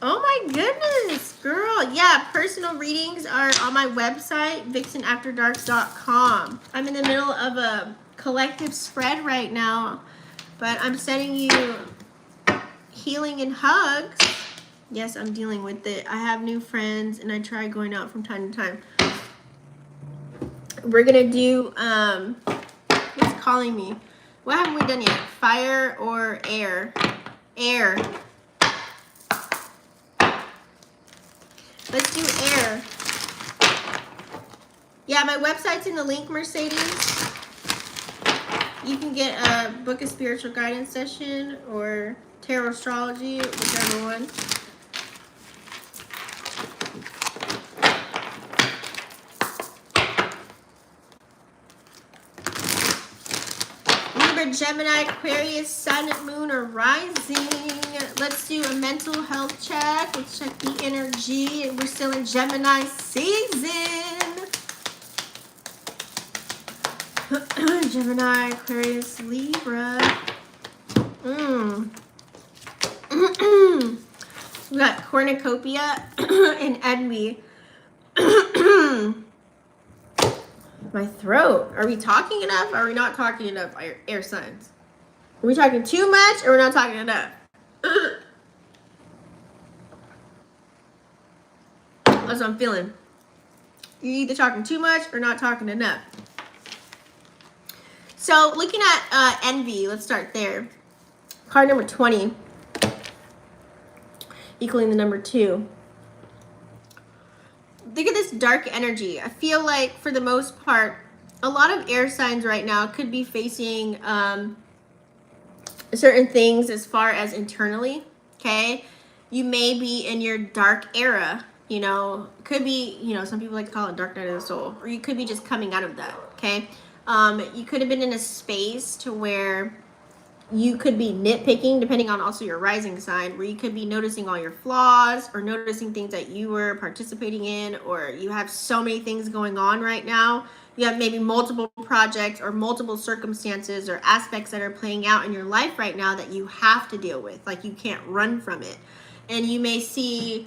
Oh my goodness, girl. Yeah, personal readings are on my website, vixenafterdarks.com. I'm in the middle of a collective spread right now, but I'm sending you healing and hugs. Yes, I'm dealing with it. I have new friends, and I try going out from time to time. We're gonna do what's calling me? What haven't we done yet? Fire or air? Air. Let's do air. Yeah, my website's in the link, Mercedes. You can get a book of spiritual guidance session or tarot astrology, whichever one. Libra, Gemini, Aquarius, Sun, Moon, or Rising. Let's do a mental health check. Let's check the energy. We're still in Gemini season. Gemini, Aquarius, Libra. We got cornucopia and envy. My throat. Are we talking enough? Are we not talking enough, air signs? Are we talking too much or we're not talking enough? That's what I'm feeling. You're either talking too much or not talking enough. So looking at envy, let's start there. Card number 20, equaling the number 2. Look at this dark energy. I feel like for the most part, a lot of air signs right now could be facing certain things as far as internally, okay? You may be in your dark era, you know, could be, you know, some people like to call it dark night of the soul, or you could be just coming out of that, okay? You could have been in a space to where you could be nitpicking, depending on also your rising sign, where you could be noticing all your flaws or noticing things that you were participating in, or you have so many things going on right now. You have maybe multiple projects or multiple circumstances or aspects that are playing out in your life right now that you have to deal with, like you can't run from it. And you may be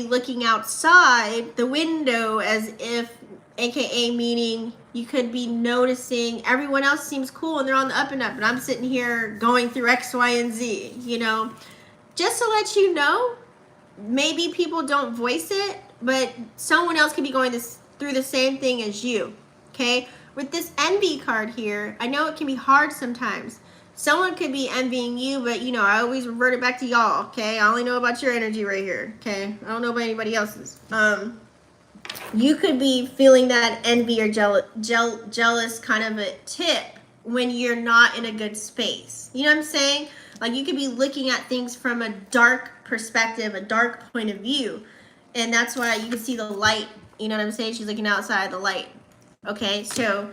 looking outside the window as if, AKA meaning you could be noticing everyone else seems cool and they're on the up and up, and I'm sitting here going through X, Y, and Z, you know. Just to let you know, maybe people don't voice it, but someone else could be going through the same thing as you, okay? With this envy card here, I know it can be hard sometimes. Someone could be envying you, but, you know, I always revert it back to y'all, okay? I only know about your energy right here, okay? I don't know about anybody else's. you could be feeling that envy or jealous kind of a tip when you're not in a good space. You know what I'm saying? Like you could be looking at things from a dark perspective, a dark point of view. And that's why you can see the light. You know what I'm saying? She's looking outside the light. Okay, so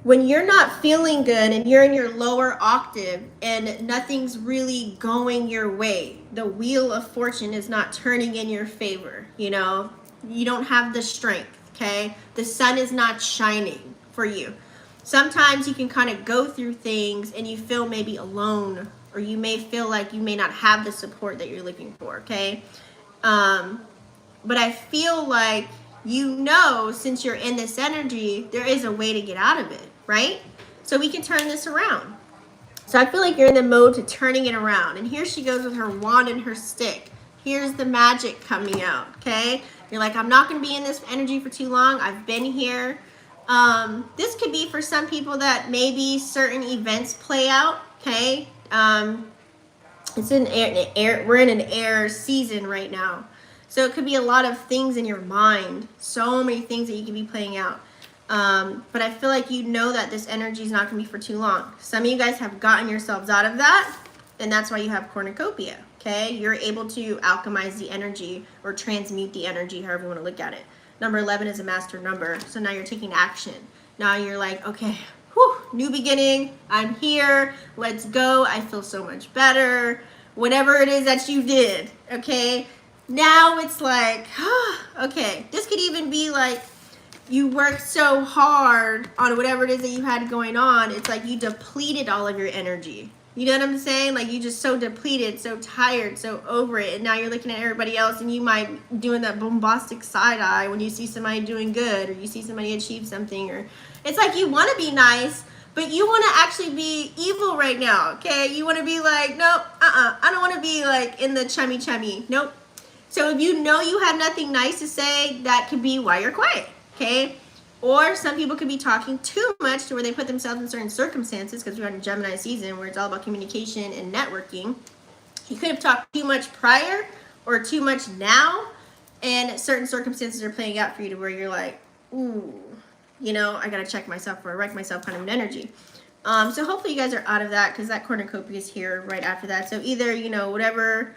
when you're not feeling good and you're in your lower octave and nothing's really going your way, the wheel of fortune is not turning in your favor, you know, you don't have the strength, okay? The sun is not shining for you. Sometimes you can kind of go through things and you feel maybe alone, or you may feel like you may not have the support that you're looking for, okay? But I feel like, you know, since you're in this energy, there is a way to get out of it, right? So we can turn this around. So I feel like you're in the mode to turning it around. And here she goes with her wand and her stick. Here's the magic coming out, okay? You're like, I'm not going to be in this energy for too long. I've been here. This could be for some people that maybe certain events play out, okay? It's in air. We're in an air season right now. So it could be a lot of things in your mind. So many things that you could be playing out. But I feel like you know that this energy is not going to be for too long. Some of you guys have gotten yourselves out of that. And that's why you have cornucopia. Okay? You're able to alchemize the energy or transmute the energy, however you want to look at it. Number 11 is a master number. So now you're taking action. Now you're like, okay, whew, new beginning. I'm here. Let's go. I feel so much better. Whatever it is that you did. Okay? Now it's like, okay, this could even be like you worked so hard on whatever it is that you had going on. It's like you depleted all of your energy. You know what I'm saying? Like you just so depleted, so tired, so over it. And now you're looking at everybody else and you might be doing that bombastic side eye when you see somebody doing good or you see somebody achieve something. Or it's like you want to be nice, but you want to actually be evil right now, okay? You want to be like, nope, I don't want to be like in the chummy. Nope. So if you know you have nothing nice to say, that could be why you're quiet, okay? Or some people could be talking too much to where they put themselves in certain circumstances, because we're in Gemini season where it's all about communication and networking. You could have talked too much prior or too much now, and certain circumstances are playing out for you to where you're like, ooh, you know, I got to check myself or wreck myself kind of an energy. So hopefully you guys are out of that, because that cornucopia is here right after that. So either, you know, whatever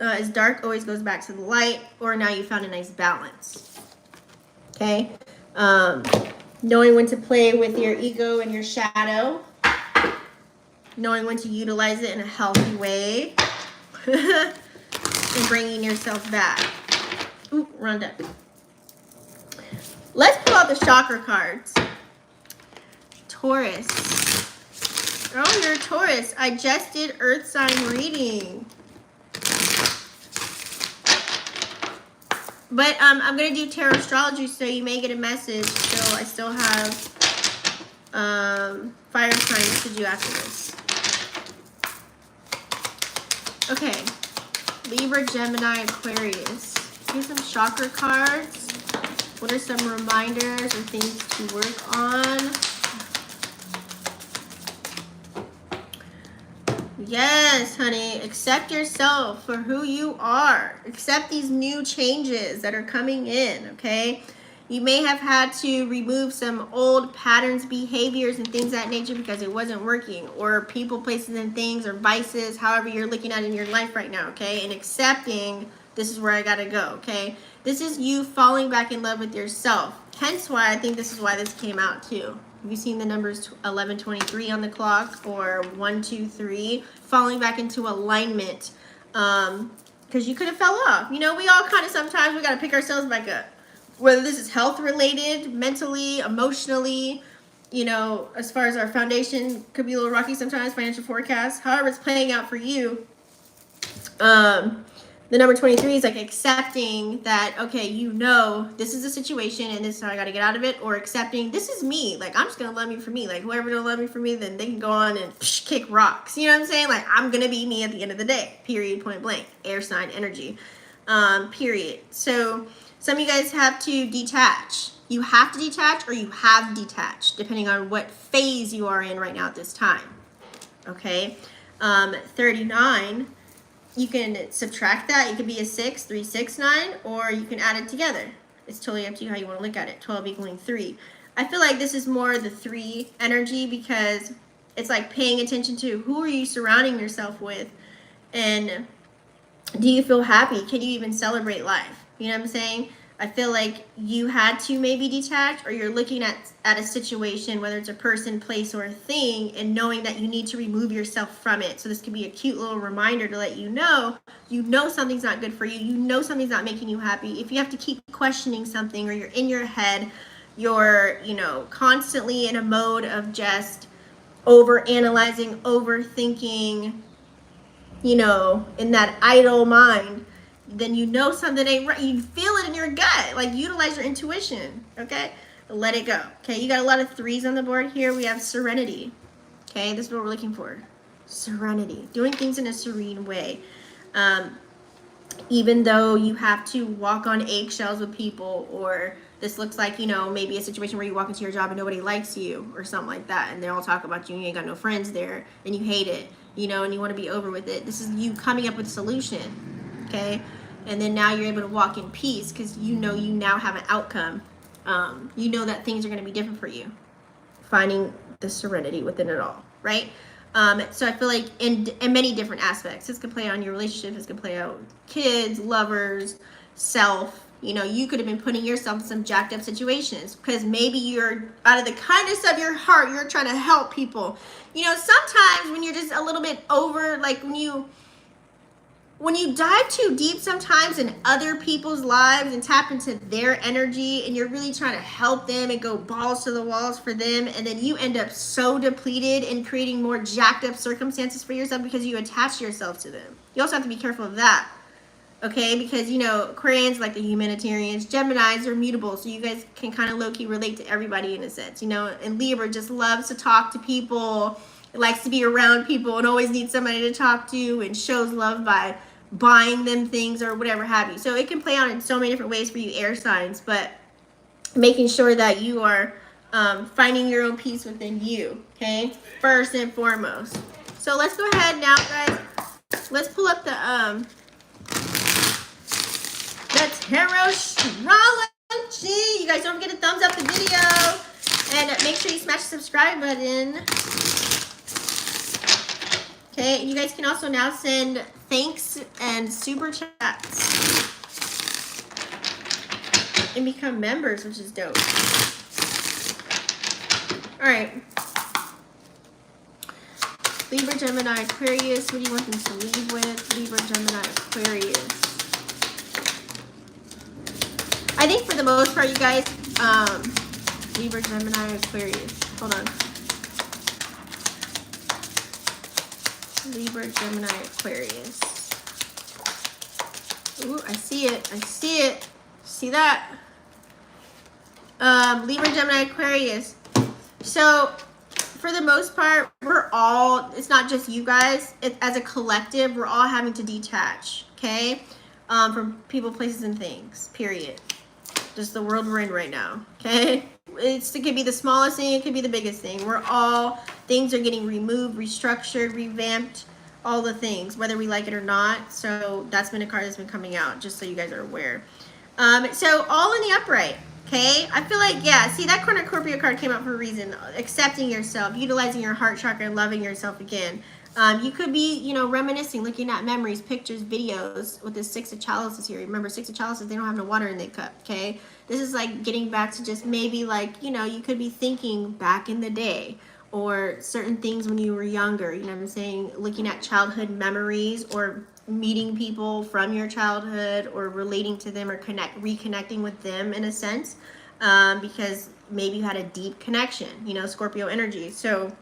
is dark always goes back to the light, or now you found a nice balance. Okay? Knowing when to play with your ego and your shadow, knowing when to utilize it in a healthy way, and bringing yourself back. Ooh, Rhonda. Let's pull out the chakra cards. Taurus. Oh, you're a Taurus. I just did Earth sign reading. But I'm going to do tarot astrology, so you may get a message. So I still have fire signs to do after this. Okay. Libra, Gemini, Aquarius. Here's some chakra cards. What are some reminders or things to work on? Yes, honey. Accept yourself for who you are. Accept these new changes that are coming in, okay? You may have had to remove some old patterns, behaviors, and things of that nature because it wasn't working, or people, places, and things, or vices, however you're looking at it in your life right now, okay? And accepting this is where I gotta go, okay? This is you falling back in love with yourself. Hence why I think this is why this came out too. Have you seen the numbers 1123 on the clock, or 123? Falling back into alignment, because you could have fell off. You know, we all kind of sometimes we got to pick ourselves back up. Whether this is health related, mentally, emotionally, you know, as far as our foundation could be a little rocky sometimes, financial forecast, however it's playing out for you. The number 23 is like accepting that, okay, you know, this is a situation and this is how I got to get out of it, or accepting this is me. Like, I'm just going to love me for me. Like, whoever don't love me for me, then they can go on and kick rocks. You know what I'm saying? Like, I'm going to be me at the end of the day. Period, point blank. Air sign energy. Period. So some of you guys have to detach. You have to detach, or you have detached, depending on what phase you are in right now at this time. Okay? 39. You can subtract that. It could be a 6, 3, 6, 9, or you can add it together. It's totally up to you how you want to look at it. 12 equaling 3. I feel like this is more the 3 energy because it's like paying attention to who are you surrounding yourself with, and do you feel happy? Can you even celebrate life? You know what I'm saying? I feel like you had to maybe detach, or you're looking at a situation, whether it's a person, place, or a thing, and knowing that you need to remove yourself from it. So this could be a cute little reminder to let you know something's not good for you. You know something's not making you happy. If you have to keep questioning something, or you're in your head, you're, constantly in a mode of just over analyzing, overthinking, in that idle mind, then something ain't right. You feel it in your gut. Like, utilize your intuition, okay? Let it go. Okay, you got a lot of 3s on the board here. We have serenity. Okay, this is what we're looking for. Serenity. Doing things in a serene way. Even though you have to walk on eggshells with people, or this looks like, maybe a situation where you walk into your job and nobody likes you or something like that, and they all talk about you and you ain't got no friends there and you hate it, and you want to be over with it. This is you coming up with a solution, okay? And then now you're able to walk in peace because you now have an outcome. You know that things are going to be different for you. Finding the serenity within it all, right? So I feel like in many different aspects, this can play on your relationship, this can play out kids, lovers, self. You could have been putting yourself in some jacked up situations because maybe you're, out of the kindness of your heart, you're trying to help people. Sometimes when you're just a little bit over, like when you dive too deep sometimes in other people's lives and tap into their energy, and you're really trying to help them and go balls to the walls for them, and then you end up so depleted and creating more jacked up circumstances for yourself because you attach yourself to them. You also have to be careful of that, okay? Because, Aquarians, like the humanitarians, Geminis are mutable, so you guys can kind of low-key relate to everybody in a sense, and Libra just loves to talk to people, likes to be around people and always needs somebody to talk to, and shows love by buying them things or whatever have you. So it can play out in so many different ways for you air signs, but making sure that you are finding your own peace within you, okay? First and foremost. So let's go ahead now, guys. Let's pull up the tarot astrology. You guys don't forget to thumbs up the video and make sure you smash the subscribe button. Okay, and you guys can also now send thanks and super chats and become members, which is dope. All right. Libra, Gemini, Aquarius. What do you want them to leave with? Libra, Gemini, Aquarius. I think for the most part, you guys, Libra, Gemini, Aquarius. Hold on. Libra, Gemini, Aquarius. Ooh, I see it. I see it. See that? Libra, Gemini, Aquarius. So, for the most part, it's not just you guys. As a collective, we're all having to detach, okay? From people, places, and things, period. Just the world we're in right now, okay? It could be the smallest thing, it could be the biggest thing. Things are getting removed, restructured, revamped, all the things, whether we like it or not. So that's been a card that's been coming out, just so you guys are aware. So all in the upright, okay? I feel like, yeah, see, that Scorpio card came out for a reason. Accepting yourself, utilizing your heart chakra, and loving yourself again. You could be, reminiscing, looking at memories, pictures, videos with the 6 of chalices here. Remember, 6 of chalices, they don't have no water in their cup, okay? This is like getting back to just maybe like, you could be thinking back in the day, or certain things when you were younger, you know what I'm saying? Looking at childhood memories, or meeting people from your childhood, or relating to them, or reconnecting with them in a sense, because maybe you had a deep connection, Scorpio energy. So,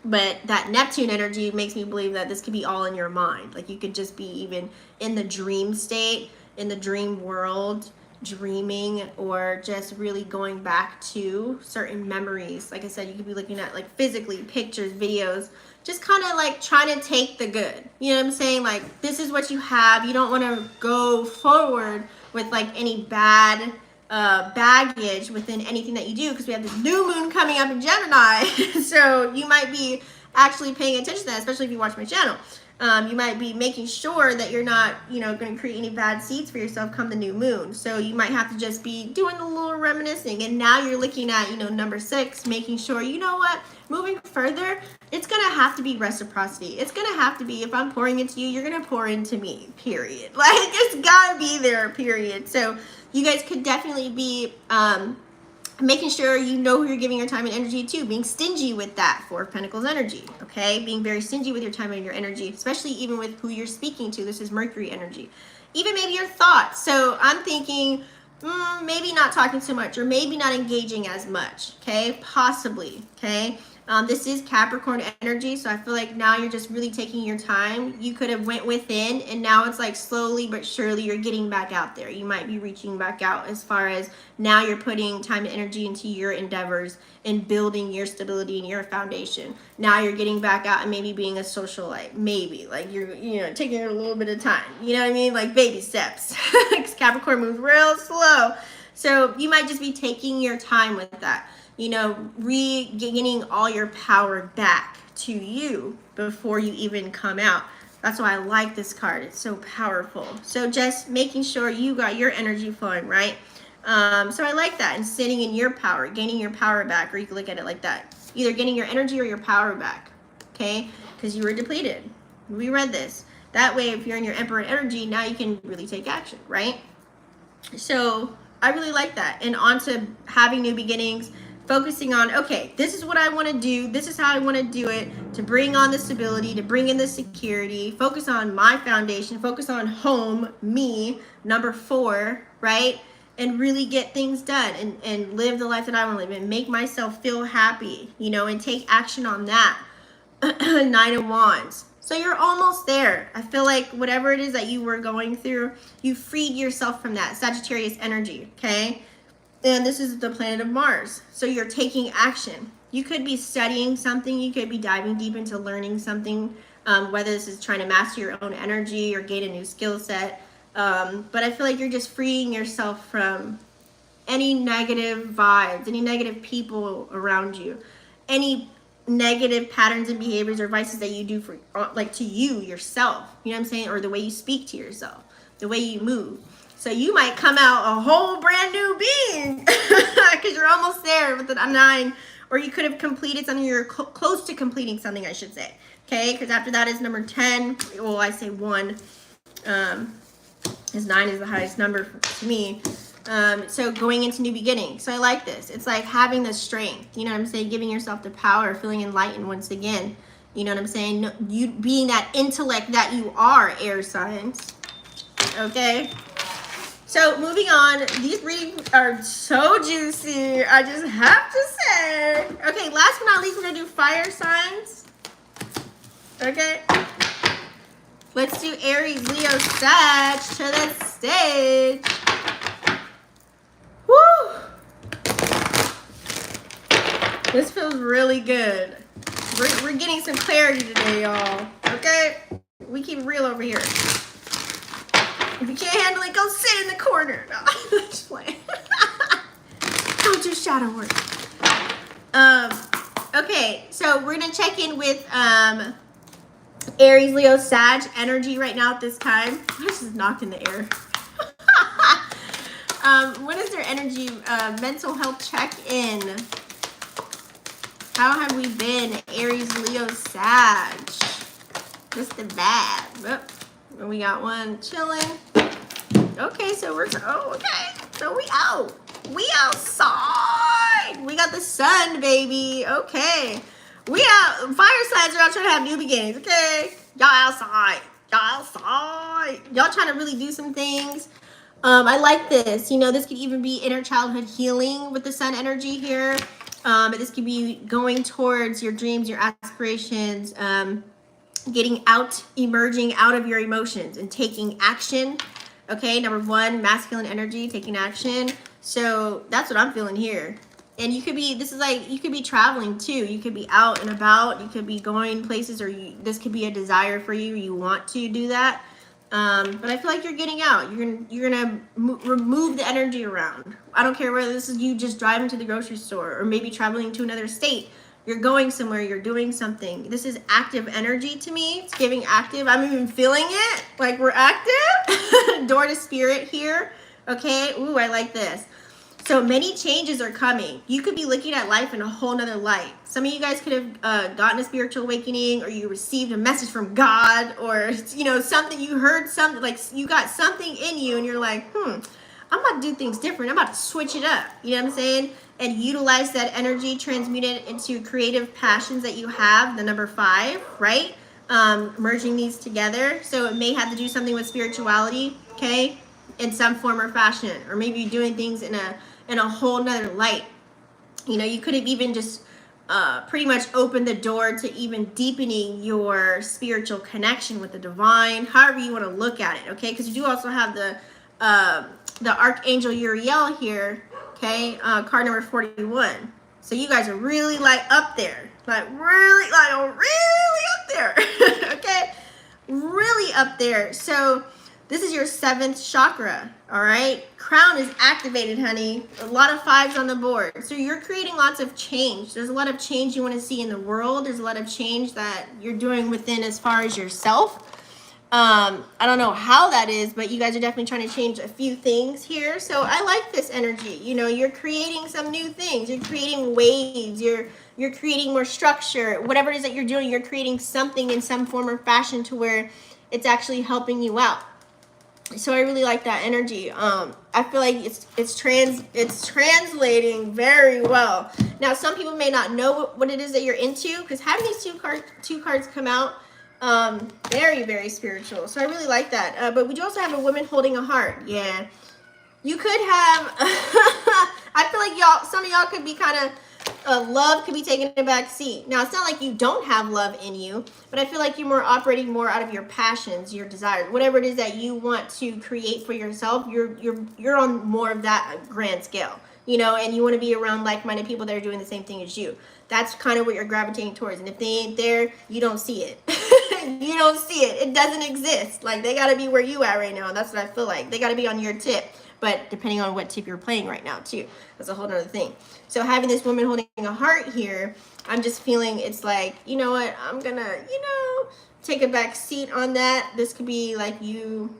but that Neptune energy makes me believe that this could be all in your mind. Like, you could just be even in the dream state, in the dream world, dreaming, or just really going back to certain memories. Like I said, you could be looking at like physically pictures, videos, just kind of like trying to take the good. You know what I'm saying? Like, this is what you have. You don't want to go forward with like any bad baggage within anything that you do, because we have this new moon coming up in Gemini. So you might be actually paying attention to that, especially if you watch my channel. You might be making sure that you're not, going to create any bad seeds for yourself come the new moon. So you might have to just be doing a little reminiscing. And now you're looking at, number 6, making sure, you know what, moving further, it's going to have to be reciprocity. It's going to have to be, if I'm pouring into you, you're going to pour into me, period. Like, it's got to be there, period. So you guys could definitely be, making sure you know who you're giving your time and energy to, being stingy with that 4 of Pentacles energy, okay? Being very stingy with your time and your energy, especially even with who you're speaking to. This is Mercury energy. Even maybe your thoughts. So I'm thinking maybe not talking so much, or maybe not engaging as much, okay? Possibly, okay? This is Capricorn energy, so I feel like now you're just really taking your time. You could have went within, and now it's like slowly but surely you're getting back out there. You might be reaching back out as far as now you're putting time and energy into your endeavors and building your stability and your foundation. Now you're getting back out and maybe being a socialite. Maybe, like you're, taking a little bit of time. You know what I mean? Like baby steps. Because Capricorn moves real slow. So you might just be taking your time with that. Regaining all your power back to you before you even come out. That's why I like this card. It's so powerful. So just making sure you got your energy flowing, right? So I like that. And sitting in your power, gaining your power back, or you can look at it like that. Either getting your energy or your power back, okay? Because you were depleted. We read this. That way, if you're in your Emperor energy, now you can really take action, right? So I really like that. And on to having new beginnings, focusing on, okay, this is what I want to do. This is how I want to do it to bring on the stability, to bring in the security, focus on my foundation, focus on home, me, number 4, right? And really get things done and live the life that I want to live and make myself feel happy, and take action on that. 9 of Wands. So you're almost there. I feel like whatever it is that you were going through, you freed yourself from that Sagittarius energy, okay? And this is the planet of Mars. So you're taking action. You could be studying something. You could be diving deep into learning something, whether this is trying to master your own energy or gain a new skill set. But I feel like you're just freeing yourself from any negative vibes, any negative people around you, any negative patterns and behaviors or vices that you do for, like, to you yourself. You know what I'm saying? Or the way you speak to yourself, the way you move. So you might come out a whole brand new being because you're almost there with the 9, or you could have completed something. You're close to completing something, I should say. Okay, because after that is number 10. Well, I say 1. His 9 is the highest number to me. So going into new beginnings. So I like this. It's like having the strength. You know what I'm saying? Giving yourself the power, feeling enlightened once again. You know what I'm saying? You being that intellect that you are, air signs. Okay. So moving on, these readings are so juicy. I just have to say. Okay, last but not least, we're gonna do fire signs. Okay. Let's do Aries, Leo, Sag to the stage. Woo! This feels really good. We're getting some clarity today, y'all. Okay? We keep it real over here. If you can't handle it, go sit in the corner. No, just playing. Don't do shadow work. Okay, so we're gonna check in with Aries, Leo, Sag energy right now at this time. I just knocked in the air. What is their energy? Mental health check-in. How have we been? Aries, Leo, Sag. Just the bad. Oh. And we got one chilling. Okay, so okay. So we out. We outside. We got the sun, baby. Okay. We out. Fire signs are out trying to have new beginnings. Okay. Y'all outside. Y'all outside. Y'all trying to really do some things. I like this. This could even be inner childhood healing with the sun energy here. This could be going towards your dreams, your aspirations, getting out, emerging out of your emotions and taking action. Okay, number 1, masculine energy, taking action. So that's what I'm feeling here. And you could be, you could be traveling too. You could be out and about. You could be going places, or this could be a desire for you. You want to do that. But I feel like you're getting out. You're gonna remove the energy around. I don't care whether this is you just driving to the grocery store or maybe traveling to another state. You're going somewhere, you're doing something. This is active energy to me. It's giving active. I'm even feeling it, like we're active. Door to spirit here. Okay, ooh, I like this. So many changes are coming. You could be looking at life in a whole nother light. Some of you guys could have gotten a spiritual awakening, or you received a message from God, or, you know, something, you heard something, like you got something in you and you're like, I'm about to do things different. I'm about to switch it up. You know what I'm saying? And utilize that energy, transmute it into creative passions that you have, the number 5, right? Merging these together. So it may have to do something with spirituality, okay? In some form or fashion, or maybe you're doing things in a whole nother light. You know, you could have even just pretty much opened the door to even deepening your spiritual connection with the divine, however you want to look at it, okay? Because you do also have the Archangel Uriel here, okay? Card number 41. So you guys are really like up there, like really up there, okay? Really up there. So this is your 7th chakra, all right? Crown is activated, honey. A lot of 5s on the board. So you're creating lots of change. There's a lot of change you want to see in the world. There's a lot of change that you're doing within as far as yourself. I don't know how that is, but you guys are definitely trying to change a few things here. So I like this energy. You know, you're creating some new things. You're creating waves. You're creating more structure. Whatever it is that you're doing, you're creating something in some form or fashion to where it's actually helping you out. So I really like that energy. I feel like it's translating very well. Now, some people may not know what it is that you're into, because having these two cards come out, very, very spiritual. So I really like that. But we do also have a woman holding a heart. Yeah. You could have, I feel like some of y'all could be kind of, love could be taking a back seat. Now, it's not like you don't have love in you, but I feel like you're operating more out of your passions, your desires, whatever it is that you want to create for yourself. You're on more of that grand scale, you know, and you want to be around like-minded people that are doing the same thing as you. That's kind of what you're gravitating towards. And if they ain't there, you don't see it. You don't see it. It doesn't exist. Like, they got to be where you at right now. That's what I feel like. They got to be on your tip. But depending on what tip you're playing right now, too. That's a whole other thing. So having this woman holding a heart here, I'm just feeling it's like, you know what? I'm going to, you know, take a back seat on that. This could be like you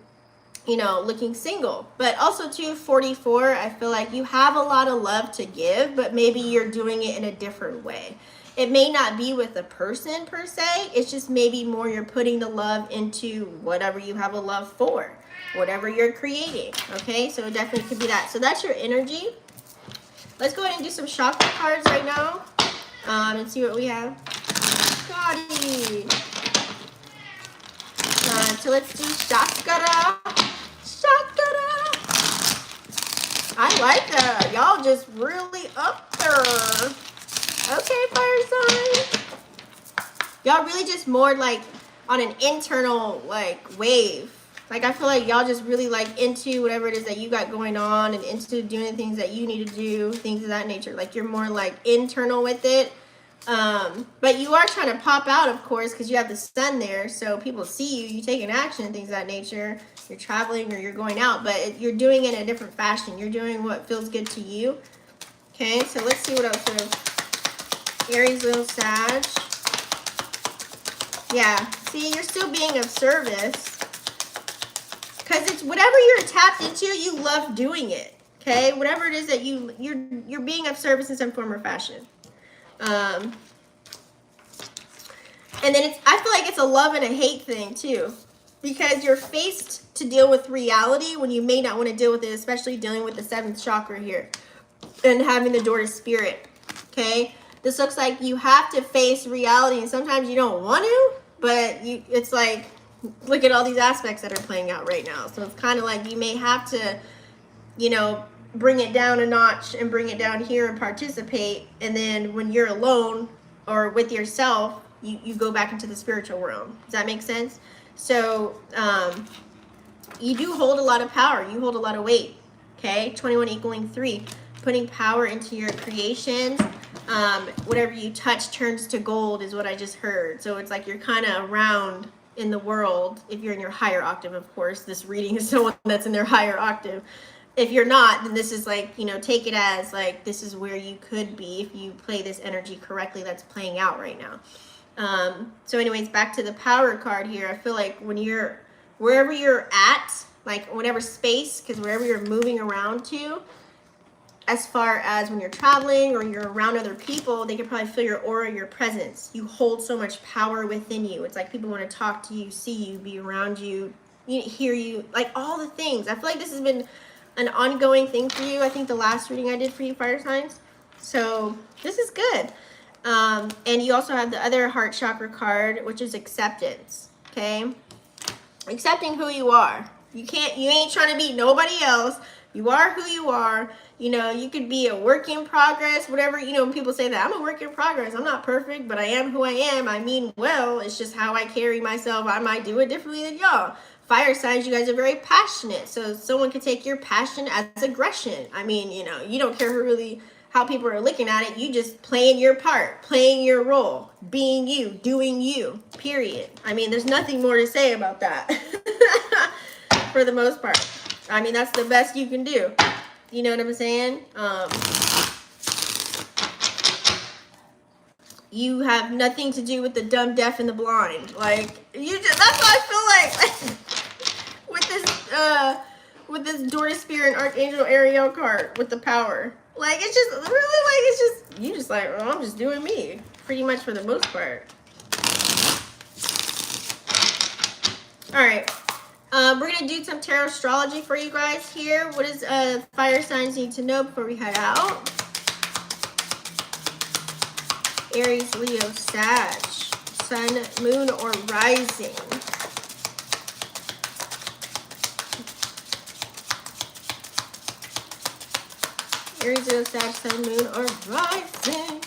know, looking single. But also, too, 44, I feel like you have a lot of love to give, but maybe you're doing it in a different way. It may not be with a person per se. It's just maybe more you're putting the love into whatever you have a love for, whatever you're creating, okay? So it definitely could be that. So that's your energy. Let's go ahead and do some chakra cards right now, and see what we have. Scotty. So let's do chakra. Chakra. I like that. Y'all just really up there. Okay, fire sign. Y'all really just more like on an internal like wave. Like, I feel like y'all just really like into whatever it is that you got going on, and into doing the things that you need to do, things of that nature. Like, you're more like internal with it. But you are trying to pop out, of course, because you have the sun there. So people see you, you taking action, things of that nature. You're traveling or you're going out, but you're doing it in a different fashion. You're doing what feels good to you. Okay, so let's see what else we have. Aries, Leo, Sag. Yeah, see, you're still being of service. Because it's whatever you're tapped into, you love doing it. Okay, whatever it is that you're being of service in some form or fashion. And then I feel like it's a love and a hate thing too, because you're faced to deal with reality when you may not want to deal with it, especially dealing with the 7th chakra here and having the door to spirit. Okay, this looks like you have to face reality, and sometimes you don't want to, but it's like, look at all these aspects that are playing out right now. So it's kind of like you may have to, you know, bring it down a notch and bring it down here and participate. And then when you're alone or with yourself, you go back into the spiritual realm. Does that make sense? So you do hold a lot of power. You hold a lot of weight. Okay, 21 equaling 3. Putting power into your creations. Whatever you touch turns to gold is what I just heard. So it's like you're kind of around in the world. If you're in your higher octave, of course. This reading is someone that's in their higher octave. if you're not, then this is like, you know, take it as like this is where you could be if you play this energy correctly that's playing out right now. So anyways, back to the power card here. I feel like when you're wherever you're at, like whatever space, because wherever you're moving around to, as far as when you're traveling or you're around other people, they can probably feel your aura, your presence. You hold so much power within you. It's like people want to talk to you, see you, be around you, hear you, like all the things. I feel like this has been an ongoing thing for you. I think the last reading I did for you, fire signs. So this is good. And you also have the other heart chakra card, which is acceptance. Okay. Accepting who you are. You ain't trying to be nobody else. You are who you are. You know, you could be a work in progress, whatever. You know, when people say that, I'm a work in progress. I'm not perfect, but I am who I am. I mean, well, it's just how I carry myself. I might do it differently than y'all. Fire signs, you guys are very passionate. So someone could take your passion as aggression. I mean, you know, you don't care how people are looking at it. You just playing your part, playing your role, being you, doing you, period. I mean, there's nothing more to say about that for the most part. I mean, that's the best you can do. You know what I'm saying? You have nothing to do with the dumb, deaf, and the blind. Like, that's what I feel like with this Daughter Spirit and Archangel Ariel card with the power. Like, it's just really like, it's just, you just like, well, I'm just doing me, pretty much for the most part. All right. We're going to do some tarot astrology for you guys here. What does fire signs need to know before we head out? Aries, Leo, Sag, Sun, Moon, or Rising. Aries, Leo, Sag, Sun, Moon, or Rising.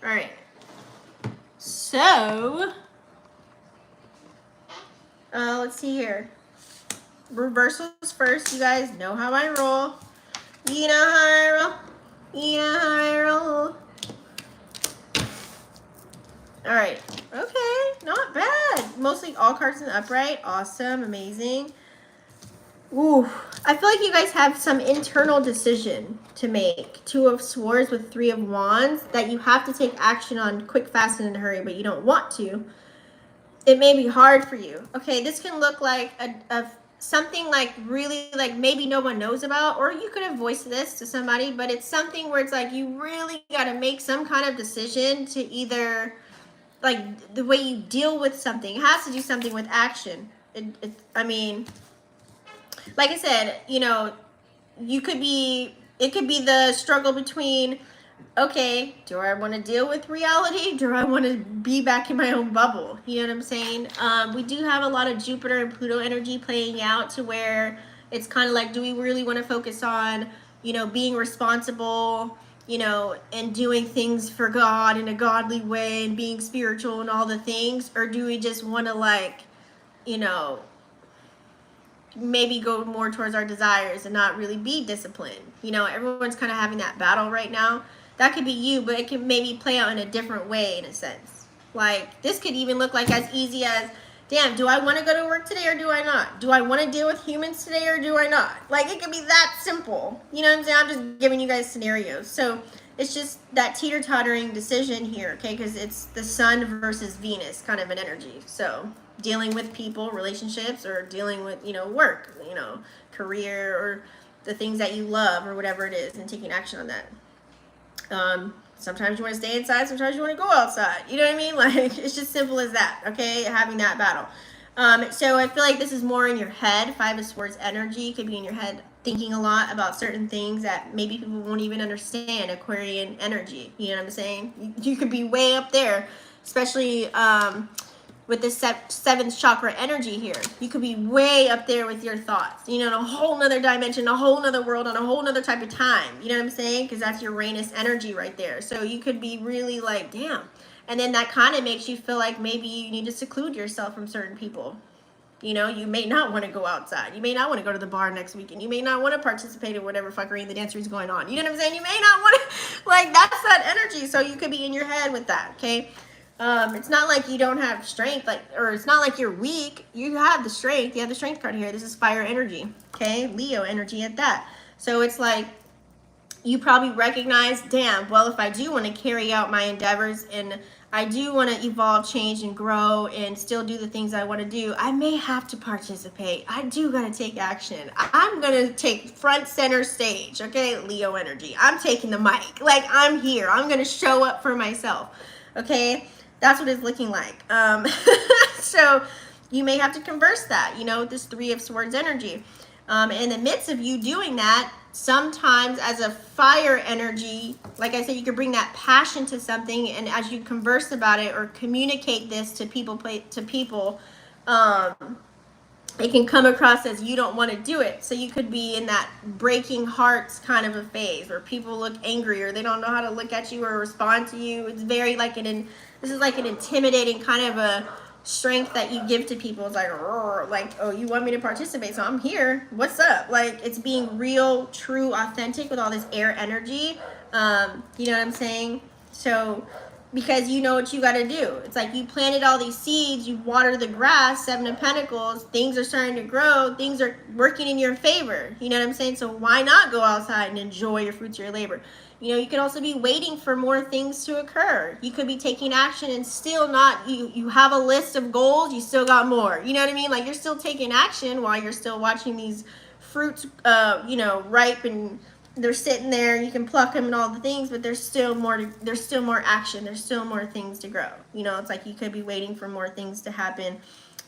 All right. So, let's see here. Reversals first. You guys know how I roll. You know how I roll. You know how I roll. All right. Okay. Not bad. Mostly all cards in the upright. Awesome. Amazing. Ooh. I feel like you guys have some internal decision to make. 2 of Swords with 3 of Wands that you have to take action on quick, fast, and in a hurry, but you don't want to. It may be hard for you. Okay, this can look like something like really like maybe no one knows about, or you could have voiced this to somebody, but it's something where it's like you really got to make some kind of decision to either like the way you deal with something. It has to do something with action. I mean, like I said, you know, it could be the struggle between, okay, do I want to deal with reality? Do I want to be back in my own bubble? You know what I'm saying? We do have a lot of Jupiter and Pluto energy playing out to where it's kind of like, do we really want to focus on, you know, being responsible, you know, and doing things for God in a godly way and being spiritual and all the things? Or do we just want to, like, you know, maybe go more towards our desires and not really be disciplined? You know, everyone's kind of having that battle right now. That could be you, but it can maybe play out in a different way in a sense. Like, this could even look like as easy as, damn, do I want to go to work today or do I not? Do I want to deal with humans today or do I not? Like, it could be that simple. You know what I'm saying? I'm just giving you guys scenarios. So it's just that teeter-tottering decision here, okay? Because it's the Sun versus Venus kind of an energy. So dealing with people, relationships, or dealing with, you know, work, you know, career, or the things that you love or whatever it is, and taking action on that. Sometimes you want to stay inside, sometimes you want to go outside. You know what I mean? Like, it's just simple as that, okay? Having that battle. So I feel like this is more in your head. 5 of Swords energy could be in your head, thinking a lot about certain things that maybe people won't even understand. Aquarian energy, you know what I'm saying? You could be way up there, especially with this 7th chakra energy here. You could be way up there with your thoughts, you know, in a whole nother dimension, a whole nother world, on a whole nother type of time. You know what I'm saying? Because that's Uranus energy right there. So you could be really like, damn. And then that kind of makes you feel like maybe you need to seclude yourself from certain people. You know, you may not want to go outside. You may not want to go to the bar next weekend. You may not want to participate in whatever fuckery the dancery is going on. You know what I'm saying? You may not want to, like, that's that energy. So you could be in your head with that, okay? It's not like you don't have strength, like, or it's not like you're weak. You have the strength. You have the strength card here. This is fire energy, okay? Leo energy at that. So it's like you probably recognize, damn, well, if I do want to carry out my endeavors and I do want to evolve, change, and grow and still do the things I want to do, I may have to participate. I do got to take action. I'm going to take front center stage, okay? Leo energy. I'm taking the mic. Like, I'm here. I'm going to show up for myself, okay? That's what it's looking like. So you may have to converse that, you know, this Three of Swords energy. In the midst of you doing that, sometimes as a fire energy, like I said, you can bring that passion to something, and as you converse about it or communicate this to people, it can come across as you don't want to do it. So you could be in that breaking hearts kind of a phase where people look angry or they don't know how to look at you or respond to you. It's very like this is like an intimidating kind of a strength that you give to people. It's like, oh, you want me to participate, so I'm here. What's up? Like, it's being real, true, authentic with all this air energy. You know what I'm saying? So because you know what you got to do. It's like you planted all these seeds, you water the grass, Seven of Pentacles, things are starting to grow, things are working in your favor. You know what I'm saying? So why not go outside and enjoy your fruits of your labor? You know, you could also be waiting for more things to occur. You could be taking action and still not, you have a list of goals, you still got more. You know what I mean? Like, you're still taking action while you're still watching these fruits, you know, ripe, and they're sitting there, you can pluck them and all the things, but there's still more action, there's still more things to grow. You know, it's like you could be waiting for more things to happen,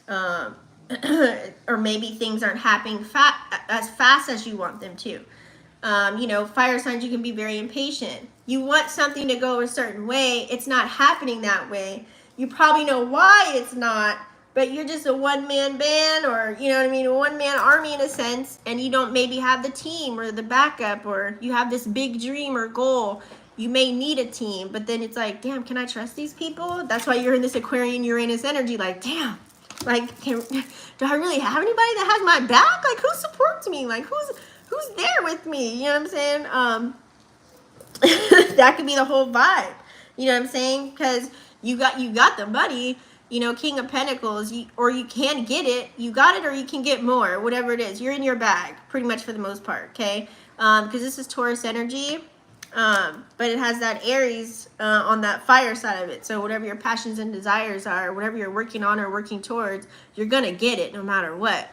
or maybe things aren't happening as fast as you want them to. You know, fire signs, you can be very impatient. You want something to go a certain way, it's not happening that way. You probably know why it's not, but you're just a one-man band, or, you know what I mean, a one-man army in a sense, and you don't maybe have the team or the backup, or you have this big dream or goal. You may need a team, but then it's like, damn, can I trust these people? That's why you're in this Aquarian Uranus energy, like, damn, like, do I really have anybody that has my back? Like, who supports me? Like, who's there with me? You know what I'm saying? That could be the whole vibe. You know what I'm saying? Because you got the money, you know, King of Pentacles, or you can get it. You got it, or you can get more, whatever it is. You're in your bag, pretty much for the most part, okay? Because this is Taurus energy, but it has that Aries on that fire side of it. So whatever your passions and desires are, whatever you're working on or working towards, you're going to get it no matter what.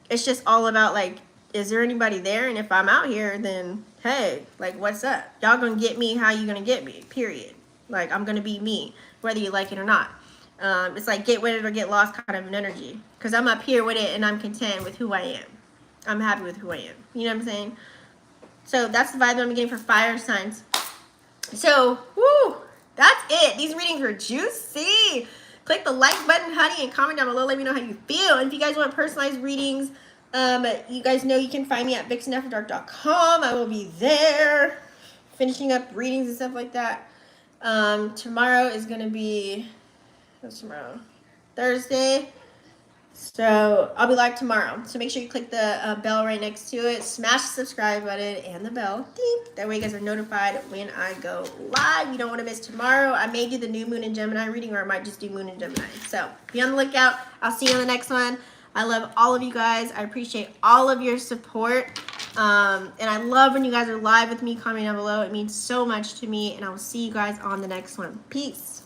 It's just all about, like, is there anybody there? And if I'm out here, then, hey, like, what's up? Y'all gonna get me how you gonna get me, period. Like, I'm gonna be me, whether you like it or not. It's like get with it or get lost kind of an energy. Because I'm up here with it and I'm content with who I am. I'm happy with who I am. You know what I'm saying? So that's the vibe that I'm getting for fire signs. So, woo, that's it. These readings are juicy. Click the like button, honey, and comment down below. Let me know how you feel. And if you guys want personalized readings, you guys know you can find me at vixenafterdark.com. I will be there finishing up readings and stuff like that. Tomorrow is going to be, what's tomorrow? Thursday. So I'll be live tomorrow. So make sure you click the bell right next to it. Smash the subscribe button and the bell. Ding. That way you guys are notified when I go live. You don't want to miss tomorrow. I may do the new moon and Gemini reading, or I might just do moon and Gemini. So be on the lookout. I'll see you on the next one. I love all of you guys. I appreciate all of your support. And I love when you guys are live with me. Comment down below. It means so much to me. And I will see you guys on the next one. Peace.